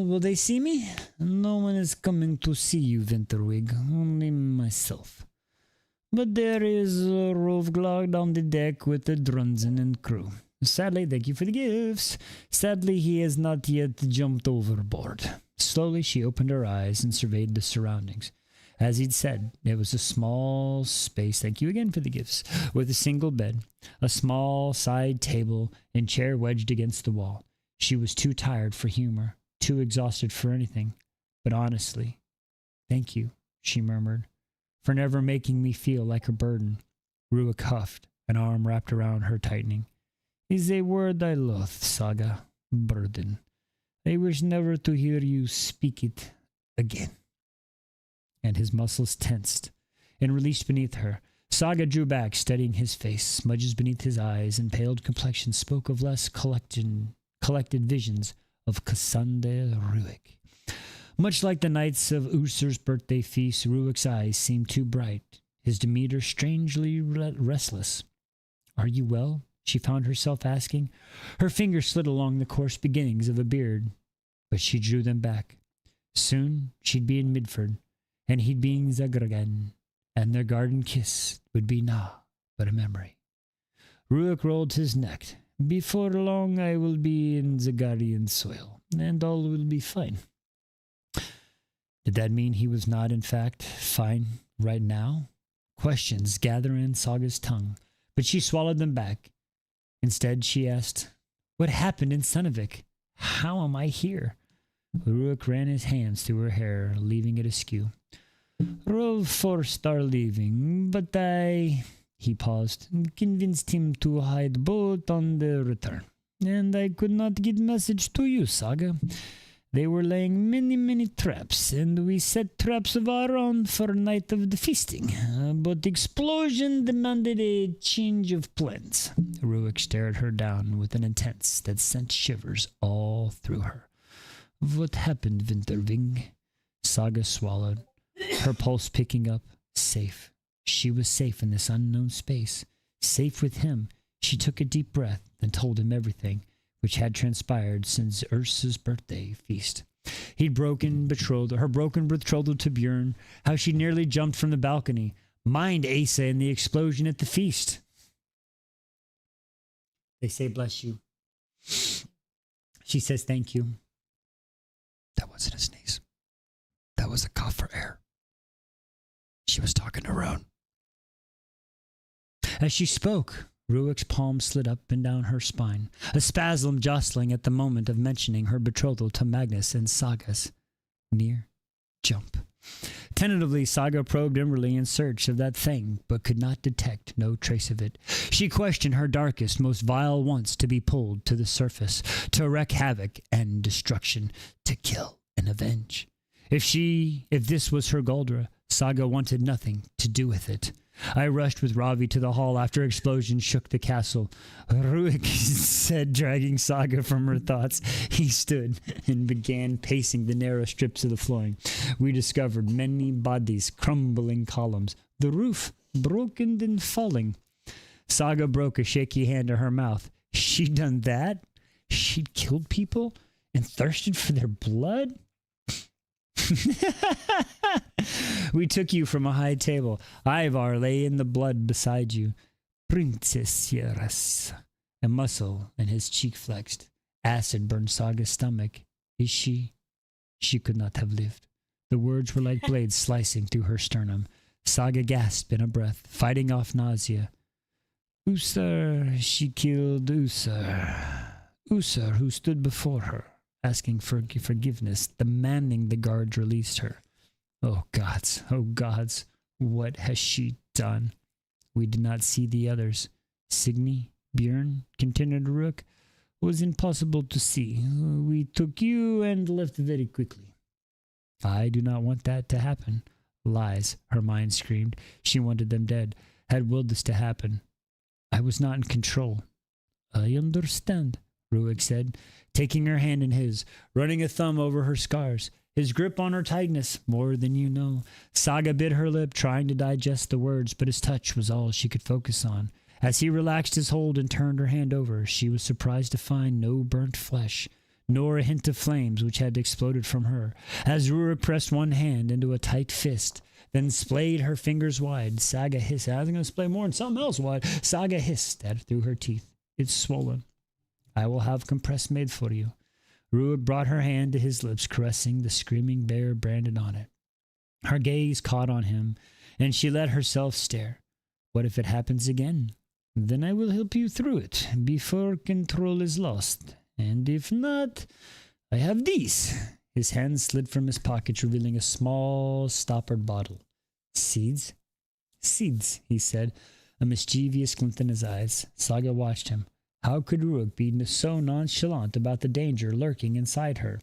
will they see me? No one is coming to see you, Winterwig, only myself. But there is Rovglog on the deck with the Drunzen and crew. Sadly, thank you for the gifts. Sadly, he has not yet jumped overboard. Slowly, she opened her eyes and surveyed the surroundings. As he'd said, it was a small space, thank you again for the gifts, with a single bed, a small side table, and chair wedged against the wall. She was too tired for humor, too exhausted for anything. But honestly, thank you, she murmured, for never making me feel like a burden. Ruik huffed, an arm wrapped around her, tightening. Is a word I loathe, Saga. Burden. I wish never to hear you speak it again. And his muscles tensed and released beneath her. Saga drew back, studying his face. Smudges beneath his eyes and paled complexion spoke of less collected visions of Cassandra Ruik. Much like the nights of Usur's birthday feast, Ruik's eyes seemed too bright, his demeanor strangely restless. Are you well? She found herself asking. Her fingers slid along the coarse beginnings of a beard, but she drew them back. Soon she'd be in Midford, and he'd be in Zagragan, and their garden kiss would be but a memory. Ruik rolled his neck. Before long I will be in Zagarian soil, and all will be fine. Did that mean he was not, in fact, fine right now? Questions gathered in Saga's tongue, but she swallowed them back. Instead, she asked, What happened in Sunavik? How am I here? Ruik ran his hands through her hair, leaving it askew. Rolf forced our leaving, but I, he paused, convinced him to hide boat on the return. And I could not get message to you, Saga. They were laying many traps, and we set traps of our own for night of the feasting. But explosion demanded a change of plans. Ruik stared her down with an intents that sent shivers all through her. What happened, Winterwing? Saga swallowed, her pulse picking up. Safe. She was safe in this unknown space. Safe with him. She took a deep breath and told him everything which had transpired since Ursa's birthday feast. Her broken betrothal to Björn, how she nearly jumped from the balcony, mind Asa and the explosion at the feast. They say bless you. She says thank you. That wasn't a sneeze. That was a cough for air. She was talking to Roan. As she spoke, Ruik's palm slid up and down her spine, a spasm jostling at the moment of mentioning her betrothal to Magnus and Saga's near jump. Tentatively, Saga probed inwardly in search of that thing, but could not detect no trace of it. She questioned her darkest, most vile wants to be pulled to the surface, to wreak havoc and destruction, to kill and avenge. If this was her Galdra, Saga wanted nothing to do with it. I rushed with Ravi to the hall after explosion shook the castle. Ruik said, dragging Saga from her thoughts. He stood and began pacing the narrow strips of the flooring. We discovered many bodies, crumbling columns, the roof broken and falling. Saga broke a shaky hand to her mouth. She'd done that? She'd killed people and thirsted for their blood? We took you from a high table. Ivar lay in the blood beside you. Princess Yeras. A muscle in his cheek flexed. Acid burned Saga's stomach. Is she? She could not have lived. The words were like blades slicing through her sternum. Saga gasped in a breath, fighting off nausea. Usar, she killed Usar. Usar, who stood before her, asking for forgiveness, demanding the guards release her. Oh gods, what has she done? We did not see the others. Signy, Björn, continued Rook, was impossible to see. We took you and left very quickly. I do not want that to happen. Lies, her mind screamed. She wanted them dead, had willed this to happen. I was not in control. I understand, Ruik said, taking her hand in his, running a thumb over her scars, his grip on her tightness, more than you know. Saga bit her lip, trying to digest the words, but his touch was all she could focus on. As he relaxed his hold and turned her hand over, she was surprised to find no burnt flesh, nor a hint of flames which had exploded from her. As Rurik pressed one hand into a tight fist, then splayed her fingers wide, Saga hissed. I was going to splay more and something else wide. Saga hissed at it through her teeth. It's swollen. I will have compress made for you. Ruik brought her hand to his lips, caressing the screaming bear branded on it. Her gaze caught on him, and she let herself stare. What if it happens again? Then I will help you through it, before control is lost. And if not, I have these. His hand slid from his pocket, revealing a small, stoppered bottle. Seeds? Seeds, he said, a mischievous glint in his eyes. Saga watched him. How could Ruik be so nonchalant about the danger lurking inside her?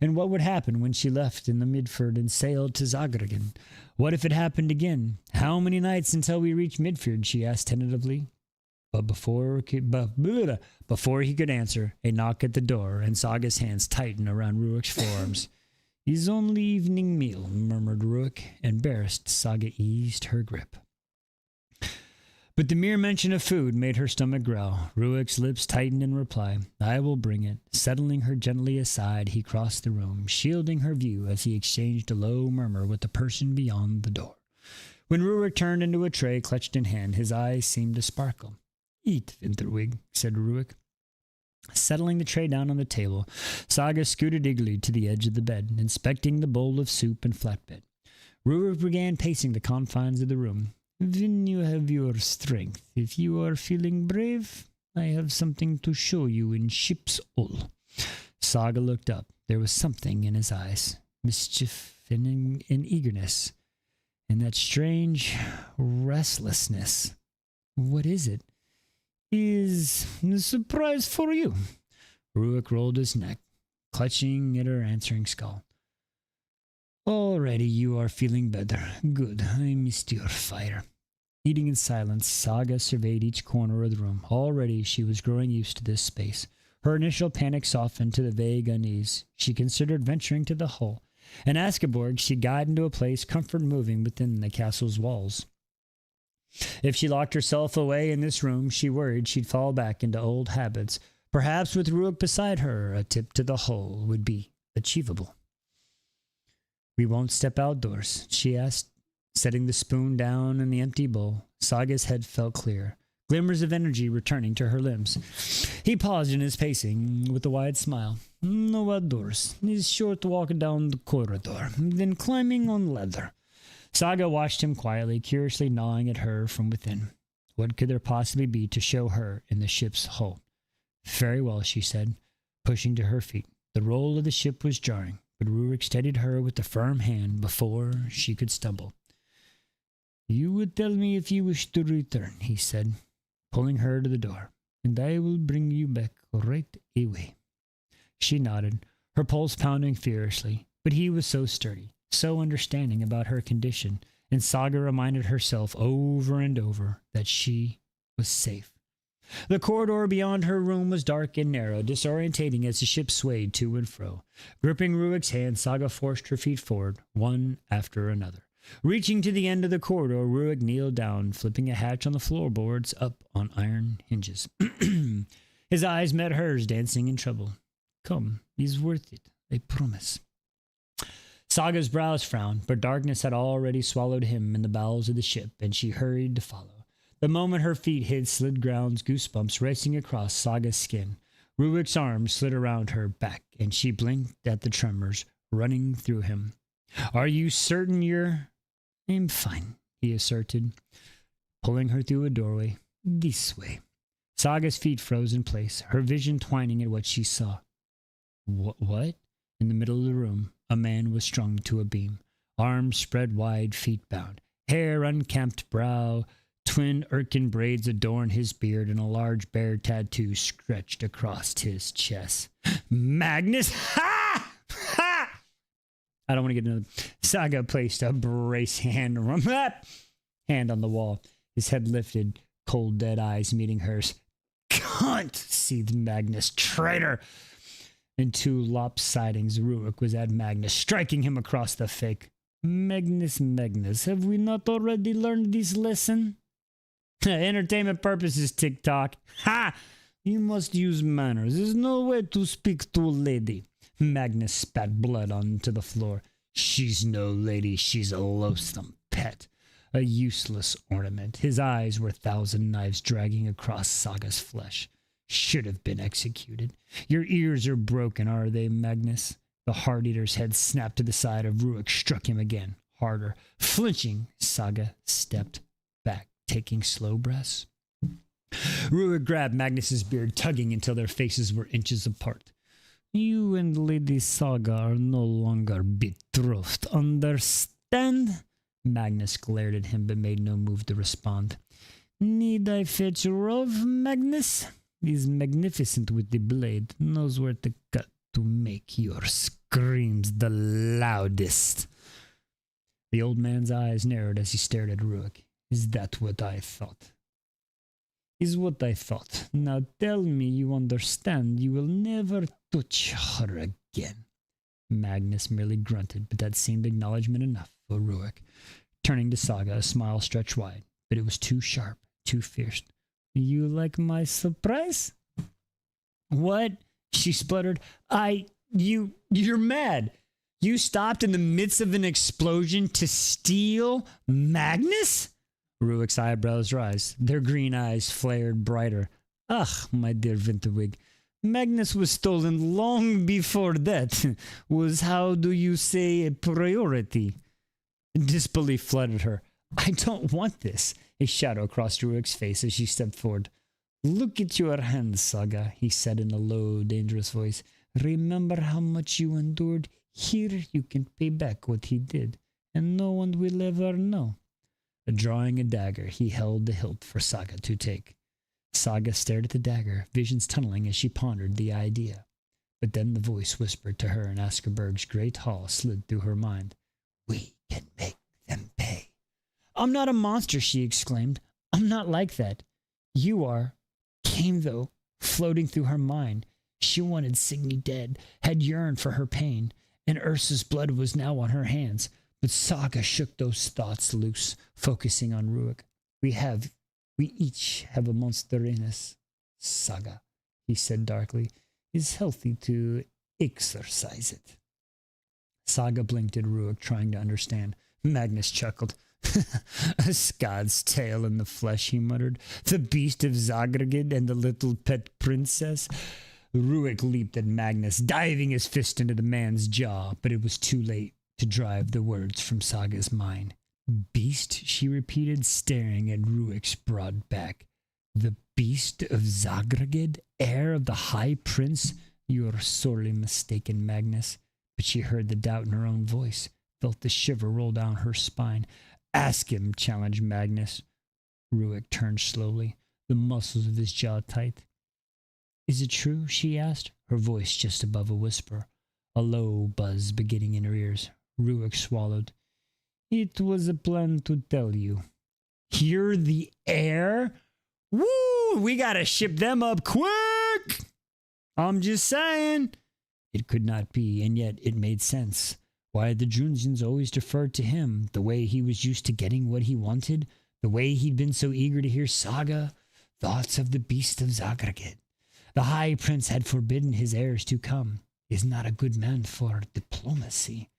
And what would happen when she left in the Midford and sailed to Zagragan? What if it happened again? How many nights until we reach Midford? She asked tentatively. But before he could answer, a knock at the door, and Saga's hands tightened around Ruik's forearms. His only evening meal, murmured Ruik. Embarrassed, Saga eased her grip. But the mere mention of food made her stomach growl. Ruik's lips tightened in reply. I will bring it. Settling her gently aside, he crossed the room, shielding her view as he exchanged a low murmur with the person beyond the door. When Ruik turned into a tray clutched in hand, his eyes seemed to sparkle. Eat, Winterwig, said Ruik. Settling the tray down on the table, Saga scooted eagerly to the edge of the bed, inspecting the bowl of soup and flatbread. Ruik began pacing the confines of the room. When you have your strength, if you are feeling brave, I have something to show you in ship's wool. Saga looked up. There was something in his eyes, mischief and eagerness. And that strange restlessness. What is it? Is a surprise for you. Ruik rolled his neck, clutching at her answering skull. Already you are feeling better. Good. I missed your fire. Eating in silence, Saga surveyed each corner of the room. Already she was growing used to this space. Her initial panic softened to the vague unease. She considered venturing to the hull. In Askeborg, she'd guide into a place comfort moving within the castle's walls. If she locked herself away in this room, she worried she'd fall back into old habits. Perhaps with Ruik beside her, a tip to the hull would be achievable. We won't step outdoors, she asked, setting the spoon down in the empty bowl. Saga's head felt clear, glimmers of energy returning to her limbs. He paused in his pacing with a wide smile. No outdoors. It's short walk down the corridor, then climbing on ladder. Saga watched him quietly, curiously gnawing at her from within. What could there possibly be to show her in the ship's hull? Very well, she said, pushing to her feet. The roll of the ship was jarring, but Rurik steadied her with a firm hand before she could stumble. You would tell me if you wish to return, he said, pulling her to the door, and I will bring you back right away. She nodded, her pulse pounding furiously, but he was so sturdy, so understanding about her condition, and Saga reminded herself over and over that she was safe. The corridor beyond her room was dark and narrow, disorientating as the ship swayed to and fro. Gripping Ruik's hand, Saga forced her feet forward, one after another. Reaching to the end of the corridor, Ruik kneeled down, flipping a hatch on the floorboards up on iron hinges. His eyes met hers, dancing in trouble. Come, he's worth it, I promise. Saga's brows frowned, but darkness had already swallowed him in the bowels of the ship, and she hurried to follow. The moment her feet hit slid ground's goosebumps racing across Saga's skin. Ruik's arms slid around her back, and she blinked at the tremors running through him. Are you certain you're... I'm fine, he asserted, pulling her through a doorway. This way. Saga's feet froze in place, her vision twining at what she saw. What? In the middle of the room, a man was strung to a beam, arms spread wide, feet bound, hair unkempt, brow, twin Erkin braids adorn his beard, and a large bear tattoo stretched across his chest. Magnus! Ha! Ha! I don't want to get another. Saga placed a brace hand on the wall, his head lifted, cold dead eyes meeting hers. Cunt! Seethed Magnus. Traitor! In two lopsidings, Ruik was at Magnus, striking him across the fake. Magnus, have we not already learned this lesson? Entertainment purposes, TikTok. Ha! You must use manners. There's no way to speak to a lady. Magnus spat blood onto the floor. She's no lady. She's a loathsome pet. A useless ornament. His eyes were 1,000 knives dragging across Saga's flesh. Should have been executed. Your ears are broken, are they, Magnus? The Heart-Eater's head snapped to the side of Ruik, struck him again, harder. Flinching, Saga stepped back, taking slow breaths. Ruik grabbed Magnus's beard, tugging until their faces were inches apart. You and Lady Saga are no longer betrothed, understand? Magnus glared at him but made no move to respond. Need I fetch Rov, Magnus? He's magnificent with the blade, knows where to cut to make your screams the loudest. The old man's eyes narrowed as he stared at Ruik. Is that what I thought? Is what I thought. Now tell me you understand. You will never touch her again. Magnus merely grunted, but that seemed acknowledgement enough for Ruik. Turning to Saga, a smile stretched wide, but it was too sharp, too fierce. You like my surprise? What? She spluttered. You're mad. You stopped in the midst of an explosion to steal Magnus? Ruik's eyebrows rose. Their green eyes flared brighter. Ugh, my dear Winterwig. Magnus was stolen long before that. Was, how do you say, a priority? Disbelief flooded her. I don't want this. A shadow crossed Ruik's face as she stepped forward. Look at your hands, Saga, he said in a low, dangerous voice. Remember how much you endured? Here you can pay back what he did. and no one will ever know. Drawing a dagger, he held the hilt for Saga to take. Saga stared at the dagger, visions tunneling as she pondered the idea. But then the voice whispered to her in Askerberg's great hall slid through her mind. We can make them pay. I'm not a monster, she exclaimed. I'm not like that. You are. Came, though, floating through her mind. She wanted Signy dead, had yearned for her pain, and Ursa's blood was now on her hands. But Saga shook those thoughts loose, focusing on Ruik. We each have a monster in us, Saga, he said darkly. It's healthy to exercise it. Saga blinked at Ruik, trying to understand. Magnus chuckled. A Scots tale in the flesh, he muttered. The beast of Zagragid and the little pet princess. Ruik leaped at Magnus, diving his fist into the man's jaw, but it was too late to drive the words from Saga's mind. Beast, she repeated, staring at Ruik's broad back. The beast of Zagragid, heir of the High Prince? You are sorely mistaken, Magnus. But she heard the doubt in her own voice, felt the shiver roll down her spine. Ask him, challenged Magnus. Ruik turned slowly, the muscles of his jaw tight. Is it true? She asked, her voice just above a whisper, a low buzz beginning in her ears. Ruik swallowed. It was a plan to tell you. You're the heir? Woo! We gotta ship them up quick! I'm just saying. It could not be, and yet it made sense. Why had the Drunsians always deferred to him, the way he was used to getting what he wanted, the way he'd been so eager to hear Saga? Thoughts of the beast of Zagragid. The High Prince had forbidden his heirs to come. Is not a good man for diplomacy.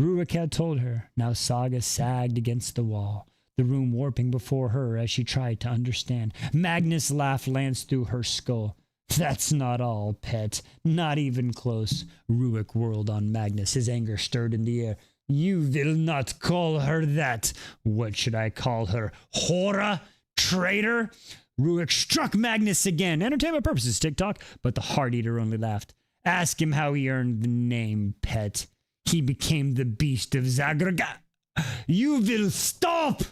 Ruik had told her. Now Saga sagged against the wall, the room warping before her as she tried to understand. Magnus' laugh lanced through her skull. That's not all, pet. Not even close. Ruik whirled on Magnus, his anger stirred in the air. You will not call her that. What should I call her? Hora? Traitor? Ruik struck Magnus again. Entertainment purposes, TikTok. But the heart-eater only laughed. Ask him how he earned the name, pet. He became the beast of Zagraga. You will stop!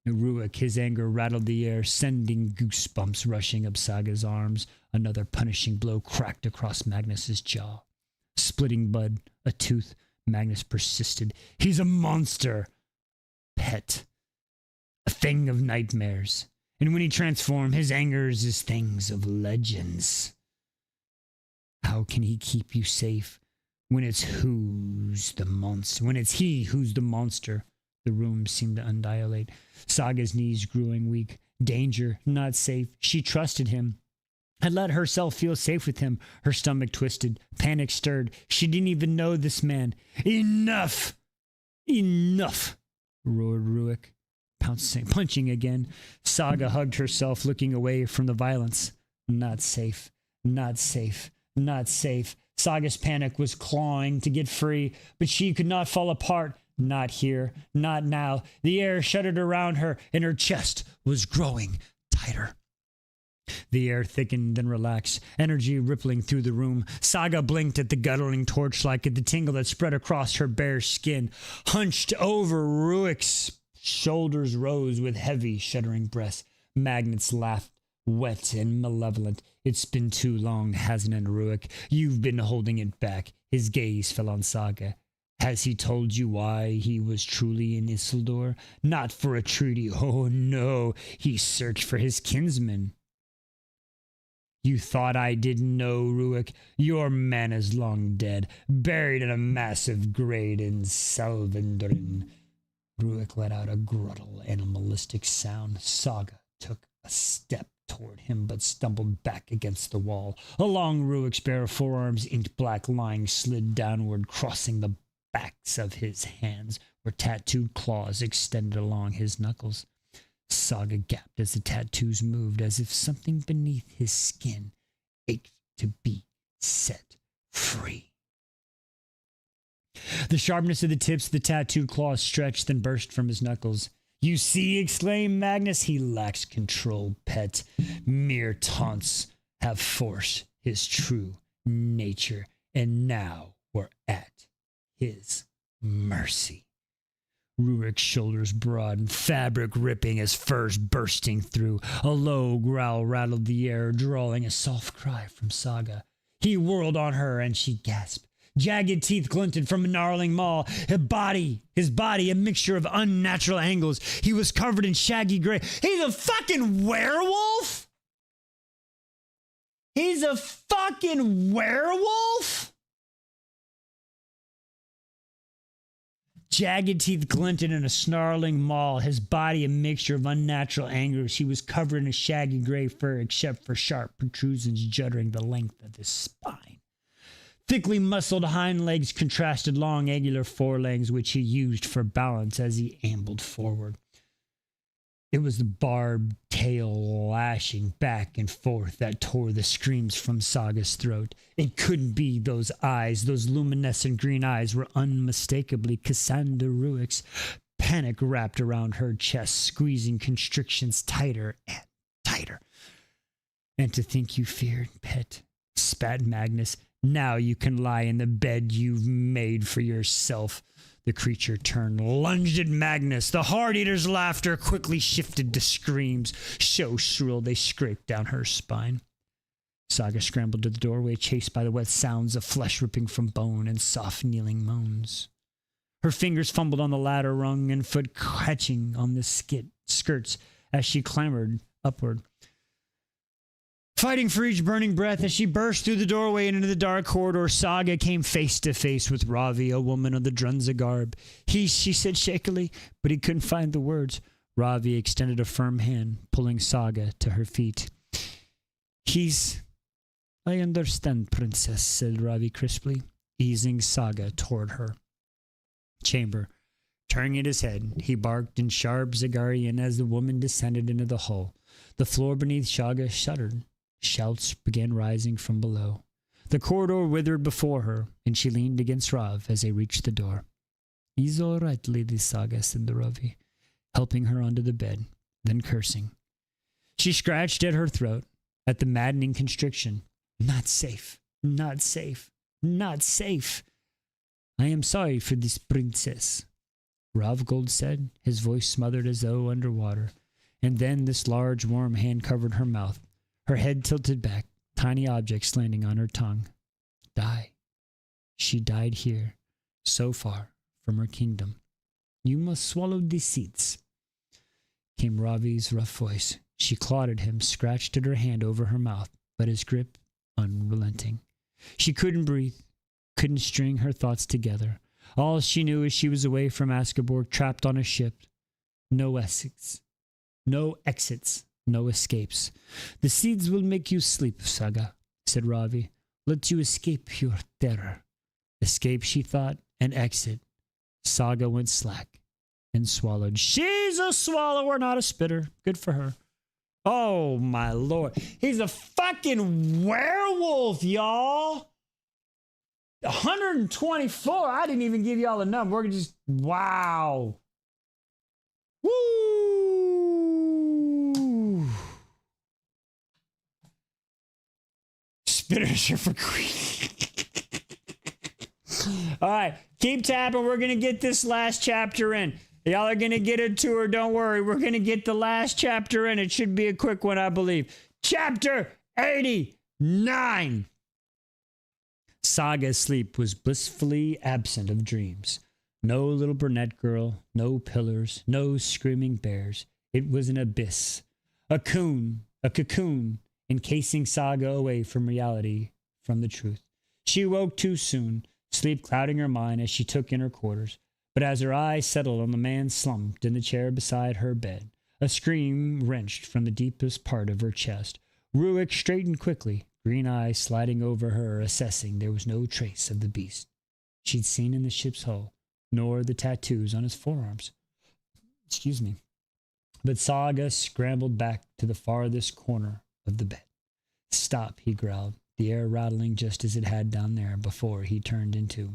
Ruik, his anger rattled the air, sending goosebumps rushing up Saga's arms. Another punishing blow cracked across Magnus's jaw. Splitting bud, a tooth. Magnus persisted. He's a monster. Pet. A thing of nightmares. And when he transforms, his angers is things of legends. How can he keep you safe when it's who's the monster? When it's he who's the monster? The room seemed to undilate. Saga's knees growing weak. Danger, not safe. She trusted him. Had let herself feel safe with him. Her stomach twisted. Panic stirred. She didn't even know this man. Enough! Enough! Roared Ruik, punching again. Saga hugged herself, looking away from the violence. Not safe. Not safe. Not safe. Saga's panic was clawing to get free, but she could not fall apart. Not here. Not now. The air shuddered around her, and her chest was growing tighter. The air thickened and relaxed, energy rippling through the room. Saga blinked at the guttling torchlight, at the tingle that spread across her bare skin. Hunched over, Ruik's shoulders rose with heavy, shuddering breaths. Magnus laughed, wet and malevolent. It's been too long, hasn't it, Ruik? You've been holding it back. His gaze fell on Saga. Has he told you why he was truly in Isildur? Not for a treaty. Oh, no. He searched for his kinsman. You thought I didn't know, Ruik? Your man is long dead, buried in a massive grave in Selvendrin. Ruik let out a gruntle, animalistic sound. Saga took a step toward him, but stumbled back against the wall. Along Ruik's bare forearms, inked black lines slid downward, crossing the backs of his hands, where tattooed claws extended along his knuckles. Saga gasped as the tattoos moved, as if something beneath his skin ached to be set free. The sharpness of the tips of the tattooed claws stretched, then burst from his knuckles. You see, exclaimed Magnus, he lacks control, pet. Mere taunts have forced his true nature, and now we're at his mercy. Ruik's shoulders broadened, fabric ripping as furs bursting through. A low growl rattled the air, drawing a soft cry from Saga. He whirled on her, and she gasped. Jagged teeth glinted from a gnarling maw. His body, a mixture of unnatural angles. He was covered in shaggy gray. He's a fucking werewolf? He's a fucking werewolf? Jagged teeth glinted in a snarling maw, his body a mixture of unnatural angles. He was covered in a shaggy gray fur, except for sharp protrusions juddering the length of his spine. Thickly muscled hind legs contrasted long angular forelegs, which he used for balance as he ambled forward. It was the barbed tail lashing back and forth that tore the screams from Saga's throat. It couldn't be those eyes. Those luminescent green eyes were unmistakably Cassandra Ruik's. Panic wrapped around her chest, squeezing constrictions tighter and tighter. And to think you feared, pet, spat Magnus. Now you can lie in the bed you've made for yourself. The creature turned, lunged at Magnus. The Heart-Eater's laughter quickly shifted to screams, so shrill they scraped down her spine. Saga scrambled to the doorway, chased by the wet sounds of flesh ripping from bone and soft kneeling moans. Her fingers fumbled on the ladder rung and foot catching on the skirts as she clambered upward. Fighting for each burning breath as she burst through the doorway and into the dark corridor, Saga came face to face with Ravi, a woman of the Drunza garb. She said shakily, but he couldn't find the words. Ravi extended a firm hand, pulling Saga to her feet. I understand, princess, said Ravi crisply, easing Saga toward her. Chamber. Turning his head, he barked in sharp Zagarian as the woman descended into the hall. The floor beneath Saga shuddered. Shouts began rising from below. The corridor withered before her, and she leaned against Rav as they reached the door. He's all right, Lady Saga, said the Ravi, helping her onto the bed, then cursing. She scratched at her throat, at the maddening constriction. Not safe, not safe, not safe. I am sorry for this princess, Ravgold said, his voice smothered as though underwater. And then this large, warm hand covered her mouth. Her head tilted back, tiny objects landing on her tongue. Die. She died here, so far from her kingdom. You must swallow these seeds, came Ravi's rough voice. She clawed at him, scratched at her hand over her mouth, but his grip unrelenting. She couldn't breathe, couldn't string her thoughts together. All she knew is she was away from Askeborg, trapped on a ship. No exits. No exits. No escapes. The seeds will make you sleep, Saga, said Ravi. Let you escape your terror. Escape, she thought, and exit. Saga went slack and swallowed. She's a swallower, not a spitter. Good for her. Oh, my Lord. He's a fucking werewolf, y'all. 124. I didn't even give y'all a number. We're just, wow. Woo. Spitters are for queen. All right, keep tapping. We're going to get this last chapter in. Y'all are going to get a tour. Don't worry. We're going to get the last chapter in. It should be a quick one, I believe. Chapter 89. Saga's sleep was blissfully absent of dreams. No little brunette girl, no pillars, no screaming bears. It was an abyss. A cocoon, encasing Saga away from reality, from the truth. She woke too soon, sleep clouding her mind as she took in her quarters. But as her eyes settled on the man slumped in the chair beside her bed, a scream wrenched from the deepest part of her chest. Ruik straightened quickly, green eyes sliding over her, assessing there was no trace of the beast she'd seen in the ship's hull, nor the tattoos on his forearms. Excuse me. But Saga scrambled back to the farthest corner of the bed. Stop, he growled, the air rattling just as it had down there before he turned into.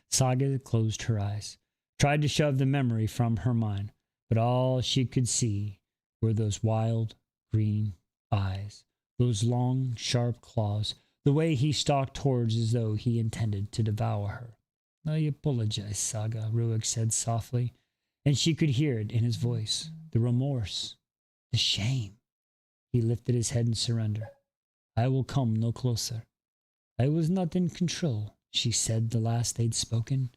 Saga closed her eyes, tried to shove the memory from her mind, but all she could see were those wild green eyes, those long, sharp claws, the way he stalked towards as though he intended to devour her. I apologize, Saga, Ruik said softly, and she could hear it in his voice. The remorse, the shame. He lifted his head in surrender. I will come no closer. I was not in control, she said the last they'd spoken.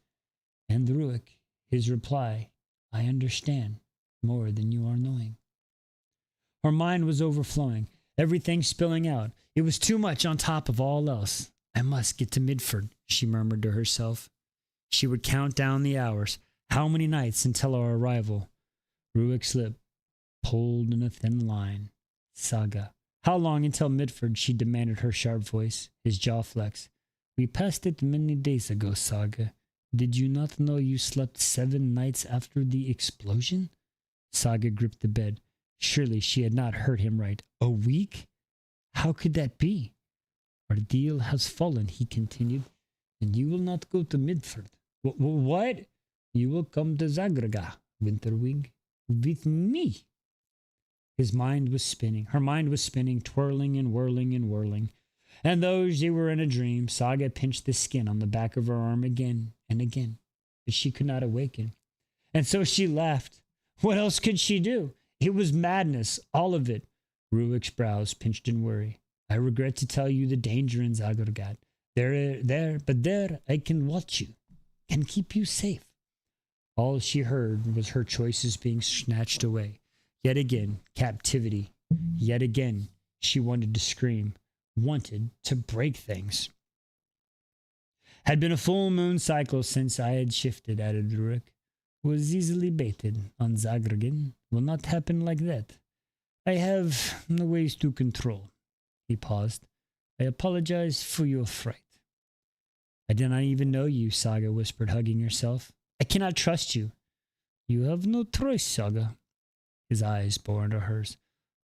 And Ruik, his reply, I understand more than you are knowing. Her mind was overflowing, everything spilling out. It was too much on top of all else. I must get to Midford, she murmured to herself. She would count down the hours. How many nights until our arrival? Ruik's lip pulled in a thin line. Saga. How long until Midford? She demanded, her sharp voice, his jaw flexed. We passed it many days ago, Saga. Did you not know you slept 7 nights after the explosion? Saga gripped the bed. Surely she had not heard him right. A week? How could that be? Our deal has fallen, he continued, and you will not go to Midford. What? You will come to Zagraga, Winterwing, with me. His mind was spinning. Her mind was spinning, twirling and whirling and whirling. And though she were in a dream, Saga pinched the skin on the back of her arm again and again, but she could not awaken. And so she laughed. What else could she do? It was madness, all of it. Ruik's brows pinched in worry. I regret to tell you the danger in Zagragat. There I can watch you, can keep you safe. All she heard was her choices being snatched away. Yet again, captivity. Yet again, she wanted to scream, wanted to break things. Had been a full moon cycle since I had shifted, added Rurik. Was easily baited on Zagragan. Will not happen like that. I have no ways to control. He paused. I apologize for your fright. I did not even know you, Saga whispered, hugging herself. I cannot trust you. You have no choice, Saga. His eyes bore into hers.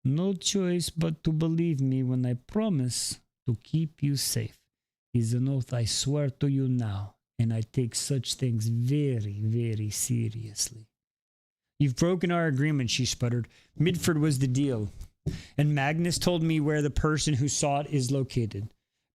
No choice but to believe me when I promise to keep you safe. Is an oath I swear to you now, and I take such things very, very seriously. You've broken our agreement, she sputtered. Midford was the deal. And Magnus told me where the person who saw it is located.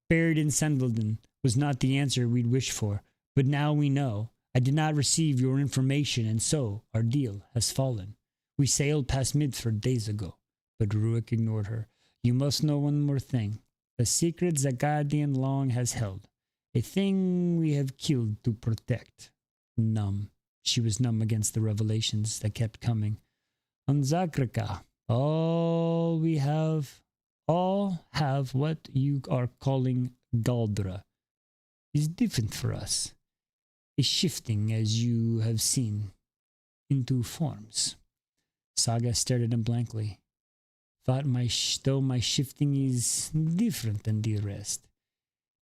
Buried in Sendelden was not the answer we'd wished for, but now we know. I did not receive your information, and so our deal has fallen. We sailed past Midford days ago, but Ruik ignored her. You must know one more thing. The secret the Guardian long has held. A thing we have killed to protect. Numb. She was numb against the revelations that kept coming. On Zagraka, all have what you are calling Galdra. Is different for us. Is shifting, as you have seen, into forms. Saga stared at him blankly. Thought my shifting is different than the rest.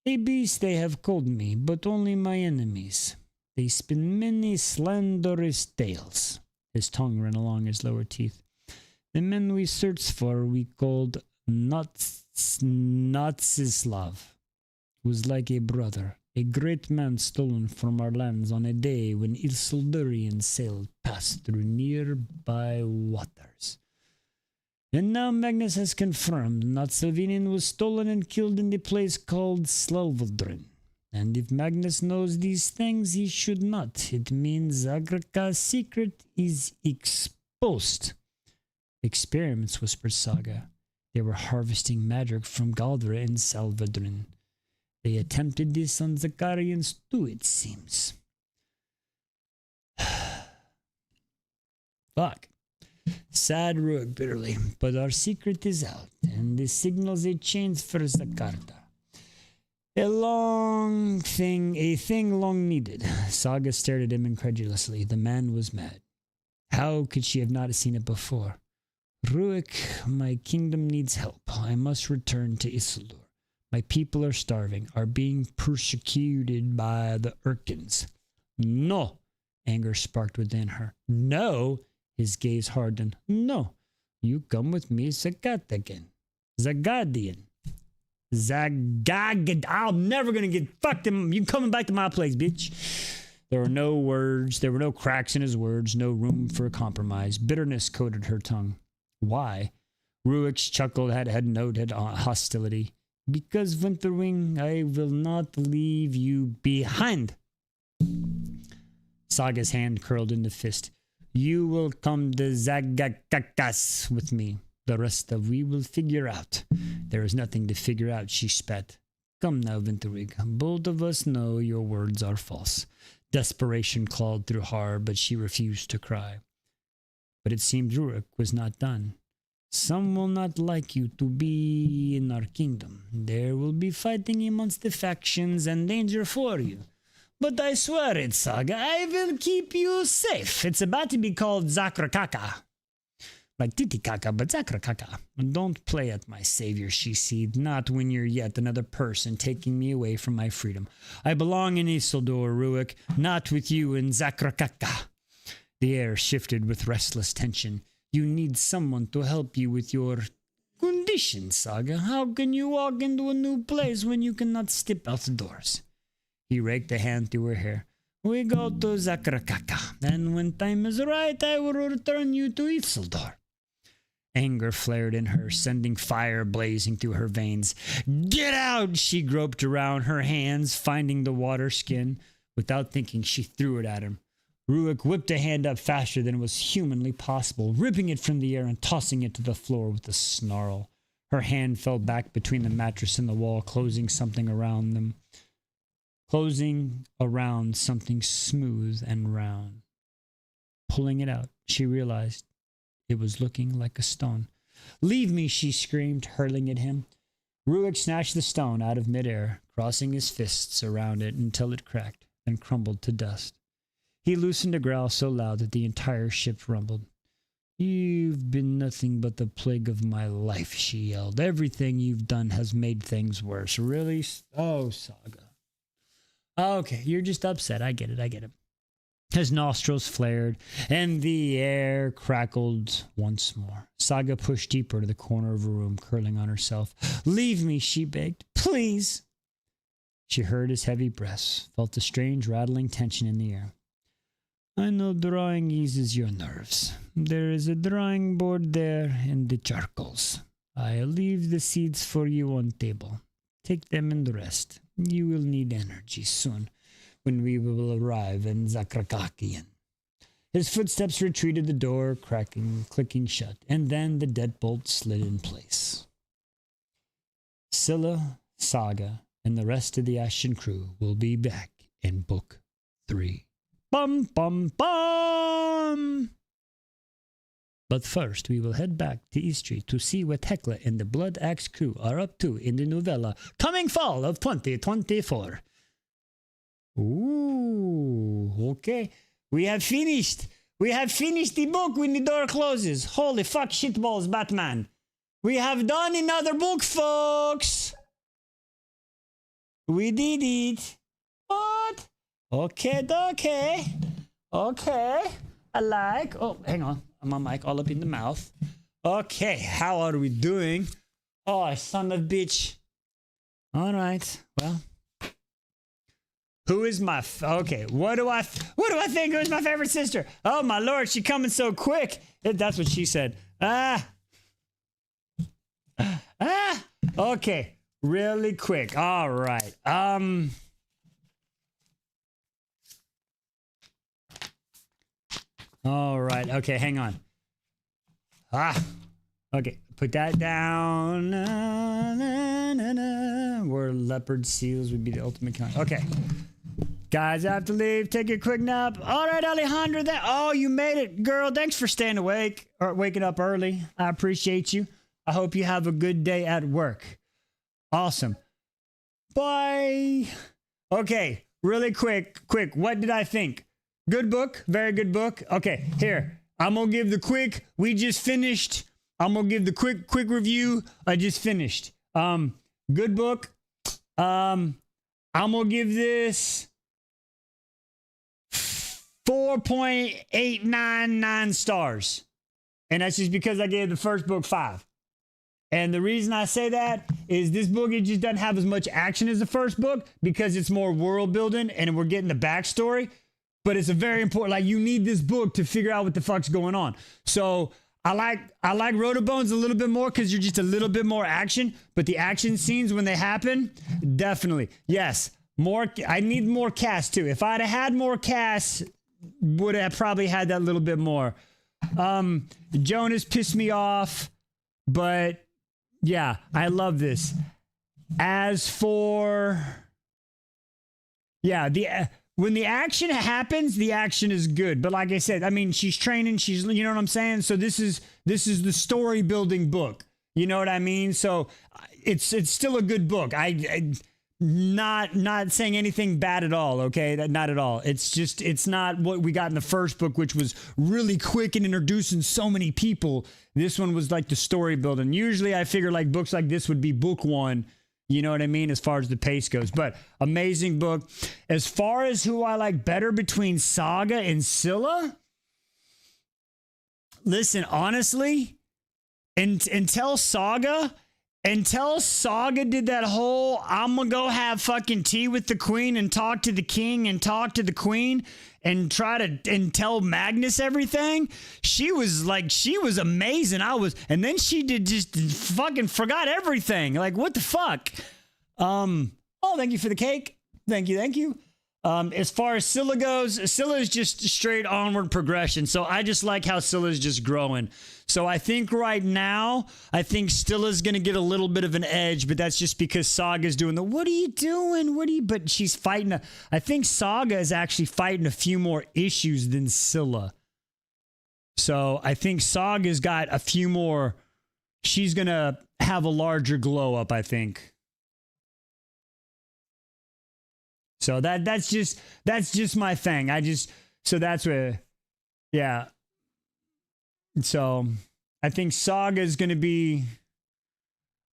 A beast they have called me, but only my enemies. They spin many slanderous tales. His tongue ran along his lower teeth. The men we searched for we called Natsislav. Was like a brother, a great man stolen from our lands on a day when Isildurian sailed past through nearby waters. And now Magnus has confirmed Natsilvinin was stolen and killed in the place called Slavldrin. And if Magnus knows these things, he should not. It means Zagraka's secret is exposed. Experiments, whispered Saga. They were harvesting magic from Galdra and Salvadrin. They attempted this on Zakarians too, it seems. Fuck. Sad Ruik bitterly, but our secret is out, and this signals a change for Zakarta. A thing long needed. Saga stared at him incredulously. The man was mad. How could she have not seen it before? Ruik, my kingdom needs help. I must return to Isildur. My people are starving, are being persecuted by the Urkins. No! Anger sparked within her. No! His gaze hardened. No! You come with me, Zagadian. I'm never gonna get fucked him. You coming back to my place, bitch. There were no words. There were no cracks in his words. No room for a compromise. Bitterness coated her tongue. Why? Ruik's chuckle had noted hostility. Because, Winterwing, I will not leave you behind. Saga's hand curled into fist. You will come to Zagakakas with me. The rest of we will figure out. There is nothing to figure out, she spat. Come now, Winterwig. Both of us know your words are false. Desperation clawed through her, but she refused to cry. But it seemed Rurik was not done. Some will not like you to be in our kingdom. There will be fighting amongst the factions and danger for you. But I swear it, Saga, I will keep you safe. It's about to be called Zakrakaka. Like Titikaka, but Zakrakaka. Don't play at my savior, she seethed. Not when you're yet another person taking me away from my freedom. I belong in Isildur, Ruik, not with you in Zakrakaka. The air shifted with restless tension. You need someone to help you with your condition, Saga. How can you walk into a new place when you cannot step outdoors? He raked a hand through her hair. We go to Zakrakaka, and when time is right, I will return you to Isildur. Anger flared in her, sending fire blazing through her veins. Get out! She groped around, her hands finding the water skin. Without thinking, she threw it at him. Ruik whipped a hand up faster than was humanly possible, ripping it from the air and tossing it to the floor with a snarl. Her hand fell back between the mattress and the wall, closing around something smooth and round. Pulling it out, she realized it was looking like a stone. Leave me, she screamed, hurling at him. Ruik snatched the stone out of midair, crossing his fists around it until it cracked, then crumbled to dust. He loosened a growl so loud that the entire ship rumbled. You've been nothing but the plague of my life, she yelled. Everything you've done has made things worse. Really? Oh, Saga. Okay, you're just upset. I get it. His nostrils flared, and the air crackled once more. Saga pushed deeper to the corner of her room, curling on herself. Leave me, she begged. Please. She heard his heavy breaths, felt a strange rattling tension in the air. I know drawing eases your nerves. There is a drawing board there and the charcoals. I'll leave the seeds for you on table. Take them and rest. You will need energy soon, when we will arrive in Zakrakakian. His footsteps retreated, the door clicking shut, and then the deadbolt slid in place. Scylla, Saga, and the rest of the Ashen crew will be back in Book 3. Bum, bum, bum! But first, we will head back to Eastry to see what Hekla and the Blood Axe crew are up to in the novella coming fall of 2024. Ooh, okay. We have finished the book when the door closes. Holy fuck, shitballs, Batman. We have done another book, folks. We did it. What? Okay. I like. Oh, hang on. I'm on mic all up in the mouth. Okay, how are we doing? Oh, son of a bitch. All right. Well, who is my okay? What do I think? Who's my favorite sister? Oh my lord, she coming so quick. That's what she said. Okay, really quick. All right. All right. Okay, hang on. Okay, put that down. Where leopard seals would be the ultimate kind. Okay. Guys, I have to leave. Take a quick nap. All right, Alejandra. Oh, you made it, girl. Thanks for staying awake or waking up early. I appreciate you. I hope you have a good day at work. Awesome. Bye. Okay, really quick. What did I think? Good book. Very good book. Okay, here. I'm going to give the quick. We just finished. I'm going to give the quick review. I just finished. Good book. I'm going to give this 4.899 stars. And that's just because I gave the first book 5. And the reason I say that is this book, it just doesn't have as much action as the first book because it's more world building and we're getting the backstory. But it's a very important, like, you need this book to figure out what the fuck's going on. So I like Rotobones a little bit more because you're just a little bit more action. But the action scenes when they happen, definitely. Yes. I need more cast too. If I'd have had more cast, would have probably had that little bit more. Jonas pissed me off, but yeah, I love this. As for when the action happens, the action is good. But like I said, I mean, she's training, you know what I'm saying? So this is the story building book. You know what I mean? So it's still a good book. I not saying anything bad at all, okay? Not at all. It's not what we got in the first book, which was really quick and introducing so many people. This one was like the story building. Usually I figure like books like this would be book one, you know what I mean, as far as the pace goes. But amazing book. As far as who I like better between Saga and Scylla, listen, honestly, until Saga did that whole I'm gonna go have fucking tea with the queen and talk to the king and talk to the queen and tell Magnus everything, she was amazing. And then she did just fucking forgot everything. Like, what the fuck? Oh, thank you for the cake. Thank you. As far as Scylla goes, Scylla is just straight onward progression. So I just like how Scylla is just growing. So I think right now, Scylla's going to get a little bit of an edge, but that's just because Saga's doing what are you doing? But she's fighting. I think Saga is actually fighting a few more issues than Scylla. So I think Saga's got a few more. She's going to have a larger glow up, I think. So that's just my thing. So that's where, yeah. So I think Saga is going to be,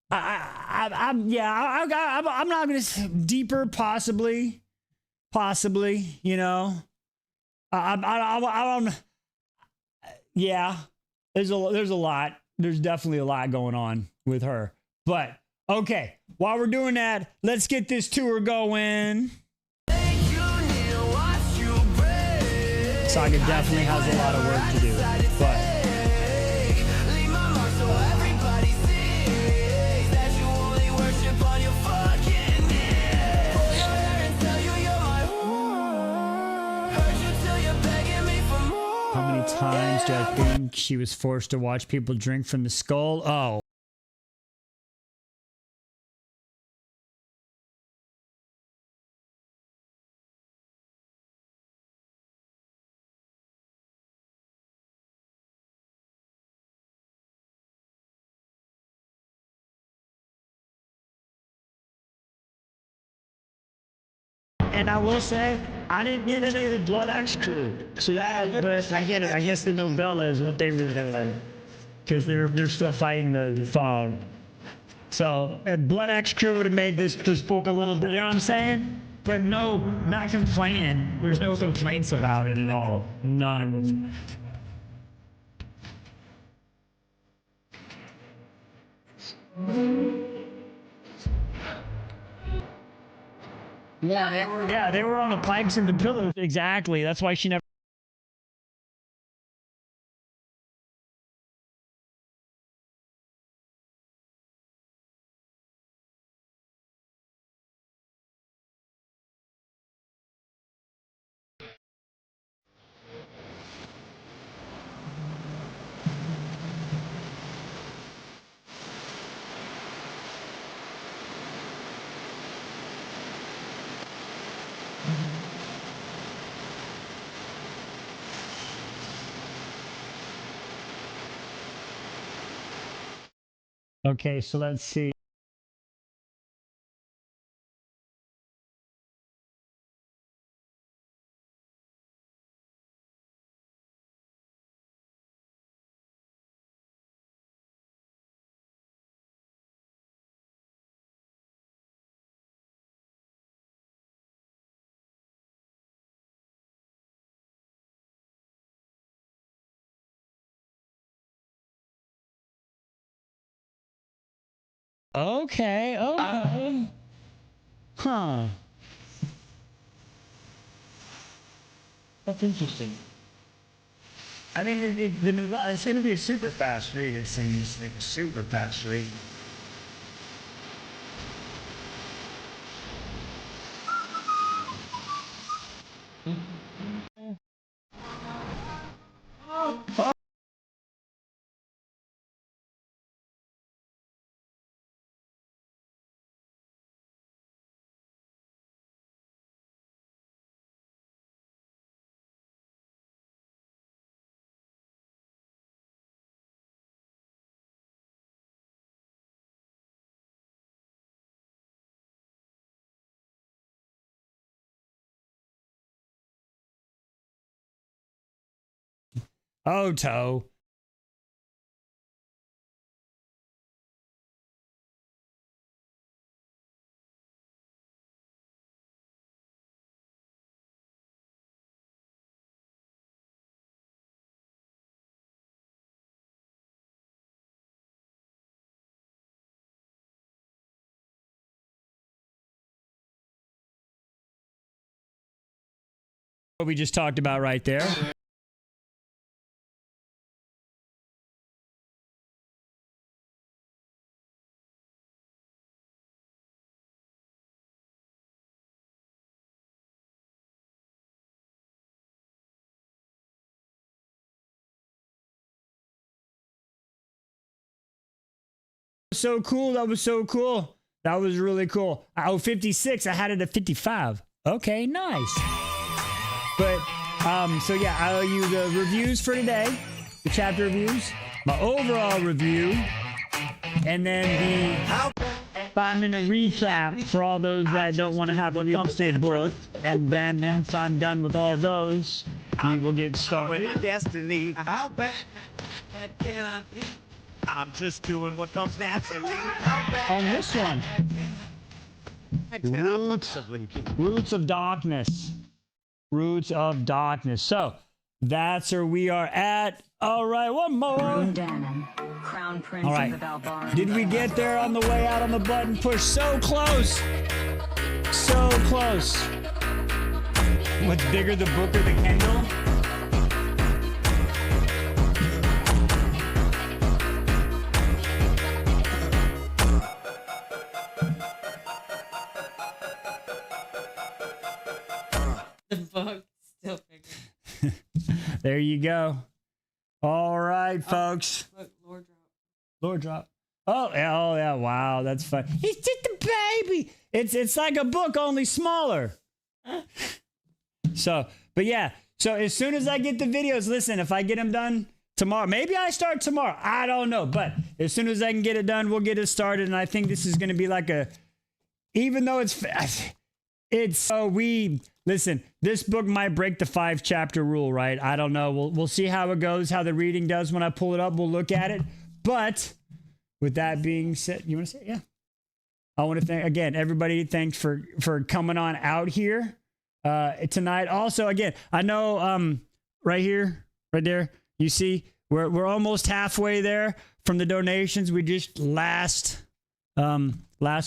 I'm not going to deeper, possibly, you know, yeah, there's a lot, there's definitely a lot going on with her, but okay. While we're doing that, let's get this tour going. Saga definitely has a lot of work to do, but how many times do I think she was forced to watch people drink from the skull? Oh. And I will say, I didn't get any of the blood extra. So that, but I get it. I guess the novella is what they were doing. Because they're still fighting the fog. So, blood extra would have made this book a little bit, you know what I'm saying? But no, not complaining. There's no complaints about it at all. None. Yeah, they were on the planks and the pillars. Exactly. That's why she never. Okay, so let's see. Okay. Huh. That's interesting. I mean, it's going to be a super fast read. It's like a super fast read. Oto. What we just talked about right there. So cool. That was so cool. That was really cool. Oh, 56. I had it at 55. Okay, nice. But so yeah, I owe you the reviews for today, the chapter reviews, my overall review, and then the 5-minute recap for all those that don't want to have a upstate world. And then once I'm done with all those, we will get started. My destiny. I'll bet. I'm just doing what comes naturally. On this one, Roots of Darkness. Roots of Darkness. So that's where we are at. All right, one more. Danon, Crown Prince All right. of the Valbarn. Did we get there on the way out on the button push? So close. So close. What's bigger, the book or the Kindle? The book still bigger. There you go. All right, folks. Look, Lord drop. Lord drop. Oh yeah, wow, that's fun. He's just a baby. It's like a book, only smaller. So, but yeah. So as soon as I get the videos, listen, if I get them done tomorrow, maybe I start tomorrow. I don't know, but as soon as I can get it done, we'll get it started. And I think this is going to be like a, even though it's so we listen. This book might break the 5-chapter rule, right? I don't know. We'll see how it goes, how the reading does when I pull it up. We'll look at it. But with that being said, you want to say, yeah. I want to thank again everybody. Thanks for coming on out here tonight. Also, again, I know right here, right there, you see we're almost halfway there from the donations. We just last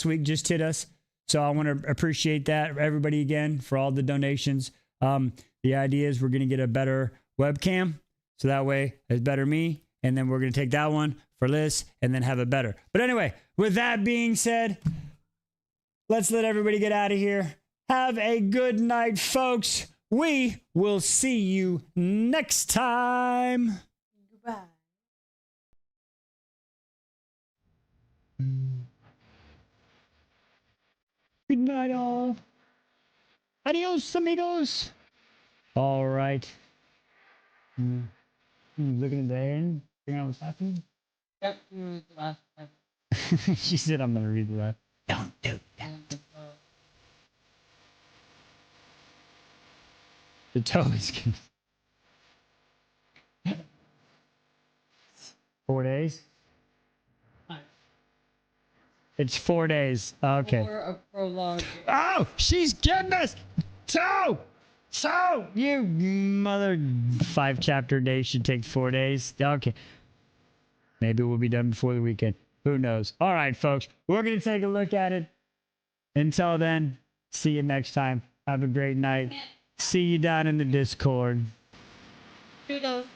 week just hit us. So I want to appreciate that, everybody, again, for all the donations. The idea is we're going to get a better webcam, so that way it's better me, and then we're going to take that one for Liz, and then have it better. But anyway, with that being said, let's let everybody get out of here. Have a good night, folks. We will see you next time. Goodbye. Good night, all. Adios, amigos. All right. Looking at the end, figuring out what's happening. Yep, you read the last time. She said, I'm going to read the last. Don't do that. The toe is good. 4 days? It's 4 days. Okay. Or a prologue. Oh, she's getting us. So, you mother 5-chapter day should take 4 days. Okay. Maybe we'll be done before the weekend. Who knows? All right, folks. We're going to take a look at it. Until then, see you next time. Have a great night. See you down in the Discord. Toodles.